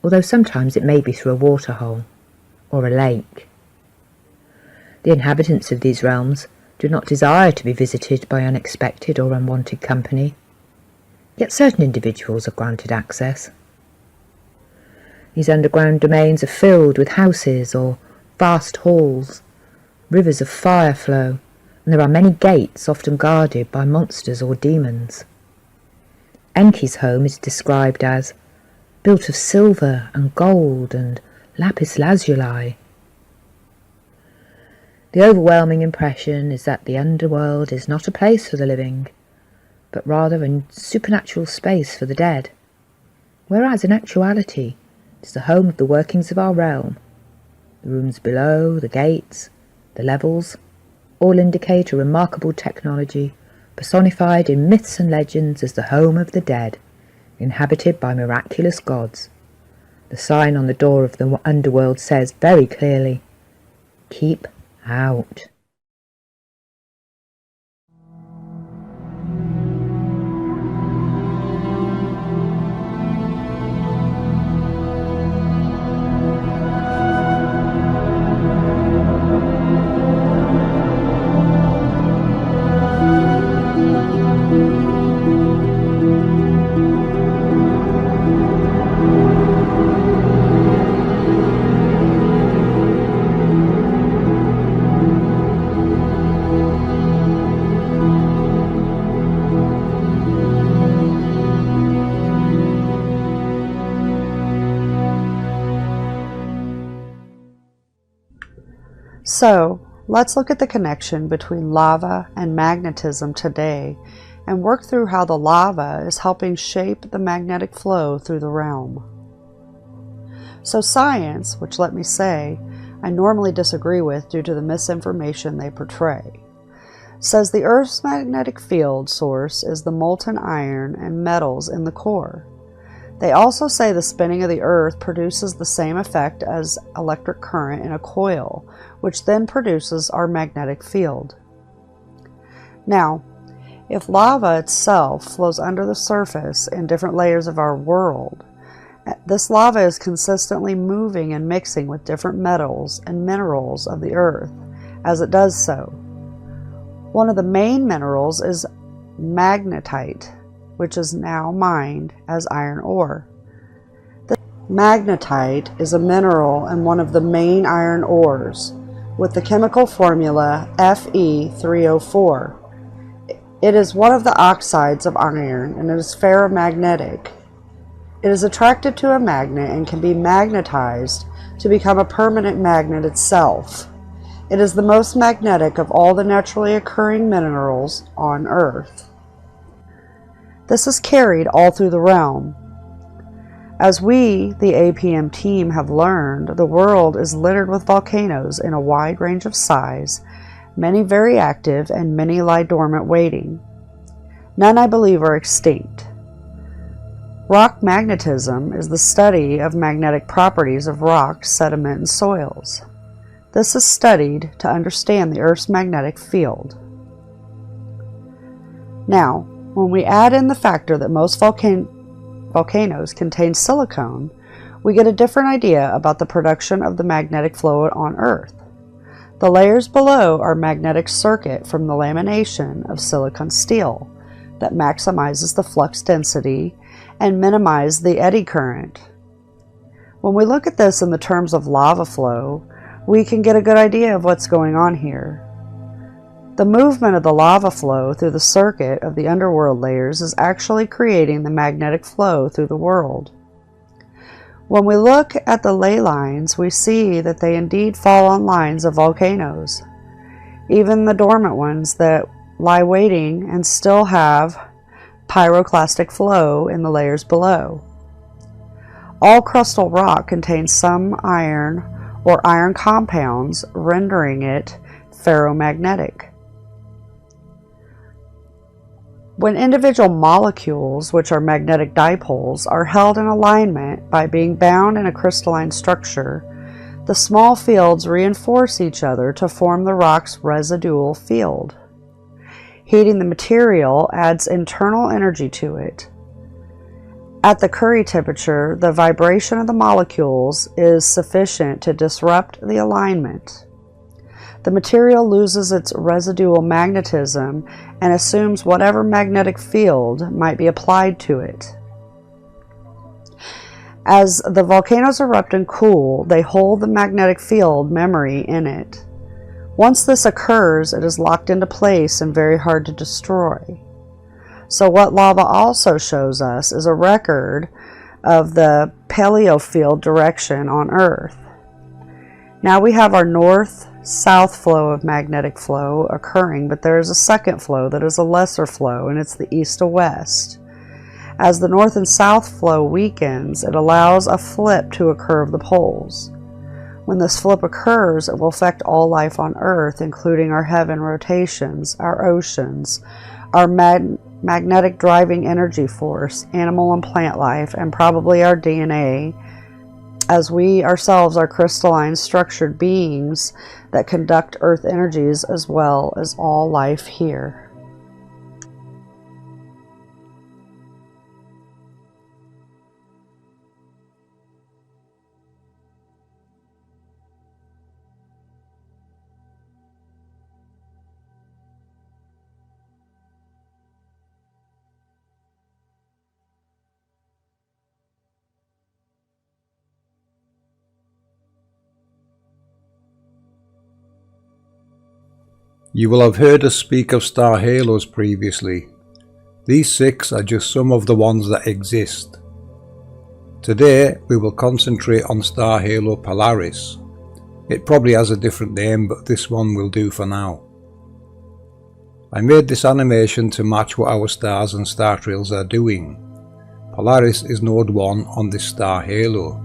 although sometimes it may be through a waterhole or a lake. The inhabitants of these realms do not desire to be visited by unexpected or unwanted company, yet certain individuals are granted access. These underground domains are filled with houses or vast halls, rivers of fire flow, and there are many gates often guarded by monsters or demons. Enki's home is described as built of silver and gold and lapis lazuli. The overwhelming impression is that the underworld is not a place for the living, but rather a supernatural space for the dead, whereas in actuality it is the home of the workings of our realm. The rooms below, the gates, the levels, all indicate a remarkable technology personified in myths and legends as the home of the dead, inhabited by miraculous gods. The sign on the door of the underworld says very clearly, "Keep out." So, let's look at the connection between lava and magnetism today and work through how the lava is helping shape the magnetic flow through the realm. So science, which let me say, I normally disagree with due to the misinformation they portray, says the Earth's magnetic field source is the molten iron and metals in the core. They also say the spinning of the Earth produces the same effect as electric current in a coil, which then produces our magnetic field. Now, if lava itself flows under the surface in different layers of our world, this lava is consistently moving and mixing with different metals and minerals of the Earth as it does so. One of the main minerals is magnetite, which is now mined as iron ore. The magnetite is a mineral and one of the main iron ores, with the chemical formula Fe3O4. It is one of the oxides of iron and it is ferromagnetic, It is attracted to a magnet and can be magnetized to become a permanent magnet itself. It is the most magnetic of all the naturally occurring minerals on Earth. This is carried all through the realm. As we, the APM team, have learned, the world is littered with volcanoes in a wide range of size, many very active and many lie dormant waiting. None, I believe, are extinct. Rock magnetism is the study of magnetic properties of rocks, sediment, and soils. This is studied to understand the Earth's magnetic field. Now, when we add in the factor that most volcanoes contain silicon, we get a different idea about the production of the magnetic flow on Earth. The layers below are magnetic circuit from the lamination of silicon steel that maximizes the flux density and minimizes the eddy current. When we look at this in the terms of lava flow, we can get a good idea of what's going on here. The movement of the lava flow through the circuit of the underworld layers is actually creating the magnetic flow through the world. When we look at the ley lines, we see that they indeed fall on lines of volcanoes, even the dormant ones that lie waiting and still have pyroclastic flow in the layers below. All crustal rock contains some iron or iron compounds, rendering it ferromagnetic. When individual molecules, which are magnetic dipoles, are held in alignment by being bound in a crystalline structure, the small fields reinforce each other to form the rock's residual field. Heating the material adds internal energy to it. At the Curie temperature, the vibration of the molecules is sufficient to disrupt the alignment. The material loses its residual magnetism and assumes whatever magnetic field might be applied to it. As the volcanoes erupt and cool, they hold the magnetic field memory in it. Once this occurs, it is locked into place and very hard to destroy. So what lava also shows us is a record of the paleofield direction on Earth. Now we have our north-south flow of magnetic flow occurring, but there is a second flow that is a lesser flow, and it's the east to west. As the north and south flow weakens, it allows a flip to occur of the poles. When this flip occurs, it will affect all life on Earth, including our heaven rotations, our oceans, our magnetic driving energy force, animal and plant life, and probably our DNA, as we ourselves are crystalline structured beings that conduct Earth energies as well as all life here. You will have heard us speak of star halos previously. These 6 are just some of the ones that exist. Today we will concentrate on star halo Polaris. It probably has a different name, but this one will do for now. I made this animation to match what our stars and star trails are doing. Polaris is node 1 on this star halo.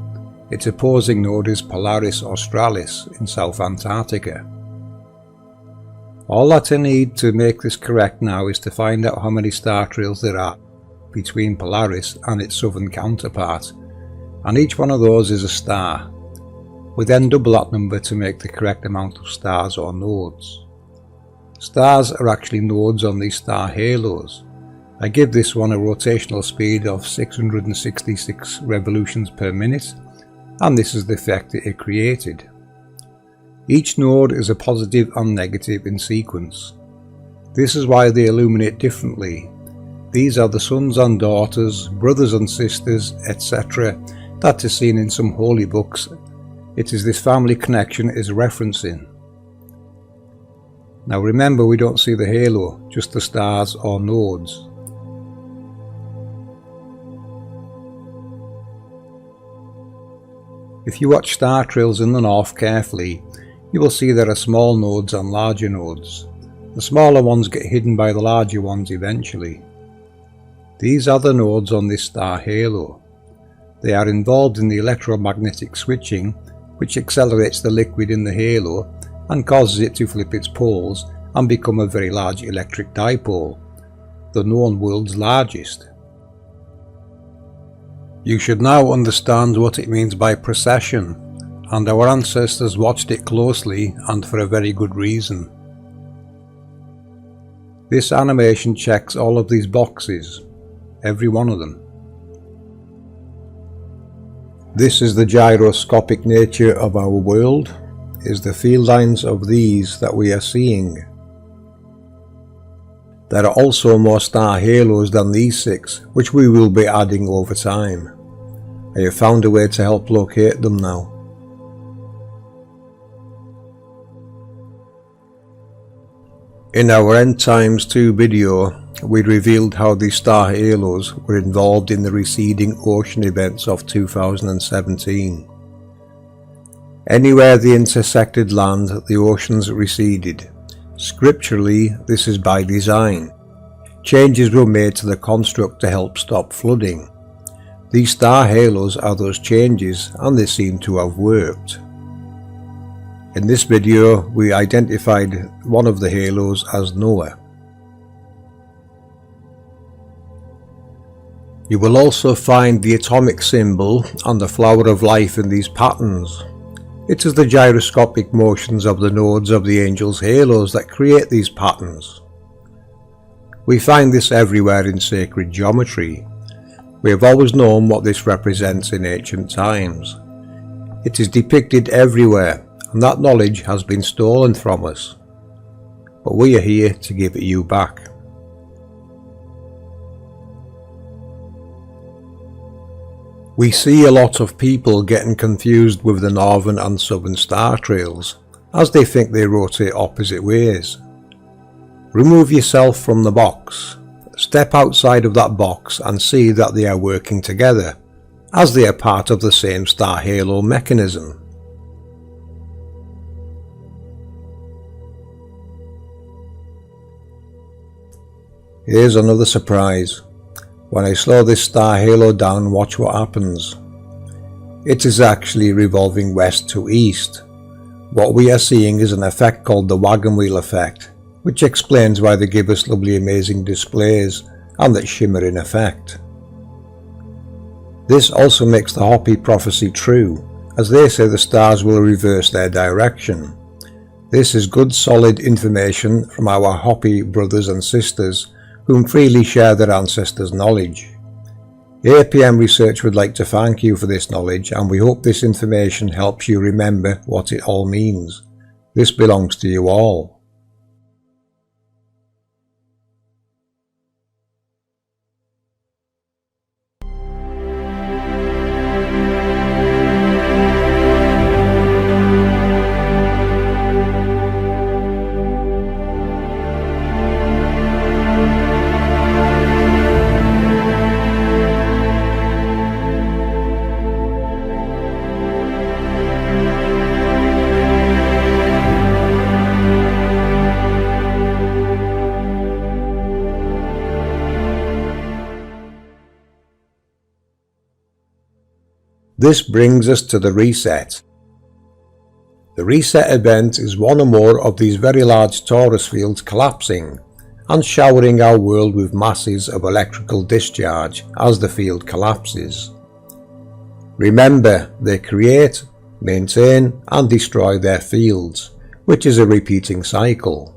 Its opposing node is Polaris Australis in South Antarctica. All that I need to make this correct now is to find out how many star trails there are between Polaris and its southern counterpart, and each one of those is a star. We then double that number to make the correct amount of stars or nodes. Stars are actually nodes on these star halos. I give this one a rotational speed of 666 revolutions per minute, and this is the effect it created. Each node is a positive and negative in sequence. This is why they illuminate differently. These are the sons and daughters, brothers and sisters, etc. that is seen in some holy books. It is this family connection is referencing. Now remember, we don't see the halo, just the stars or nodes. If you watch star trails in the north carefully, you will see there are small nodes and larger nodes. The smaller ones get hidden by the larger ones eventually. These are the nodes on this star halo. They are involved in the electromagnetic switching, which accelerates the liquid in the halo and causes it to flip its poles and become a very large electric dipole, the known world's largest. You should now understand what it means by precession, and our ancestors watched it closely and for a very good reason. This animation checks all of these boxes, every one of them. This is the gyroscopic nature of our world, is the field lines of these that we are seeing. There are also more star halos than these 6, which we will be adding over time. I have found a way to help locate them now. In our End Times 2 video, we revealed how the star halos were involved in the receding ocean events of 2017. Anywhere they intersected land, the oceans receded. Scripturally, this is by design. Changes were made to the construct to help stop flooding. These star halos are those changes, and they seem to have worked. In this video, we identified one of the halos as Noah. You will also find the atomic symbol and the flower of life in these patterns. It is the gyroscopic motions of the nodes of the angels' halos that create these patterns. We find this everywhere in sacred geometry. We have always known what this represents in ancient times. It is depicted everywhere, and that knowledge has been stolen from us. But we are here to give it you back. We see a lot of people getting confused with the northern and southern star trails, as they think they rotate opposite ways. Remove yourself from the box. Step outside of that box and see that they are working together, as they are part of the same star halo mechanism. Here's another surprise. When I slow this star halo down, watch what happens. It is actually revolving west to east. What we are seeing is an effect called the wagon wheel effect, which explains why they give us lovely amazing displays and that shimmering effect. This also makes the Hopi prophecy true, as they say the stars will reverse their direction. This is good solid information from our Hopi brothers and sisters whom freely share their ancestors' knowledge. APM Research would like to thank you for this knowledge, and we hope this information helps you remember what it all means. This belongs to you all. This brings us to the reset. The reset event is one or more of these very large torus fields collapsing and showering our world with masses of electrical discharge as the field collapses. Remember, they create, maintain and destroy their fields, which is a repeating cycle.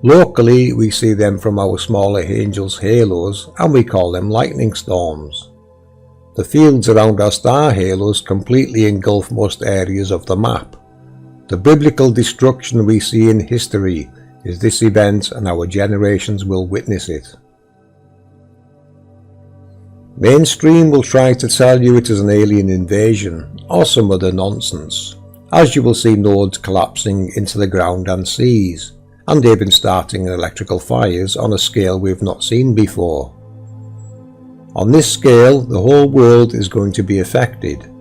Locally, we see them from our smaller angels' halos, and we call them lightning storms. The fields around our star halos completely engulf most areas of the map. The biblical destruction we see in history is this event, and our generations will witness it. Mainstream will try to tell you it is an alien invasion or some other nonsense, as you will see nodes collapsing into the ground and seas, and even starting electrical fires on a scale we've not seen before. On this scale, the whole world is going to be affected.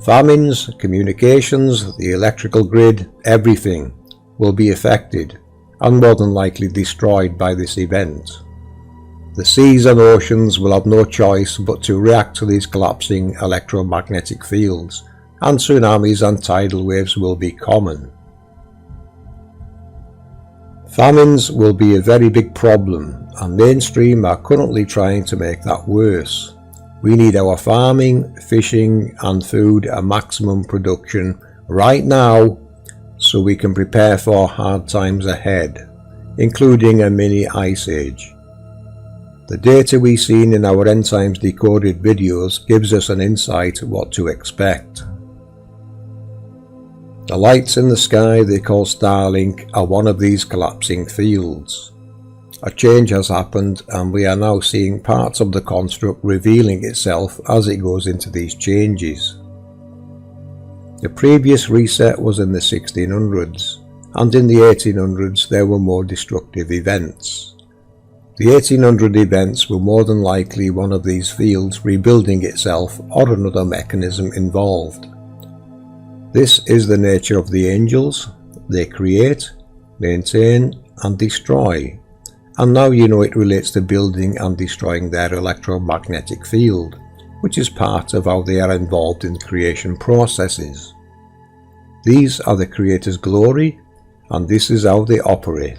Famines, communications, the electrical grid, everything will be affected and more than likely destroyed by this event. The seas and oceans will have no choice but to react to these collapsing electromagnetic fields, and tsunamis and tidal waves will be common. Famines will be a very big problem, and mainstream are currently trying to make that worse. We need our farming, fishing and food at maximum production right now so we can prepare for hard times ahead, including a mini ice age. The data we've seen in our End Times Decoded videos gives us an insight what to expect. The lights in the sky they call Starlink are one of these collapsing fields. A change has happened and we are now seeing parts of the construct revealing itself as it goes into these changes. The previous reset was in the 1600s, and in the 1800s there were more destructive events. The 1800 events were more than likely one of these fields rebuilding itself or another mechanism involved. This is the nature of the angels. They create, maintain and destroy. And now you know it relates to building and destroying their electromagnetic field, which is part of how they are involved in creation processes. These are the Creator's glory, and this is how they operate.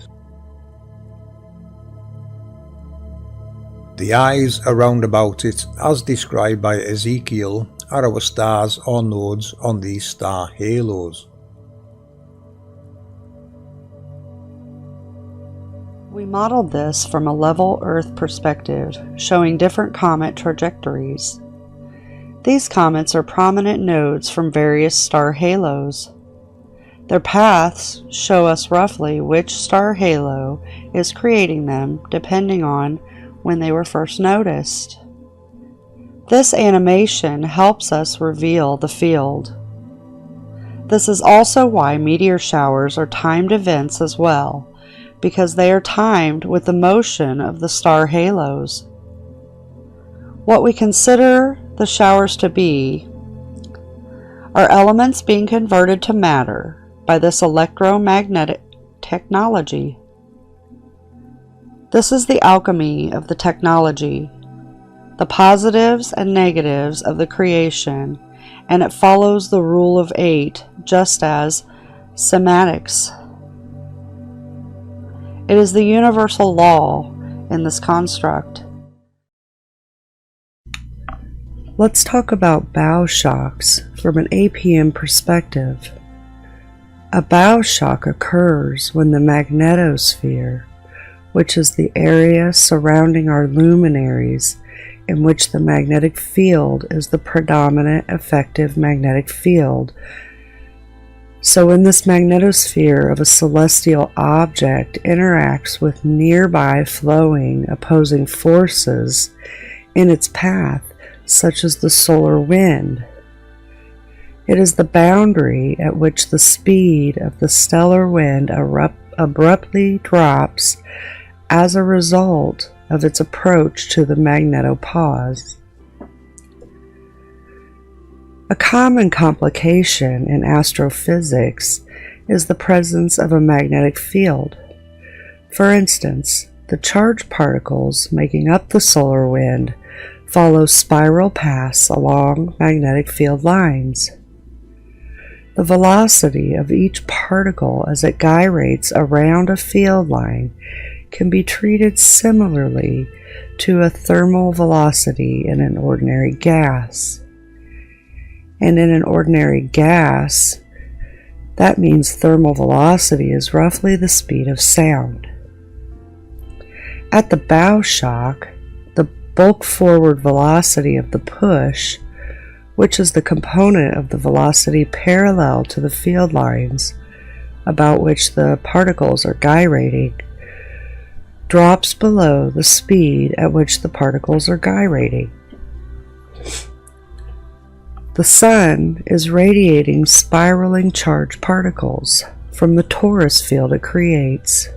The eyes around about it, as described by Ezekiel, are our stars or nodes on these star halos. We modeled this from a level Earth perspective, showing different comet trajectories. These comets are prominent nodes from various star halos. Their paths show us roughly which star halo is creating them, depending on when they were first noticed. This animation helps us reveal the field. This is also why meteor showers are timed events as well, because they are timed with the motion of the star halos. What we consider the showers to be are elements being converted to matter by this electromagnetic technology. This is the alchemy of the technology, the positives and negatives of the creation, and it follows the rule of 8 just as semantics. It is the universal law in this construct. Let's talk about bow shocks from an APM perspective. A bow shock occurs when the magnetosphere, which is the area surrounding our luminaries, in which the magnetic field is the predominant effective magnetic field. So when this magnetosphere of a celestial object interacts with nearby flowing opposing forces in its path, such as the solar wind, it is the boundary at which the speed of the stellar wind abruptly drops as a result of its approach to the magnetopause. A common complication in astrophysics is the presence of a magnetic field. For instance, the charged particles making up the solar wind follow spiral paths along magnetic field lines. The velocity of each particle as it gyrates around a field line can be treated similarly to a thermal velocity in an ordinary gas. And in an ordinary gas, that means thermal velocity is roughly the speed of sound. At the bow shock, the bulk forward velocity of the push, which is the component of the velocity parallel to the field lines about which the particles are gyrating, drops below the speed at which the particles are gyrating. The Sun is radiating spiraling charged particles from the torus field it creates.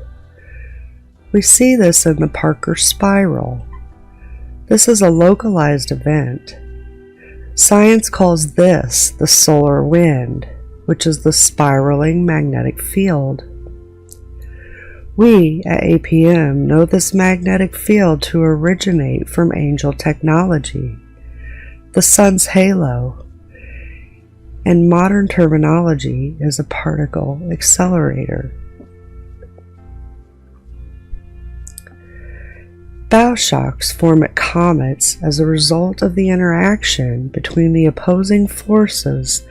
We see this in the Parker spiral. This is a localized event. Science calls this the solar wind, which is the spiraling magnetic field. We at APM know this magnetic field to originate from angel technology, the sun's halo, and modern terminology is a particle accelerator. Bow shocks form at comets as a result of the interaction between the opposing forces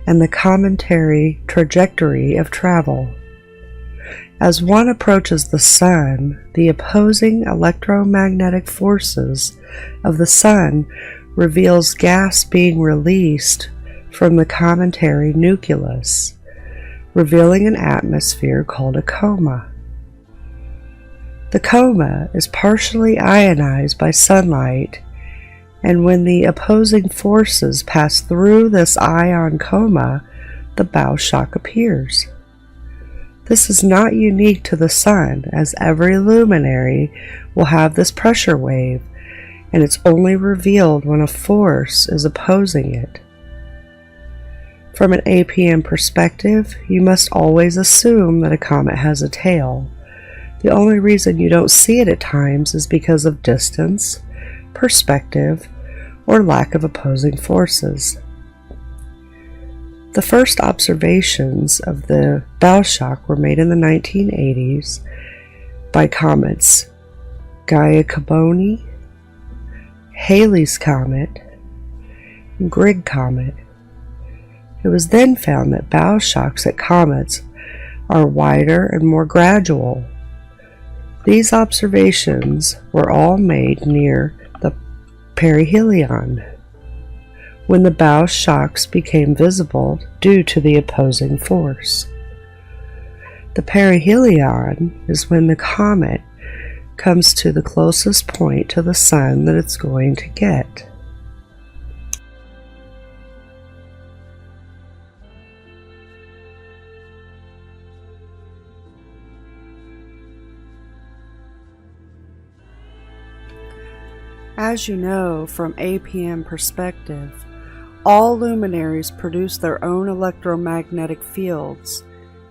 and the cometary trajectory of travel. As one approaches the sun, the opposing electromagnetic forces of the sun reveals gas being released from the cometary nucleus, revealing an atmosphere called a coma. The coma is partially ionized by sunlight, and when the opposing forces pass through this ion coma, the bow shock appears. This is not unique to the sun, as every luminary will have this pressure wave, and it's only revealed when a force is opposing it. From an APM perspective, you must always assume that a comet has a tail. The only reason you don't see it at times is because of distance, perspective, or lack of opposing forces. The first observations of the bow shock were made in the 1980s by comets Giacoboni, Halley's Comet, and Grigg Comet. It was then found that bow shocks at comets are wider and more gradual. These observations were all made near the perihelion, when the bow shocks became visible due to the opposing force. The perihelion is when the comet comes to the closest point to the sun that it's going to get. As you know from APM perspective, all luminaries produce their own electromagnetic fields,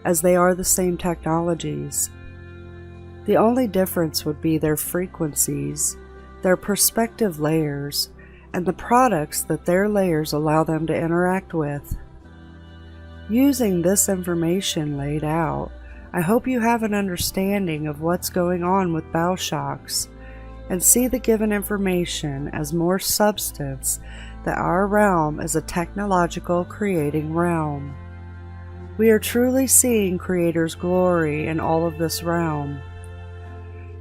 as they are the same technologies. The only difference would be their frequencies, their perspective layers, and the products that their layers allow them to interact with. Using this information laid out, I hope you have an understanding of what's going on with bow shocks, and see the given information as more substance that our realm is a technological creating realm. We are truly seeing Creator's glory in all of this realm.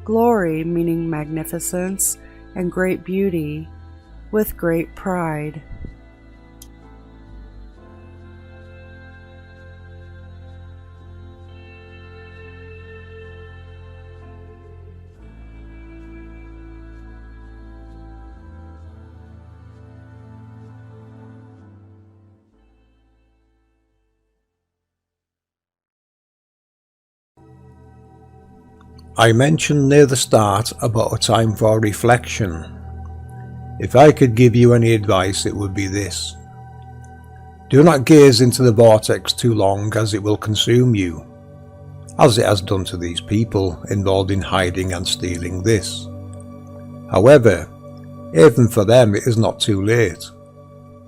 Glory meaning magnificence and great beauty with great pride. I mentioned near the start about a time for reflection. If I could give you any advice, it would be this. Do not gaze into the vortex too long, as it will consume you, as it has done to these people involved in hiding and stealing this. However, even for them it is not too late.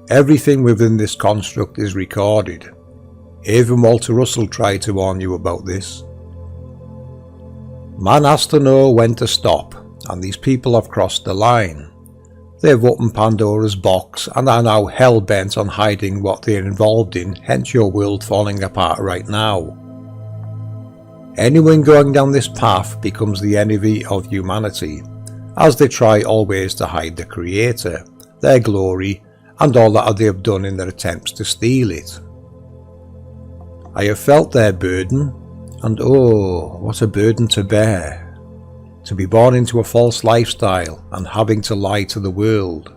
Everything within this construct is recorded. Even Walter Russell tried to warn you about this. Man has to know when to stop, and these people have crossed the line. They've opened Pandora's box and are now hell-bent on hiding what they're involved in, hence your world falling apart right now. Anyone going down this path becomes the enemy of humanity, as they try always to hide the Creator, their glory, and all that they have done in their attempts to steal it. I have felt their burden, and oh, what a burden to bear, to be born into a false lifestyle and having to lie to the world.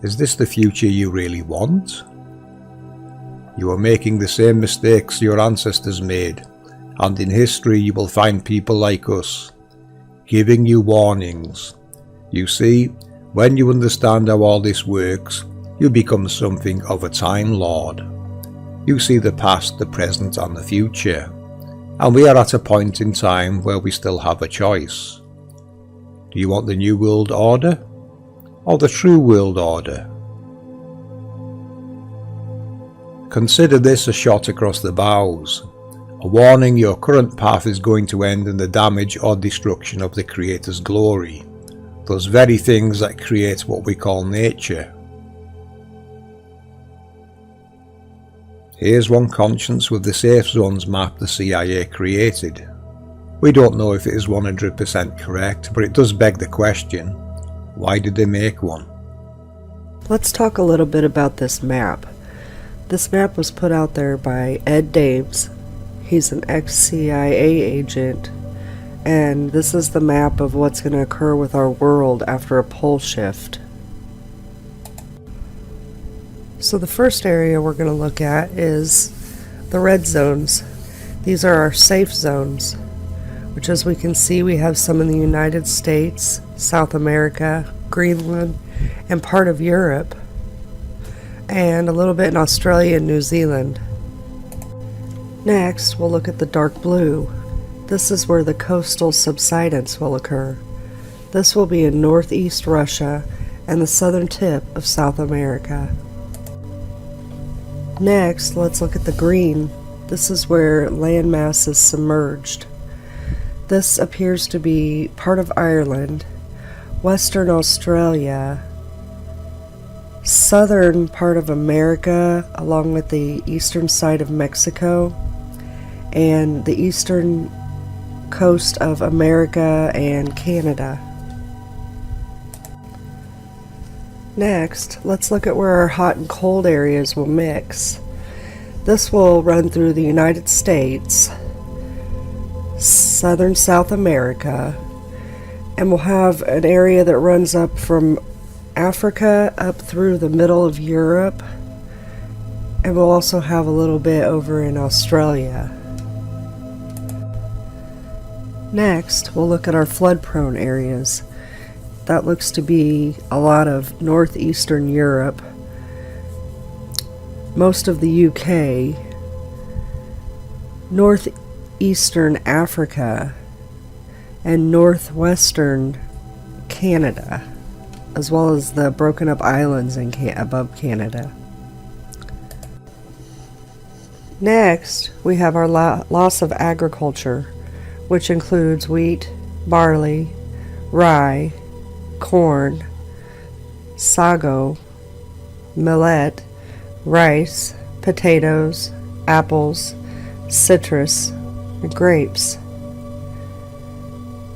Is this the future you really want? You are making the same mistakes your ancestors made, and in history you will find people like us, giving you warnings. You see, when you understand how all this works, You become something of a Time Lord. You see the past, the present and the future, and we are at a point in time where we still have a choice. Do you want the New World Order or the True World Order? Consider this a shot across the bows, a warning your current path is going to end in the damage or destruction of the Creator's glory, those very things that create what we call nature. Here's one conscience with the safe zones map the CIA created. We don't know if it is 100% correct, but it does beg the question, why did they make one? Let's talk a little bit about this map. This map was put out there by Ed Dames. He's an ex-CIA agent, and this is the map of what's going to occur with our world after a pole shift. So the first area we're going to look at is the red zones. These are our safe zones, which, as we can see, we have some in the United States, South America, Greenland, and part of Europe, and a little bit in Australia and New Zealand. Next, we'll look at the dark blue. This is where the coastal subsidence will occur. This will be in northeast Russia and the southern tip of South America. Next, let's look at the green. This is where landmass is submerged. This appears to be part of Ireland, Western Australia, southern part of America, along with the eastern side of Mexico, and the eastern coast of America and Canada. Next, let's look at where our hot and cold areas will mix. This will run through the United States, southern South America, and we'll have an area that runs up from Africa up through the middle of Europe, and we'll also have a little bit over in Australia. Next, we'll look at our flood-prone areas. That looks to be a lot of northeastern Europe, most of the UK, northeastern Africa, and northwestern Canada, as well as the broken up islands above Canada. Next, we have our loss of agriculture, which includes wheat, barley, rye, corn, sago, millet, rice, potatoes, apples, citrus, and grapes.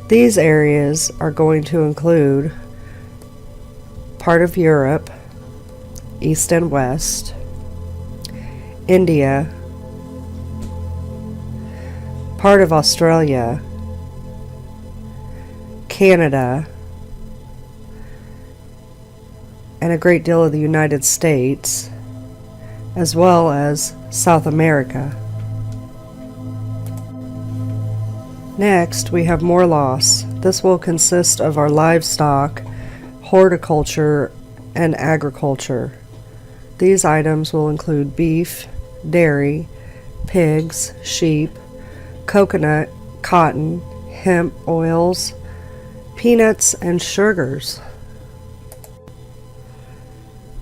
These areas are going to include part of Europe, East and West, India, part of Australia, Canada, and a great deal of the United States, as well as South America. Next, we have more loss. This will consist of our livestock, horticulture, and agriculture. These items will include beef, dairy, pigs, sheep, coconut, cotton, hemp oils, peanuts, and sugars.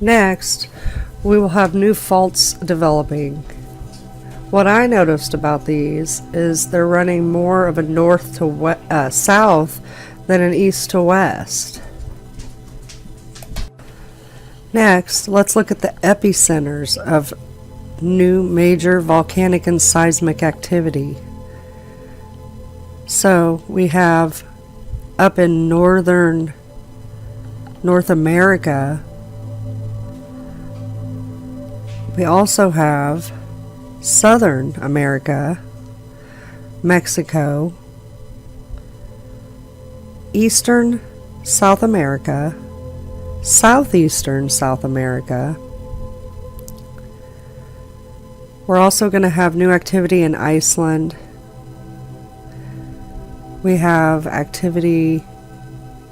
Next, we will have new faults developing. What I noticed about these is they're running more of a north to south than an east to west. Next, let's look at the epicenters of new major volcanic and seismic activity. So we have up in northern North America, we also have Southern America, Mexico, Eastern South America, Southeastern South America. We're also going to have new activity in Iceland. We have activity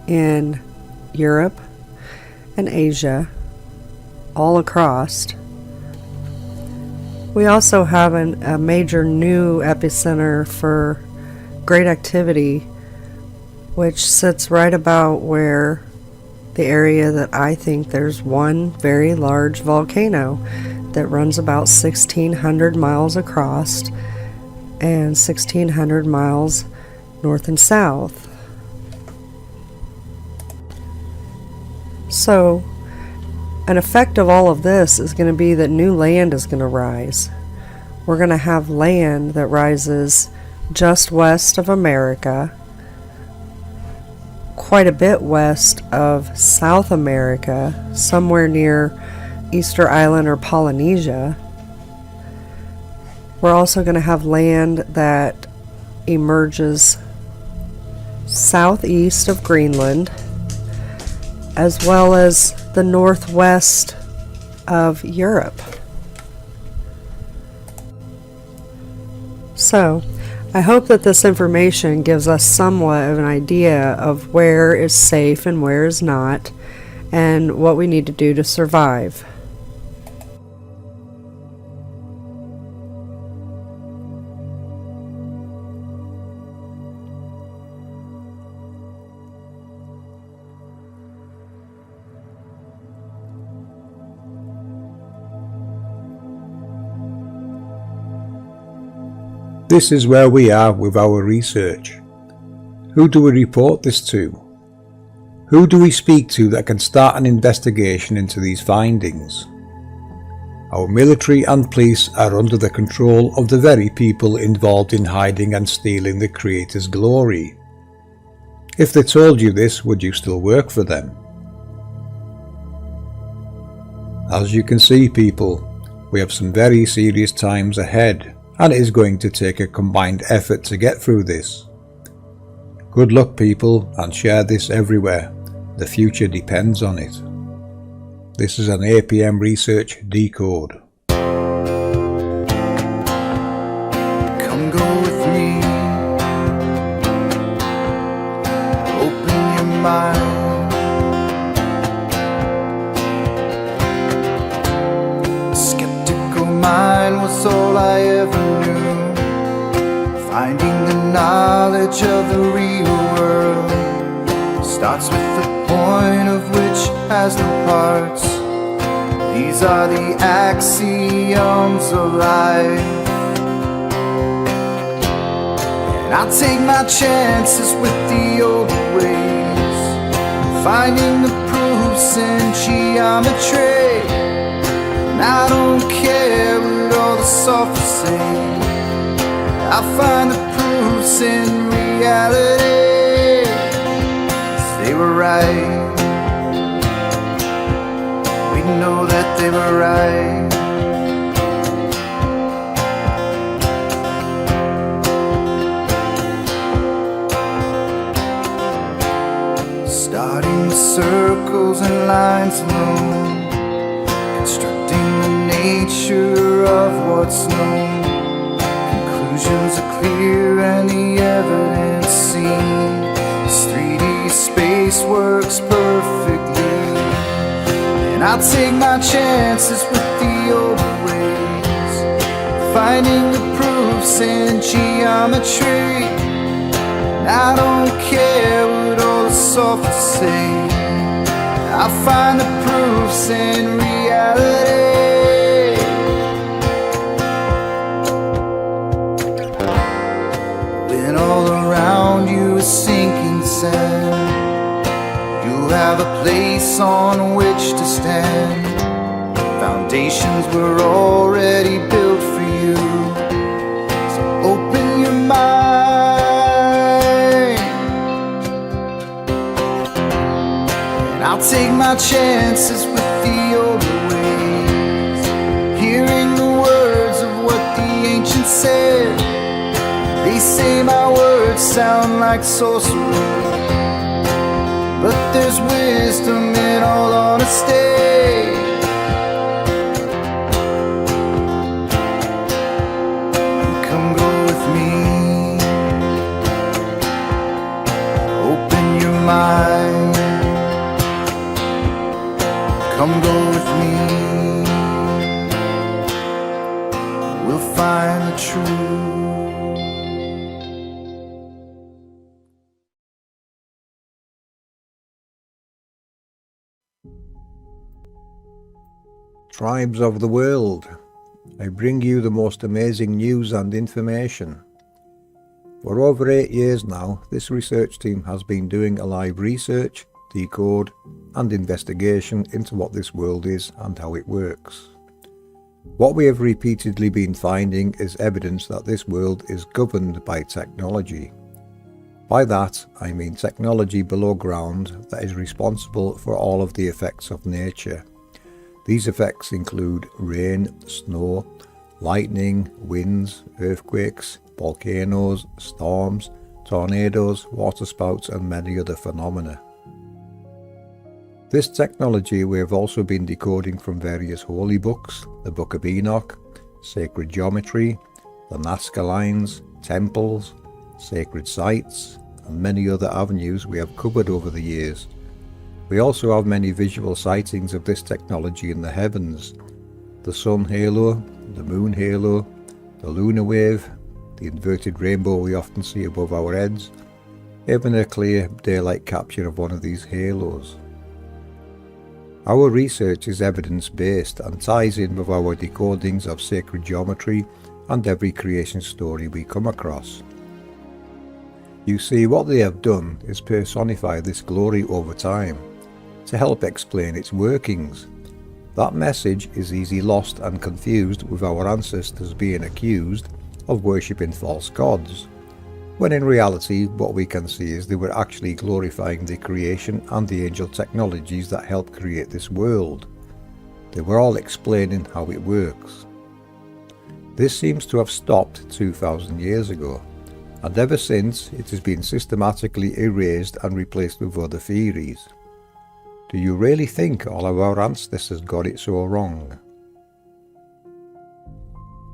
in Europe and Asia. all across. We also have a major new epicenter for great activity, which sits right about where the area that I think there's one very large volcano that runs about 1,600 miles across and 1,600 miles north and south. So, an effect of all of this is going to be that new land is going to rise. We're going to have land that rises just west of America, quite a bit west of South America, somewhere near Easter Island or Polynesia. We're also going to have land that emerges southeast of Greenland, as well as the northwest of Europe. So, I hope that this information gives us somewhat of an idea of where is safe and where is not, and what we need to do to survive. This is where we are with our research. Who do we report this to? Who do we speak to that can start an investigation into these findings? Our military and police are under the control of the very people involved in hiding and stealing the Creator's glory. If they told you this, would you still work for them? As you can see, people, we have some very serious times ahead, and it is going to take a combined effort to get through this. Good luck, people, and share this everywhere. The future depends on it. This is an APM Research decode. Come go with me. Open your mind. Skeptical mind was all I ever knew. Finding the knowledge of the real world starts with the point of which has no parts. These are the axioms of life, and I take my chances with the old ways, finding the proofs in geometry. And I don't care what all the sophists say, I find the proofs in reality. 'Cause they were right. We know that they were right. Starting with circles and lines alone, constructing the nature of what's known. Conclusions are clear and the evidence seen. This 3D space works perfectly, and I take my chances with the old ways, finding the proofs in geometry. And I don't care what all the sophists say, I find the proofs in reality. When all around you is sinking sand, you'll have a place on which to stand. Foundations were already built for you, so open your mind. And I'll take my chances with the older ways, hearing the words of what the ancients said. They say my words sound like sorcery, but there's wisdom in all honesty. Come go with me. Open your mind. Come go with me. the truth. Tribes of the world, I bring you the most amazing news and information. For over 8 years now, this research team has been doing a live research, decode and investigation into what this world is and how it works. What we have repeatedly been finding is evidence that this world is governed by technology. By that, I mean technology below ground that is responsible for all of the effects of nature. These effects include rain, snow, lightning, winds, earthquakes, volcanoes, storms, tornadoes, waterspouts and many other phenomena. This technology we have also been decoding from various holy books, the Book of Enoch, sacred geometry, the Nazca Lines, temples, sacred sites, and many other avenues we have covered over the years. We also have many visual sightings of this technology in the heavens: the sun halo, the moon halo, the lunar wave, the inverted rainbow we often see above our heads, even a clear daylight capture of one of these halos. Our research is evidence-based and ties in with our decodings of sacred geometry and every creation story we come across. You see, what they have done is personify this glory over time, to help explain its workings. That message is easily lost and confused with our ancestors being accused of worshipping false gods, when in reality what we can see is they were actually glorifying the creation and the angel technologies that help create this world. They were all explaining how it works. This seems to have stopped 2,000 years ago, and ever since it has been systematically erased and replaced with other theories. Do you really think all of our ancestors got it so wrong?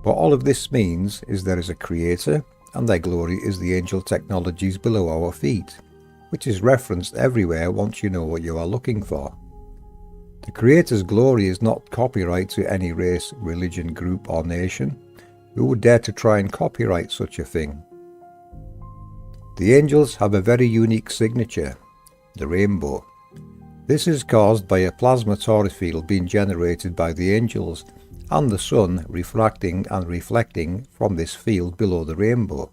What all of this means is there is a creator, and their glory is the angel technologies below our feet, which is referenced everywhere once you know what you are looking for. The creator's glory is not copyright to any race, religion, group or nation. Who would dare to try and copyright such a thing? The angels have a very unique signature, the rainbow. This is caused by a plasma torus field being generated by the angels and the sun refracting and reflecting from this field below the rainbow.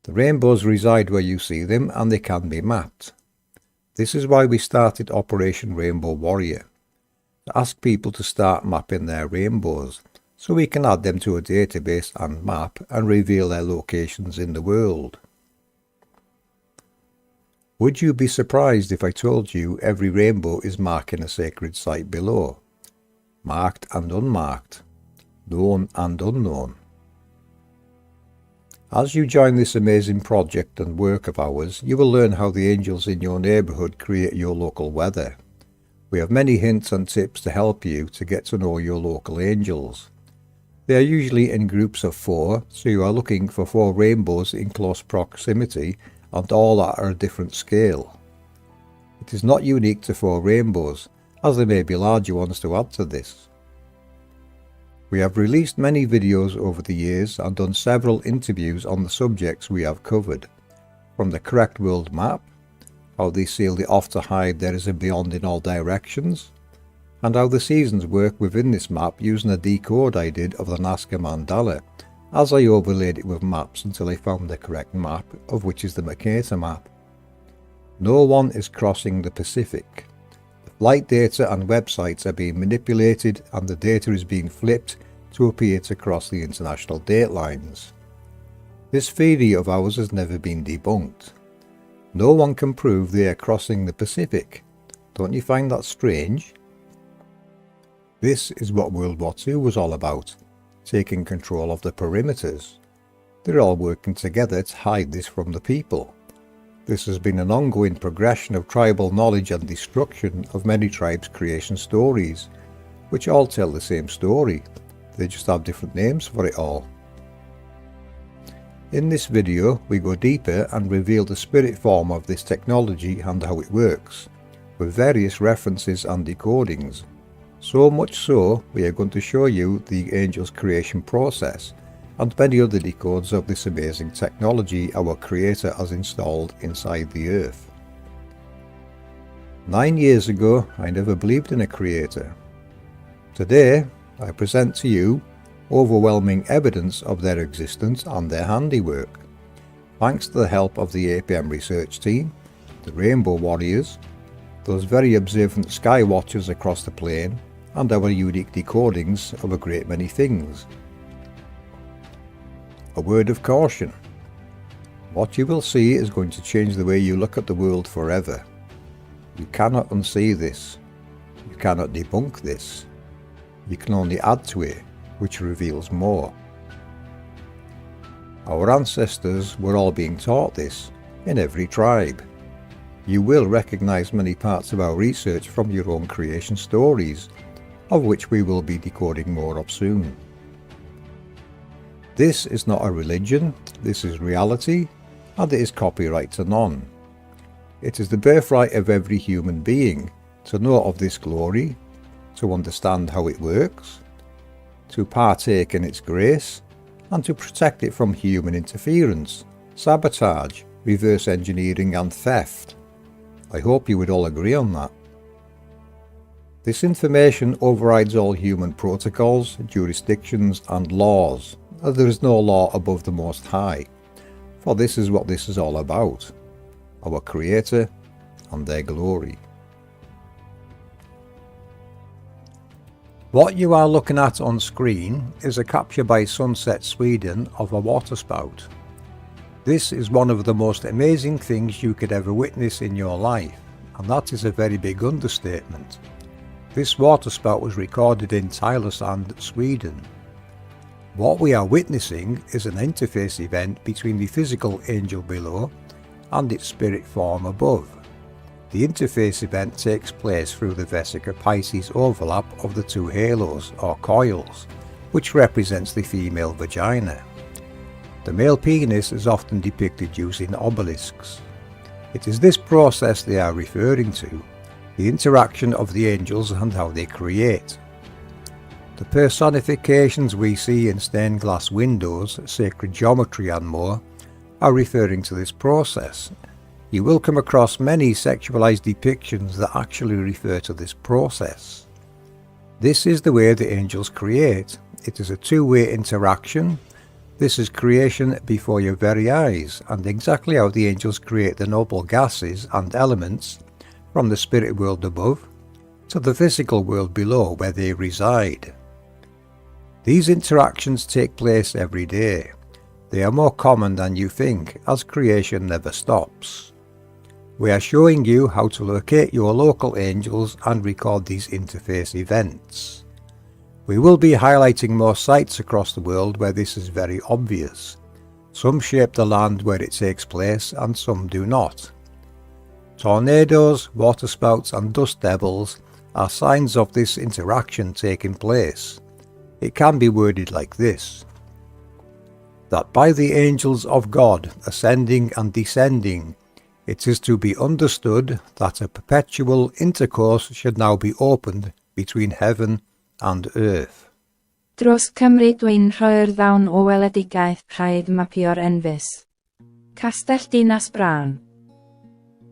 The rainbows reside where you see them and they can be mapped. This is why we started Operation Rainbow Warrior, to ask people to start mapping their rainbows so we can add them to a database and map and reveal their locations in the world. Would you be surprised if I told you every rainbow is marking a sacred site below? Marked and unmarked, known and unknown. As you join this amazing project and work of ours, you will learn how the angels in your neighbourhood create your local weather. We have many hints and tips to help you to get to know your local angels. They are usually in groups of 4, so you are looking for 4 rainbows in close proximity and all at a different scale. It is not unique to 4 rainbows, as there may be larger ones to add to this. We have released many videos over the years and done several interviews on the subjects we have covered, from the correct world map, how they seal the off to hide there is a beyond in all directions, and how the seasons work within this map using a decode I did of the Nazca mandala, as I overlaid it with maps until I found the correct map, of which is the Mercury map. No one is crossing the Pacific. The flight data and websites are being manipulated and the data is being flipped to appear to cross the international date lines. This theory of ours has never been debunked. No one can prove they are crossing the Pacific. Don't you find that strange? This is what World War II was all about, taking control of the perimeters. They're all working together to hide this from the people. This has been an ongoing progression of tribal knowledge and destruction of many tribes' creation stories, which all tell the same story. They just have different names for it all. In this video, we go deeper and reveal the spirit form of this technology and how it works, with various references and decodings. So much so, we are going to show you the angel's creation process and many other decodes of this amazing technology our Creator has installed inside the Earth. 9 years ago, I never believed in a Creator. Today, I present to you overwhelming evidence of their existence and their handiwork, thanks to the help of the APM Research team, the Rainbow Warriors, those very observant sky watchers across the plane, and our unique decodings of a great many things. A word of caution. What you will see is going to change the way you look at the world forever. You cannot unsee this. You cannot debunk this. You can only add to it, which reveals more. Our ancestors were all being taught this in every tribe. You will recognize many parts of our research from your own creation stories, of which we will be decoding more of soon. This is not a religion, this is reality, and it is copyright to none. It is the birthright of every human being to know of this glory, to understand how it works, to partake in its grace, and to protect it from human interference, sabotage, reverse engineering and theft. I hope you would all agree on that. This information overrides all human protocols, jurisdictions and laws, as there is no law above the Most High, for this is what this is all about, our Creator and their glory. What you are looking at on screen is a capture by Sunset Sweden of a waterspout. This is one of the most amazing things you could ever witness in your life, and that is a very big understatement. This waterspout was recorded in Tylösand, Sweden. What we are witnessing is an interface event between the physical angel below and its spirit form above. The interface event takes place through the Vesica Pisces overlap of the two halos or coils, which represents the female vagina. The male penis is often depicted using obelisks. It is this process they are referring to, the interaction of the angels and how they create. The personifications we see in stained glass windows, sacred geometry and more are referring to this process. You will come across many sexualized depictions that actually refer to this process. This is the way the angels create. It is a two-way interaction. This is creation before your very eyes, and exactly how the angels create the noble gases and elements from the spirit world above to the physical world below where they reside. These interactions take place every day. They are more common than you think, as creation never stops. We are showing you how to locate your local angels and record these interface events. We will be highlighting more sites across the world where this is very obvious. Some shape the land where it takes place and some do not. Tornadoes, waterspouts and dust devils are signs of this interaction taking place. It can be worded like this: that by the angels of God ascending and descending, it is to be understood that a perpetual intercourse should now be opened between heaven and earth. Dros Cymru dwi'n rhoi'r ddawn o weledigaeth rhaid mapio'r enfys. Castell Dinas Bran.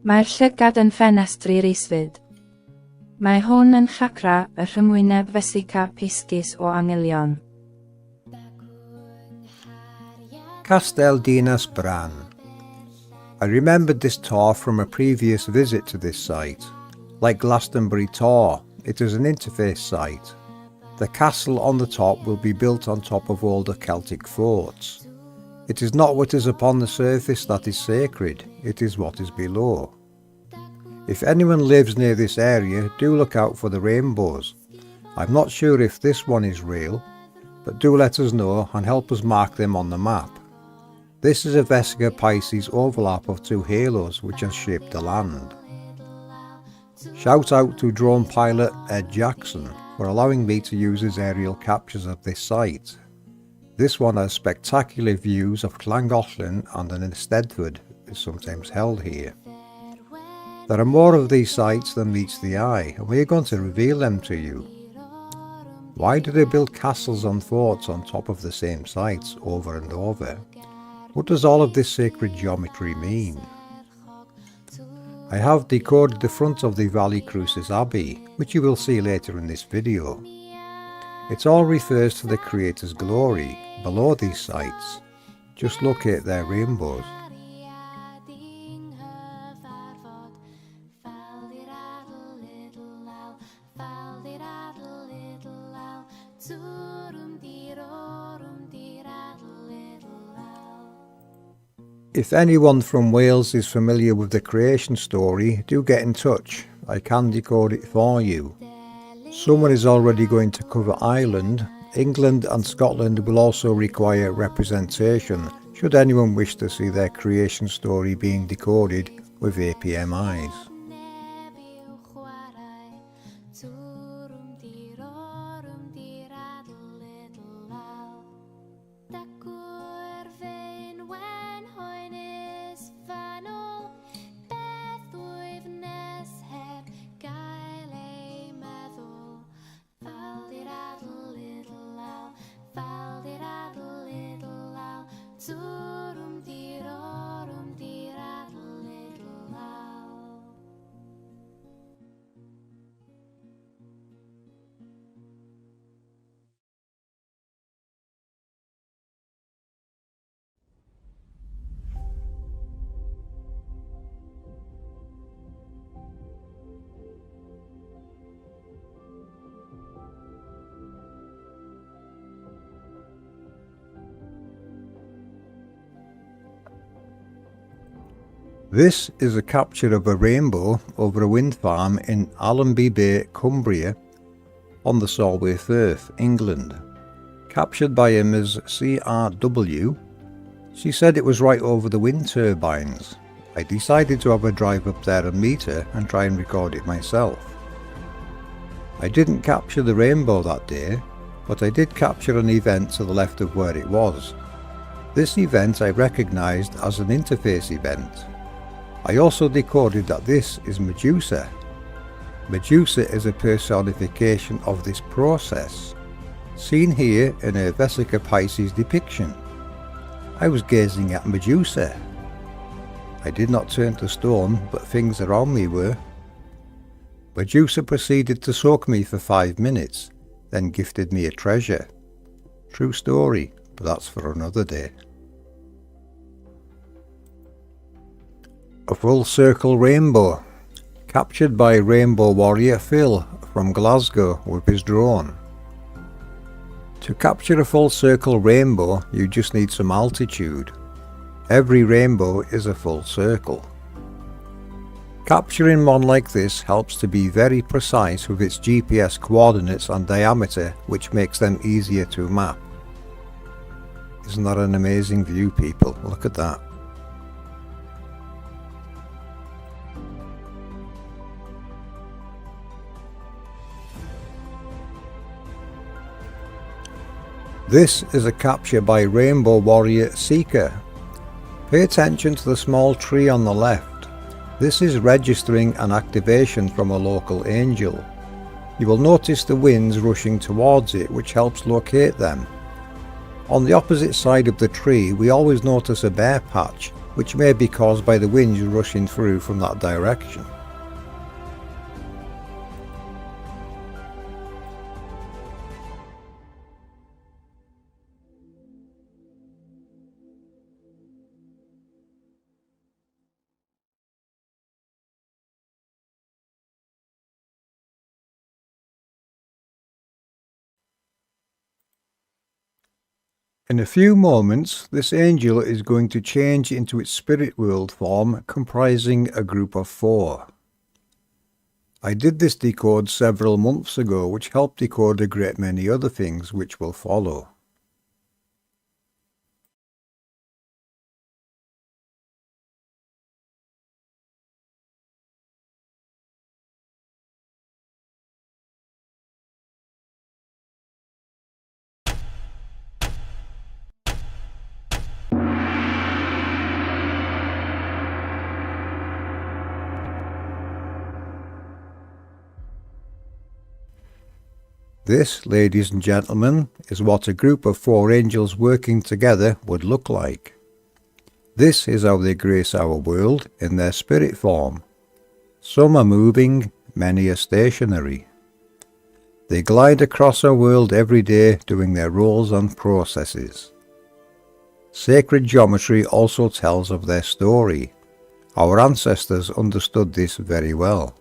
Mae'r llygad yn ffenestri isfyd. Mae hwn yn chakra y rhymwyneb Vesica Piscis o anghelion. Castell Dinas Bran. I remembered this tour from a previous visit to this site. Like Glastonbury Tor, it is an interface site. The castle on the top will be built on top of older Celtic forts. It is not what is upon the surface that is sacred, it is what is below. If anyone lives near this area, do look out for the rainbows. I'm not sure if this one is real, but do let us know and help us mark them on the map. This is a Vesica Pisces overlap of two halos which has shaped the land. Shout out to drone pilot Ed Jackson for allowing me to use his aerial captures of this site. This one has spectacular views of Llangollen and an Eisteddfod is sometimes held here. There are more of these sites than meets the eye, and we are going to reveal them to you. Why do they build castles and forts on top of the same sites over and over? What does all of this sacred geometry mean? I have decoded the front of the Valley Crucis Abbey, which you will see later in this video. It all refers to the Creator's glory below these sites. Just locate their rainbows. If anyone from Wales is familiar with the creation story, do get in touch. I can decode it for you. Someone is already going to cover Ireland. England and Scotland will also require representation should anyone wish to see their creation story being decoded with APM eyes. This is a capture of a rainbow over a wind farm in Allenby Bay, Cumbria, on the Solway Firth, England. Captured by a Ms. CRW. She said it was right over the wind turbines. I decided to have a drive up there and meet her and try and record it myself. I didn't capture the rainbow that day, but I did capture an event to the left of where it was. This event I recognised as an interface event. I also decoded that this is Medusa. Medusa is a personification of this process, seen here in her Vesica Pisces depiction. I was gazing at Medusa. I did not turn to stone, but things around me were. Medusa proceeded to soak me for 5 minutes, then gifted me a treasure. True story, but that's for another day. A full circle rainbow, captured by Rainbow Warrior Phil from Glasgow with his drone. To capture a full circle rainbow, you just need some altitude. Every rainbow is a full circle. Capturing one like this helps to be very precise with its GPS coordinates and diameter, which makes them easier to map. Isn't that an amazing view, people? Look at that. This is a capture by Rainbow Warrior Seeker. Pay attention to the small tree on the left. This is registering an activation from a local angel. You will notice the winds rushing towards it, which helps locate them. On the opposite side of the tree, we always notice a bare patch, which may be caused by the winds rushing through from that direction. In a few moments, this angel is going to change into its spirit world form, comprising a group of 4. I did this decode several months ago, which helped decode a great many other things which will follow. This, ladies and gentlemen, is what a group of 4 angels working together would look like. This is how they grace our world in their spirit form. Some are moving, many are stationary. They glide across our world every day doing their roles and processes. Sacred geometry also tells of their story. Our ancestors understood this very well.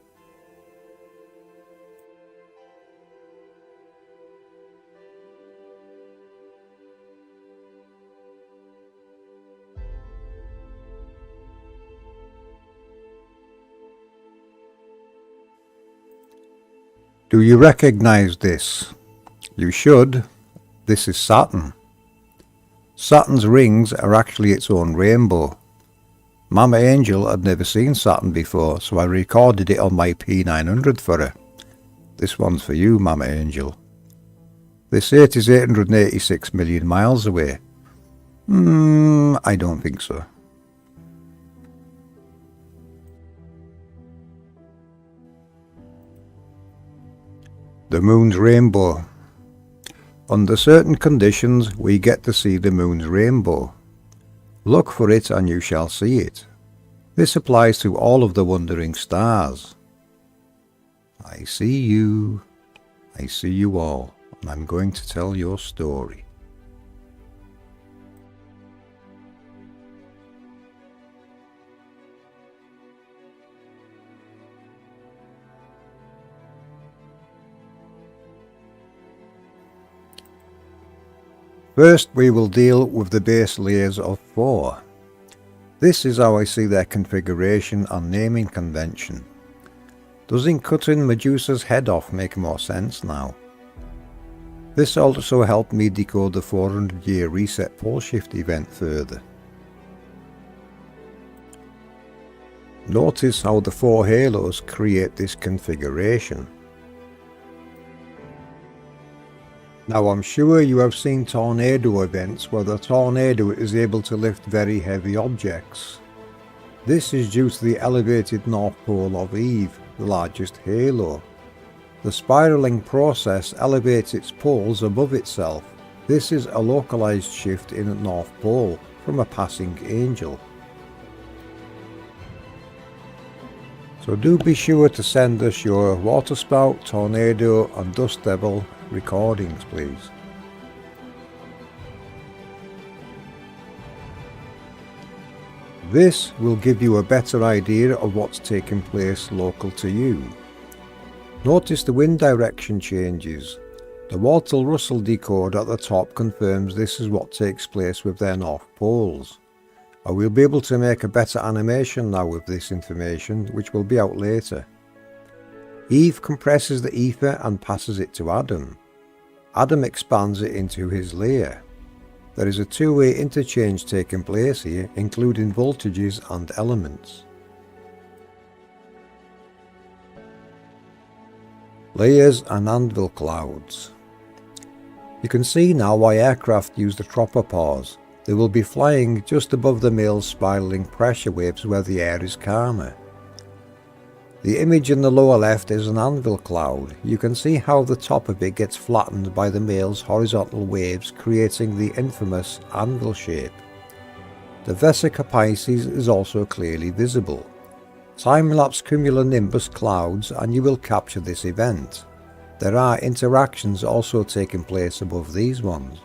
Do you recognize this? You should. This is Saturn. Saturn's rings are actually its own rainbow. Mama Angel had never seen Saturn before, so I recorded it on my P900 for her. This one's for you, Mama Angel. They say it is 886 million miles away. I don't think so. The moon's rainbow. Under certain conditions, we get to see the moon's rainbow. Look for it and you shall see it. This applies to all of the wandering stars. I see you all, and I'm going to tell your story. First, we will deal with the base layers of 4. This is how I see their configuration and naming convention. Doesn't cutting Medusa's head off make more sense now? This also helped me decode the 400-year reset pole shift event further. Notice how the 4 halos create this configuration. Now I'm sure you have seen tornado events where the tornado is able to lift very heavy objects. This is due to the elevated North Pole of Eve, the largest halo. The spiraling process elevates its poles above itself. This is a localized shift in the North Pole from a passing angel. So do be sure to send us your waterspout, tornado and dust devil recordings, please. This will give you a better idea of what's taking place local to you. Notice the wind direction changes. The Walter-Russell decode at the top confirms this is what takes place with their north poles. I will be able to make a better animation now with this information, which will be out later. Eve compresses the ether and passes it to Adam. Adam expands it into his layer. There is a two-way interchange taking place here, including voltages and elements. Layers and anvil clouds. You can see now why aircraft use the tropopause. They will be flying just above the male's spiraling pressure waves where the air is calmer. The image in the lower left is an anvil cloud. You can see how the top of it gets flattened by the male's horizontal waves, creating the infamous anvil shape. The Vesica Pisces is also clearly visible. Time-lapse cumulonimbus clouds and you will capture this event. There are interactions also taking place above these ones.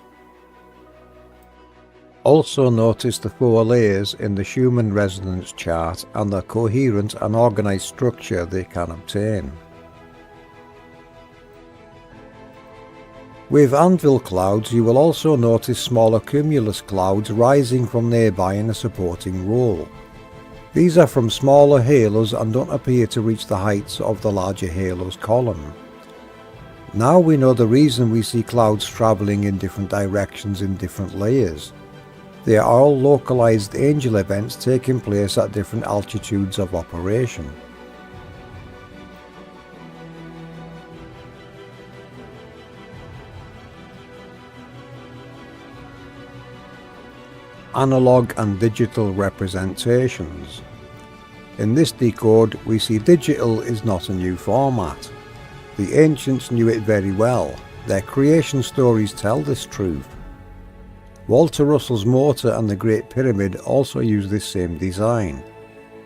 Also notice the 4 layers in the Schumann resonance chart and the coherent and organised structure they can obtain. With anvil clouds you will also notice smaller cumulus clouds rising from nearby in a supporting role. These are from smaller halos and don't appear to reach the heights of the larger halo's column. Now we know the reason we see clouds travelling in different directions in different layers. They are all localized angel events taking place at different altitudes of operation. Analog and digital representations. In this decode we see digital is not a new format. The ancients knew it very well. Their creation stories tell this truth. Walter Russell's mortar and the Great Pyramid also use this same design.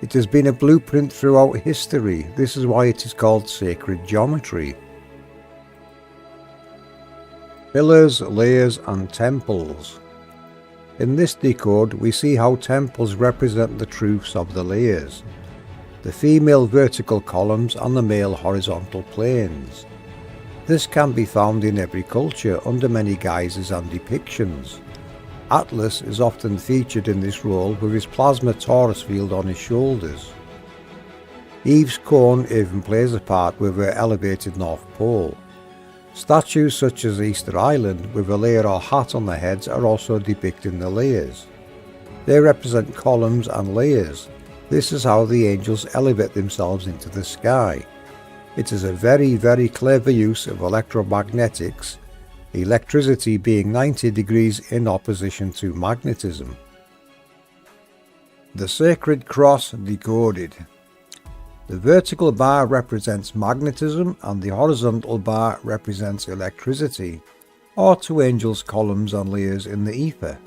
It has been a blueprint throughout history. This is why it is called sacred geometry. Pillars, layers and temples. In this decode we see how temples represent the truths of the layers, the female vertical columns and the male horizontal planes. This can be found in every culture under many guises and depictions. Atlas is often featured in this role with his plasma torus field on his shoulders. Eve's cone even plays a part with her elevated North Pole. Statues such as Easter Island with a layer or hat on their heads are also depicting the layers. They represent columns and layers. This is how the angels elevate themselves into the sky. It is a very, very clever use of electromagnetics, electricity being 90 degrees in opposition to magnetism. The Sacred Cross decoded. The vertical bar represents magnetism and the horizontal bar represents electricity, or two angels' columns and layers in the ether.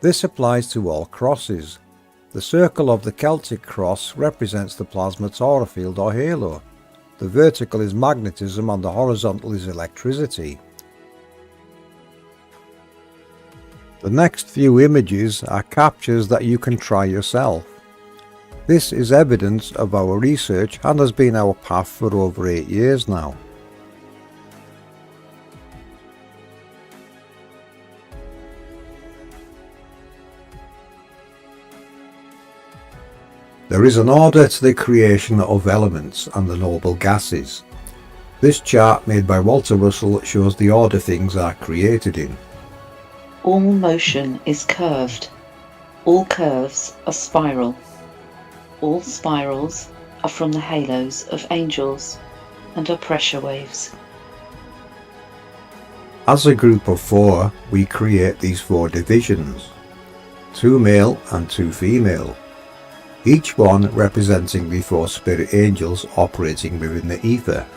This applies to all crosses. The circle of the Celtic cross represents the plasma Torah field or halo. The vertical is magnetism and the horizontal is electricity. The next few images are captures that you can try yourself. This is evidence of our research and has been our path for over 8 years now. There is an order to the creation of elements and the noble gases. This chart made by Walter Russell shows the order things are created in. All motion is curved. All curves are spiral. All spirals are from the halos of angels and are pressure waves. As a group of 4, we create these 4 divisions, 2 male and 2 female, each one representing the 4 spirit angels operating within the ether.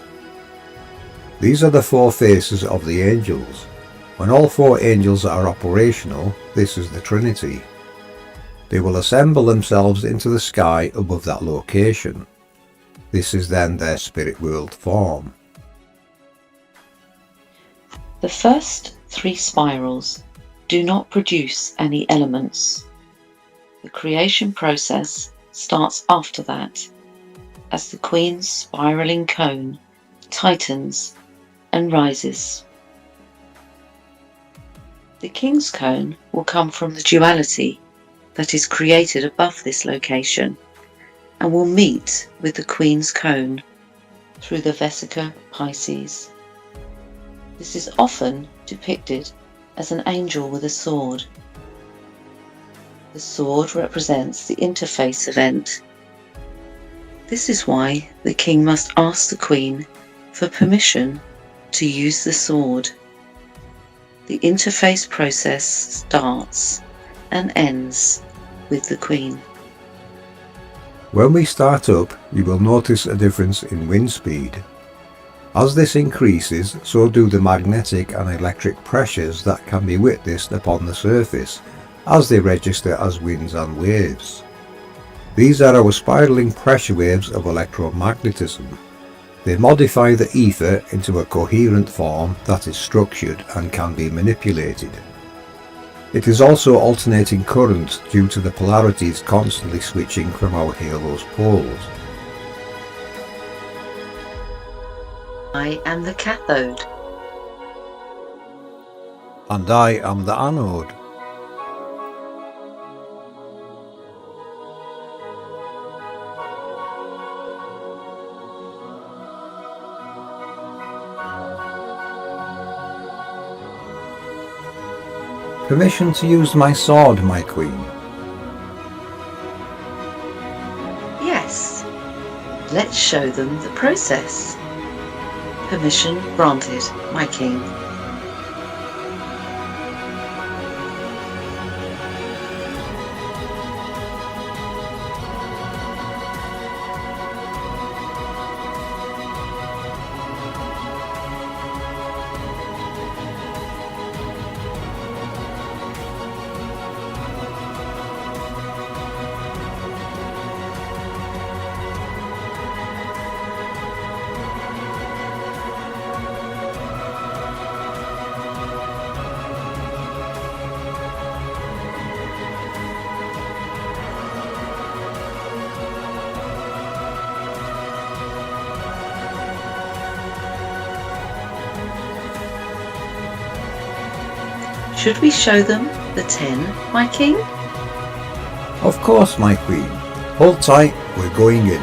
These are the 4 faces of the angels. When all 4 angels are operational, this is the Trinity. They will assemble themselves into the sky above that location. This is then their spirit world form. The first 3 spirals do not produce any elements. The creation process starts after that, as the Queen's spiraling cone tightens and rises. The King's cone will come from the duality that is created above this location and will meet with the Queen's cone through the Vesica Pisces. This is often depicted as an angel with a sword. The sword represents the interface event. This is why the King must ask the Queen for permission to use the sword. The interface process starts and ends with the Queen. When we start up, you will notice a difference in wind speed. As this increases, so do the magnetic and electric pressures that can be witnessed upon the surface, as they register as winds and waves. These are our spiraling pressure waves of electromagnetism. They modify the ether into a coherent form that is structured and can be manipulated. It is also alternating current due to the polarities constantly switching from our halo's poles. I am the cathode. And I am the anode. Permission to use my sword, my queen. Yes. Let's show them the process. Permission granted, my king. Should we show them the 10, my king? Of course, my queen. Hold tight, we're going in.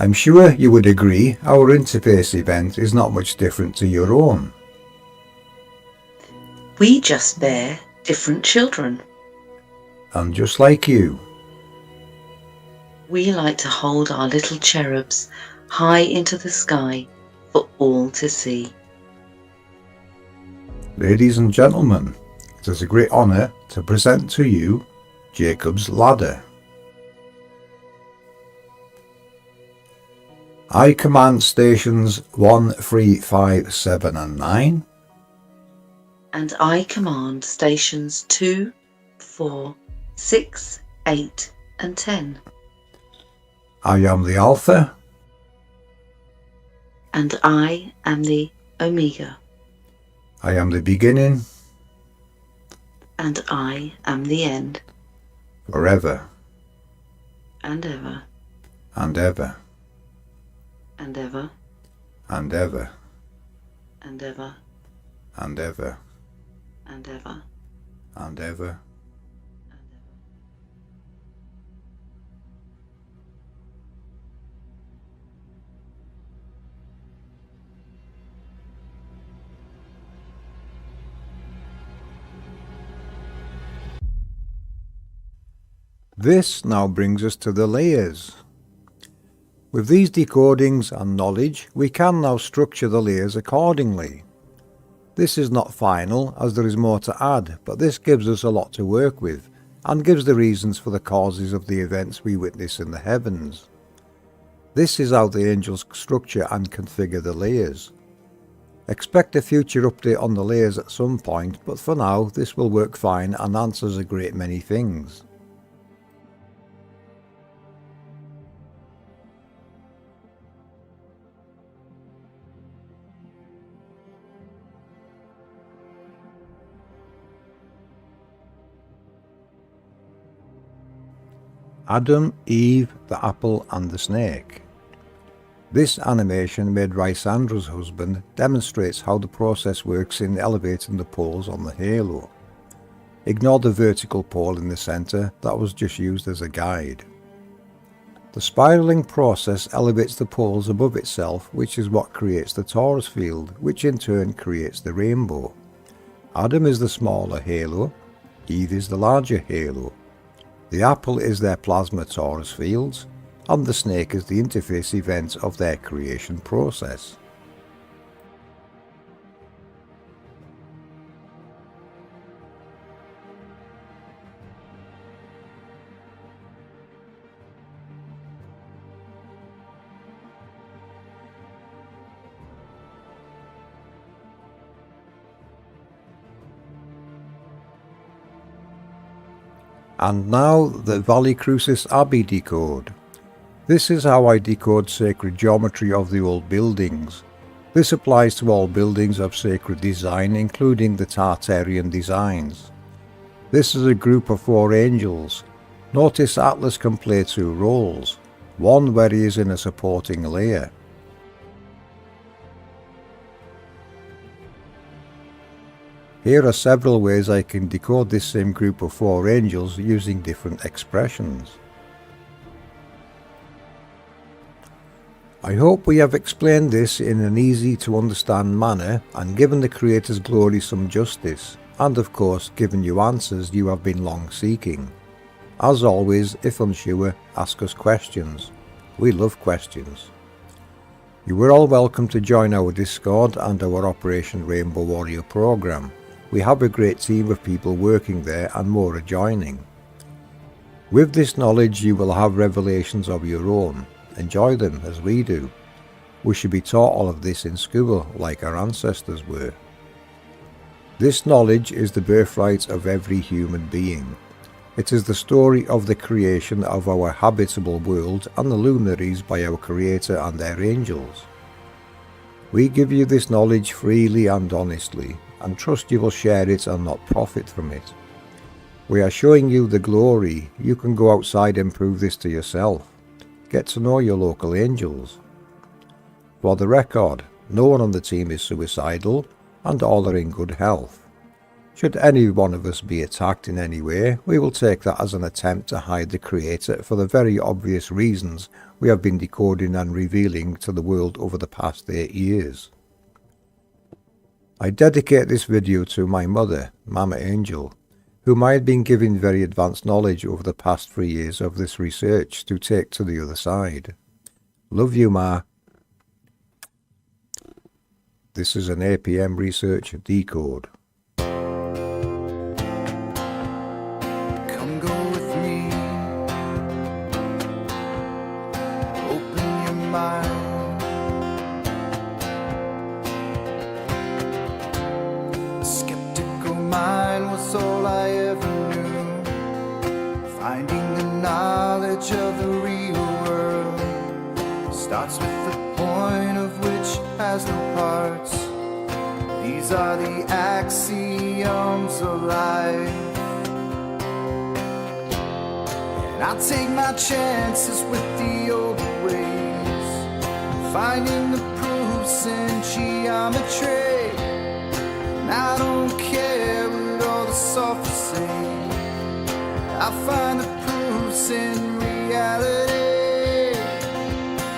I'm sure you would agree our interface event is not much different to your own. We just bear different children. And just like you, We like to hold our little cherubs high into the sky for all to see. ladies and gentlemen, it is a great honour to present to you Jacob's Ladder. I command stations 1, 3, 5, 7 and 9. And I command stations 2, 4, 6, 8 and 10. I am the Alpha. And I am the Omega. I am the beginning. And I am the end. Forever. And ever. And ever. And ever. And ever. And ever. And ever. And ever. And ever. This now brings us to the layers. With these decodings and knowledge, we can now structure the layers accordingly. This is not final, as there is more to add, but this gives us a lot to work with, and gives the reasons for the causes of the events we witness in the heavens. This is how the angels structure and configure the layers. Expect a future update on the layers at some point, but for now this will work fine and answers a great many things. Adam, Eve, the apple and the snake. This animation made Lysandra's husband demonstrates how the process works in elevating the poles on the halo. Ignore the vertical pole in the centre, that was just used as a guide. The spiralling process elevates the poles above itself, which is what creates the torus field, which in turn creates the rainbow. Adam is the smaller halo, Eve is the larger halo. The apple is their plasma torus fields, and the snake is the interface event of their creation process. And now the Valley Crucis Abbey decode. This is how I decode sacred geometry of the old buildings. This applies to all buildings of sacred design, including the Tartarian designs. This is a group of 4 angels. Notice Atlas can play 2 roles, one where he is in a supporting layer. Here are several ways I can decode this same group of 4 angels using different expressions. I hope we have explained this in an easy to understand manner and given the Creator's glory some justice, and of course given you answers you have been long seeking. As always, if unsure, ask us questions. We love questions. You are all welcome to join our Discord and our Operation Rainbow Warrior program. We have a great team of people working there and more are joining. With this knowledge you will have revelations of your own. Enjoy them as we do. We should be taught all of this in school like our ancestors were. This knowledge is the birthright of every human being. It is the story of the creation of our habitable world and the luminaries by our Creator and their angels. We give you this knowledge freely and honestly, and trust you will share it and not profit from it. We are showing you the glory. You can go outside and prove this to yourself. Get to know your local angels. For the record, no one on the team is suicidal, and all are in good health. Should any one of us be attacked in any way, we will take that as an attempt to hide the Creator for the very obvious reasons we have been decoding and revealing to the world over the past 8 years. I dedicate this video to my mother, Mama Angel, whom I had been given very advanced knowledge over the past 3 years of this research to take to the other side. Love you, Ma. This is an APM Research decode. Skeptical mind was all I ever knew. Finding the knowledge of the real world starts with the point of which has no parts. These are the axioms of life, and I'll take my chances with the old ways, finding the proofs in geometry. And I don't care what all the sophists say, I find the proofs in reality.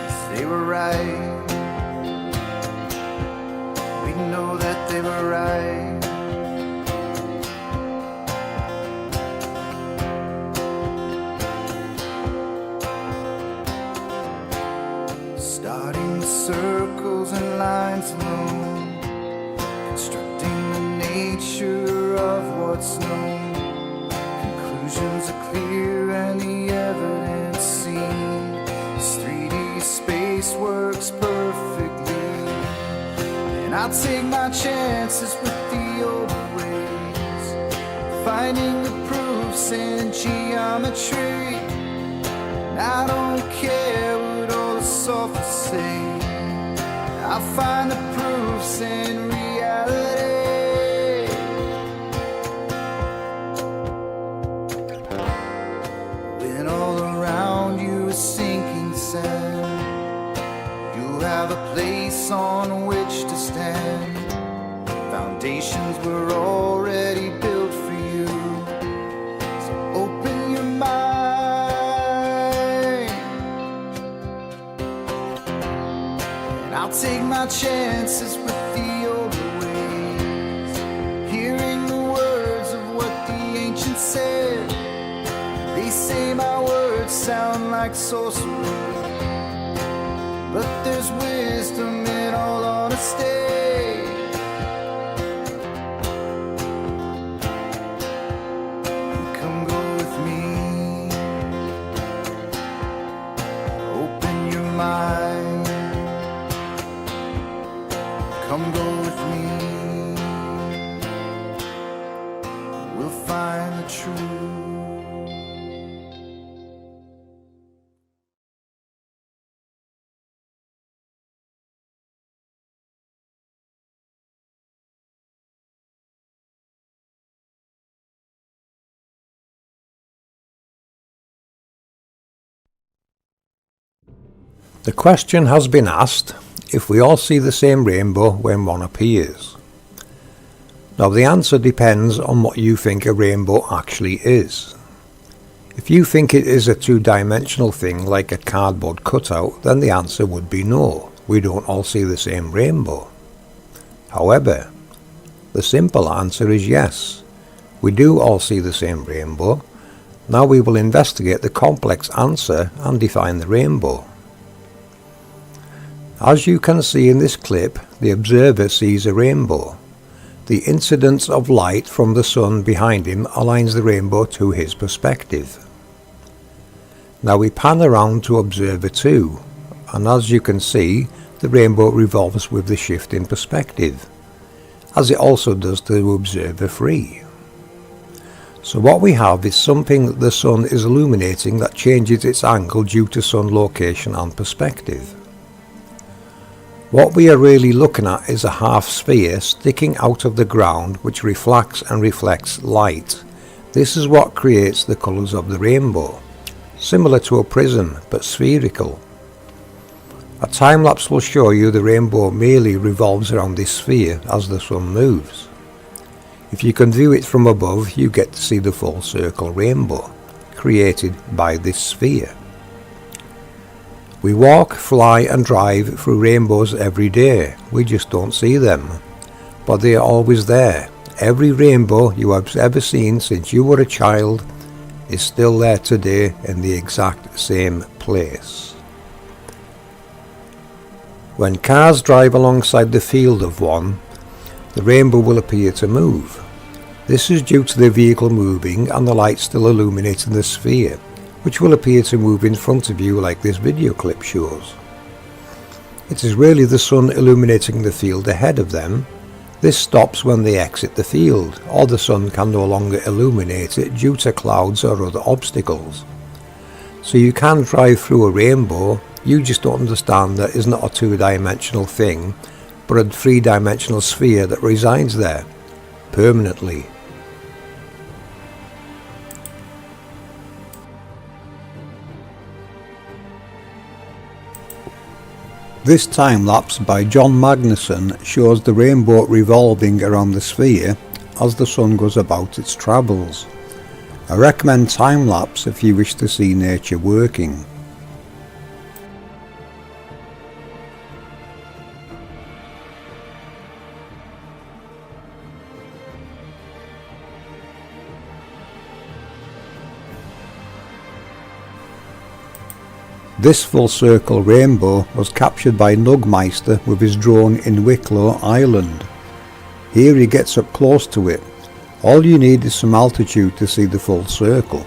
'Cause they were right, we know that they were right. Starting circles and lines alone, constructing the nature of what's known. Conclusions are clear and the evidence seen. This 3D space works perfectly, and I'll take my chances with the old ways, finding the proofs in geometry. And I don't care what all the sophists say, I find the proofs in reality. When all around you is sinking sand, you'll have a place on which to stand. Foundations were already built for you, so open your mind, and I'll take my chances with the older ways, hearing the words of what the ancients said. They say my words sound like sorcery, but there's wisdom in all honesty. Come go with me, open your mind. Come go with me, we'll find the truth. The question has been asked if we all see the same rainbow when one appears. Now the answer depends on what you think a rainbow actually is. If you think it is a two-dimensional thing like a cardboard cutout, then the answer would be no, we don't all see the same rainbow. However, the simple answer is yes, we do all see the same rainbow. Now we will investigate the complex answer and define the rainbow. As you can see in this clip, the observer sees a rainbow. The incidence of light from the sun behind him aligns the rainbow to his perspective. Now we pan around to observer 2, and as you can see, the rainbow revolves with the shift in perspective. as it also does to the observer free. So what we have is something that the sun is illuminating that changes its angle due to sun location and perspective. What we are really looking at is a half sphere sticking out of the ground which reflects and reflects light. This is what creates the colours of the rainbow, similar to a prism but spherical. A time-lapse will show you the rainbow merely revolves around this sphere as the sun moves. If you can view it from above, you get to see the full circle rainbow, created by this sphere. We walk, fly and drive through rainbows every day, we just don't see them. But they are always there. Every rainbow you have ever seen since you were a child is still there today in the exact same place. When cars drive alongside the field of one, the rainbow will appear to move. This is due to the vehicle moving and the light still illuminating the sphere, which will appear to move in front of you like this video clip shows. It is really the sun illuminating the field ahead of them. This stops when they exit the field, or the sun can no longer illuminate it due to clouds or other obstacles. So you can drive through a rainbow, you just don't understand that it's not a two-dimensional thing, but a three-dimensional sphere that resides there, permanently. This time-lapse by John Magnuson shows the rainbow revolving around the sphere as the sun goes about its travels. I recommend time-lapse if you wish to see nature working. This full circle rainbow was captured by Nugmeister with his drone in Wicklow, Ireland. Here he gets up close to it. All you need is some altitude to see the full circle.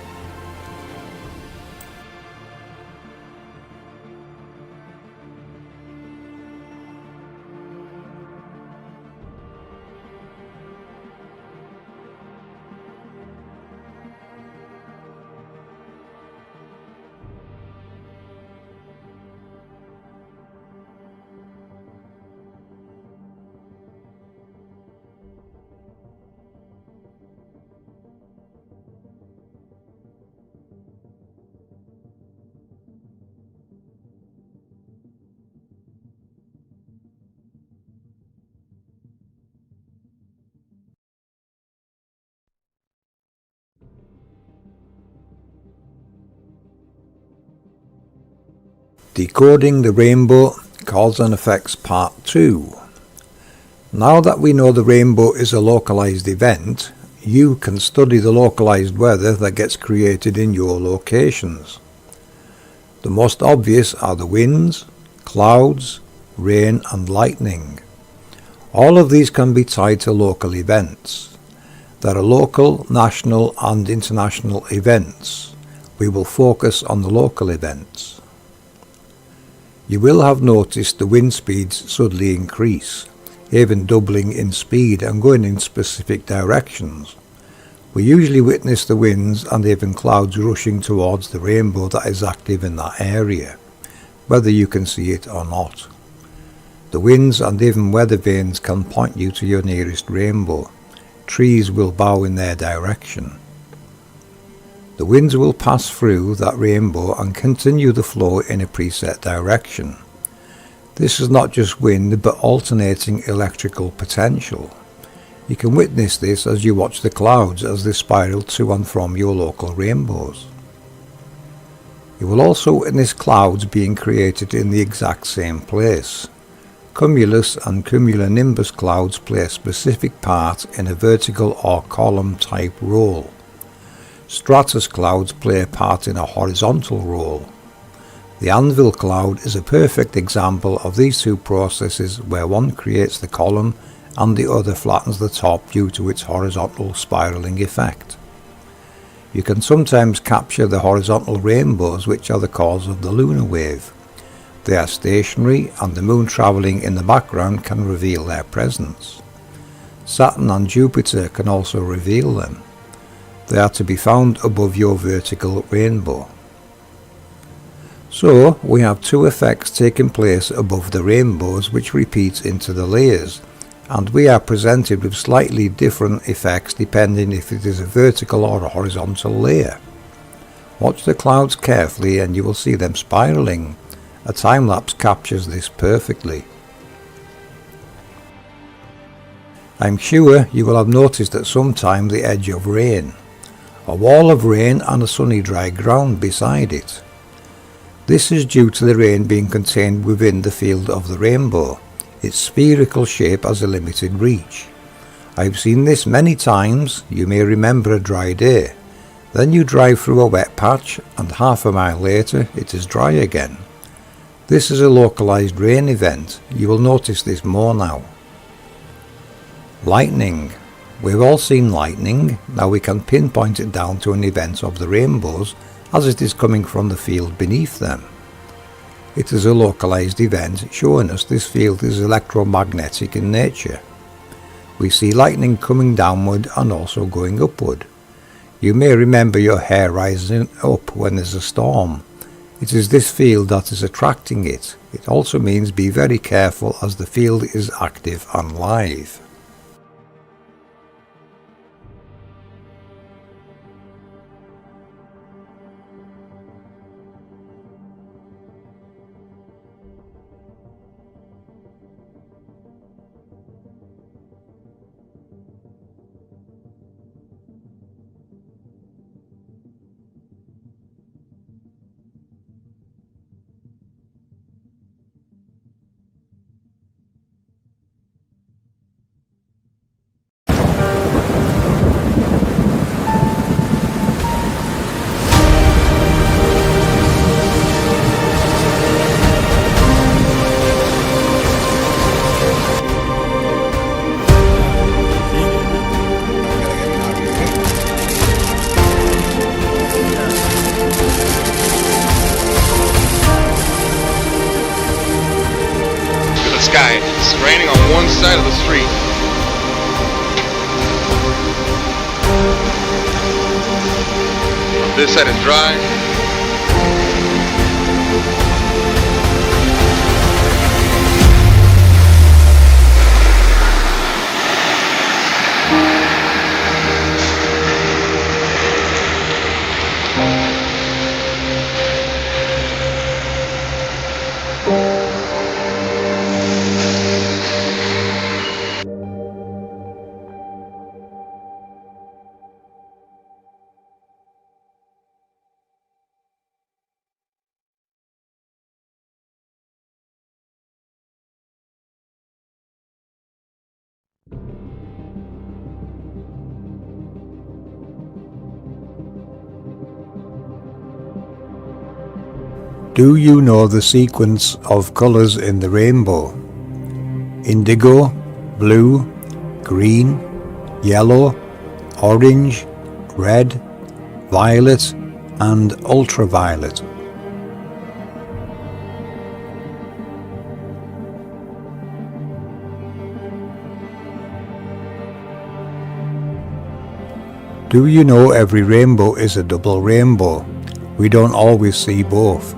Decoding the Rainbow, Cause and Effects Part 2. Now that we know the rainbow is a localized event, you can study the localized weather that gets created in your locations. The most obvious are the winds, clouds, rain and lightning. All of these can be tied to local events. There are local, national and international events. We will focus on the local events. You will have noticed the wind speeds suddenly increase, even doubling in speed and going in specific directions. We usually witness the winds and even clouds rushing towards the rainbow that is active in that area, whether you can see it or not. The winds and even weather vanes can point you to your nearest rainbow. Trees will bow in their direction. The winds will pass through that rainbow and continue the flow in a preset direction. This is not just wind but alternating electrical potential. You can witness this as you watch the clouds as they spiral to and from your local rainbows. You will also witness clouds being created in the exact same place. Cumulus and cumulonimbus clouds play a specific part in a vertical or column type role. Stratus clouds play a part in a horizontal role. The anvil cloud is a perfect example of these two processes where one creates the column and the other flattens the top due to its horizontal spiraling effect. You can sometimes capture the horizontal rainbows which are the cause of the lunar wave. They are stationary and the moon travelling in the background can reveal their presence. Saturn and Jupiter can also reveal them. They are to be found above your vertical rainbow. So we have two effects taking place above the rainbows which repeat into the layers, and we are presented with slightly different effects depending if it is a vertical or a horizontal layer. Watch the clouds carefully and you will see them spiraling. A time-lapse captures this perfectly. I'm sure you will have noticed at some time the edge of rain, a wall of rain and a sunny dry ground beside it. This is due to the rain being contained within the field of the rainbow. Its spherical shape has a limited reach. I've seen this many times. You may remember a dry day. Then you drive through a wet patch and half a mile later it is dry again. This is a localized rain event. You will notice this more now. Lightning. We've all seen lightning. Now we can pinpoint it down to an event of the rainbows as it is coming from the field beneath them. It is a localized event showing us this field is electromagnetic in nature. We see lightning coming downward and also going upward. You may remember your hair rising up when there's a storm. It is this field that is attracting it. It also means be very careful as the field is active and live. Sky. It's raining on one side of the street. This side is dry. Do you know the sequence of colours in the rainbow? Indigo, blue, green, yellow, orange, red, violet and ultraviolet. Do you know every rainbow is a double rainbow? We don't always see both.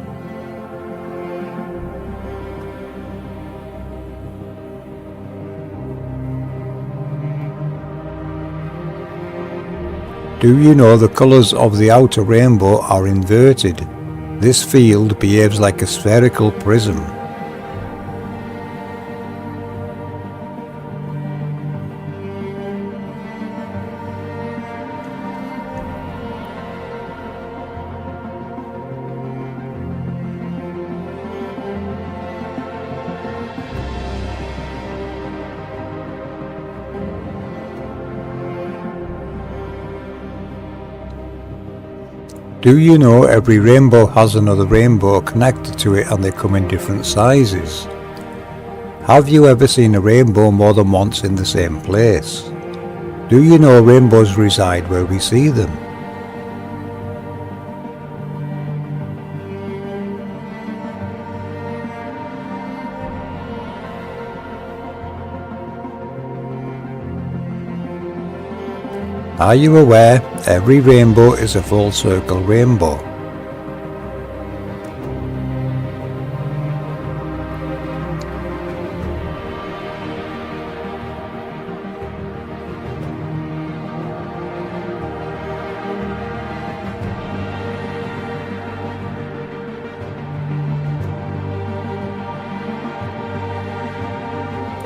Do you know the colours of the outer rainbow are inverted? This field behaves like a spherical prism. Do you know every rainbow has another rainbow connected to it and they come in different sizes? Have you ever seen a rainbow more than once in the same place? Do you know rainbows reside where we see them? Are you aware every rainbow is a full circle rainbow?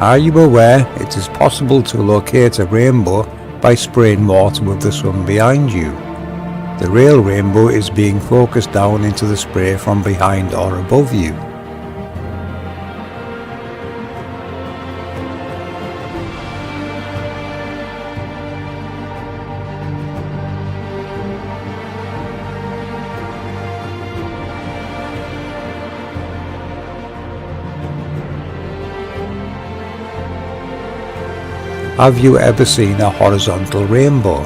Are you aware it is possible to locate a rainbow by spraying water with the sun behind you? The real rainbow is being focused down into the spray from behind or above you. Have you ever seen a horizontal rainbow?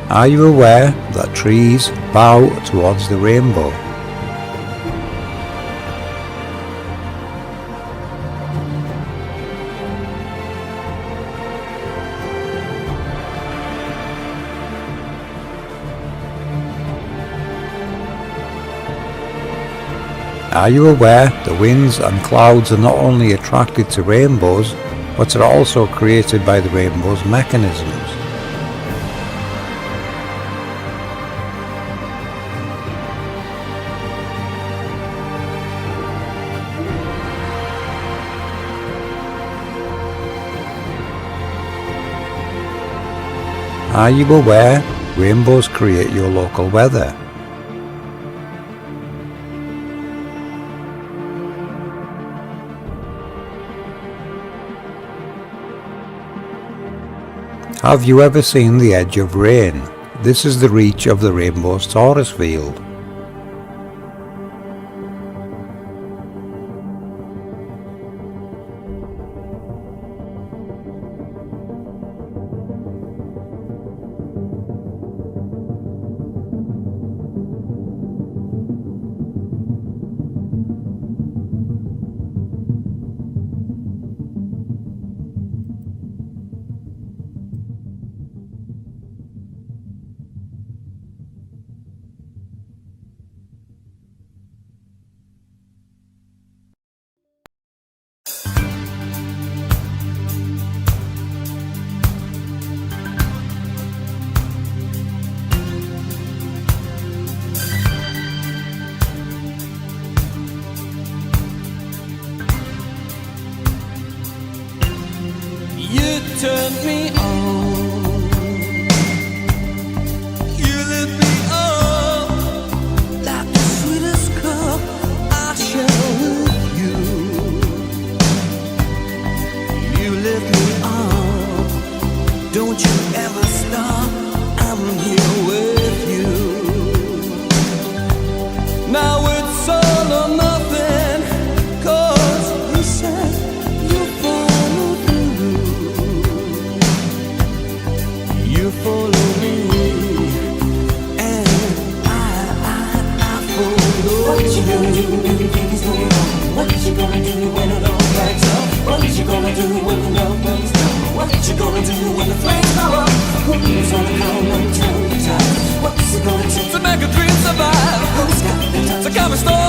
Are you aware that trees bow towards the rainbow? Are you aware the winds and clouds are not only attracted to rainbows, but are also created by the rainbow's mechanisms? Are you aware rainbows create your local weather? Have you ever seen the edge of rain? This is the reach of the rainbow's torus field. Turn me on. You lift me up like the sweetest cup I share with you. You lift me up. Don't you ever stop. I'm here with you. Now it's all or nothing, 'cause you said you follow through. You follow me, and I follow. What you gonna do when the things go wrong? What you gonna do when it all backs up? What you gonna do when the love comes down? What you gonna do when the flames go up? Who's gonna come and turn the tide? What's it gonna take to make a dream survive? Who's got the time to come and start?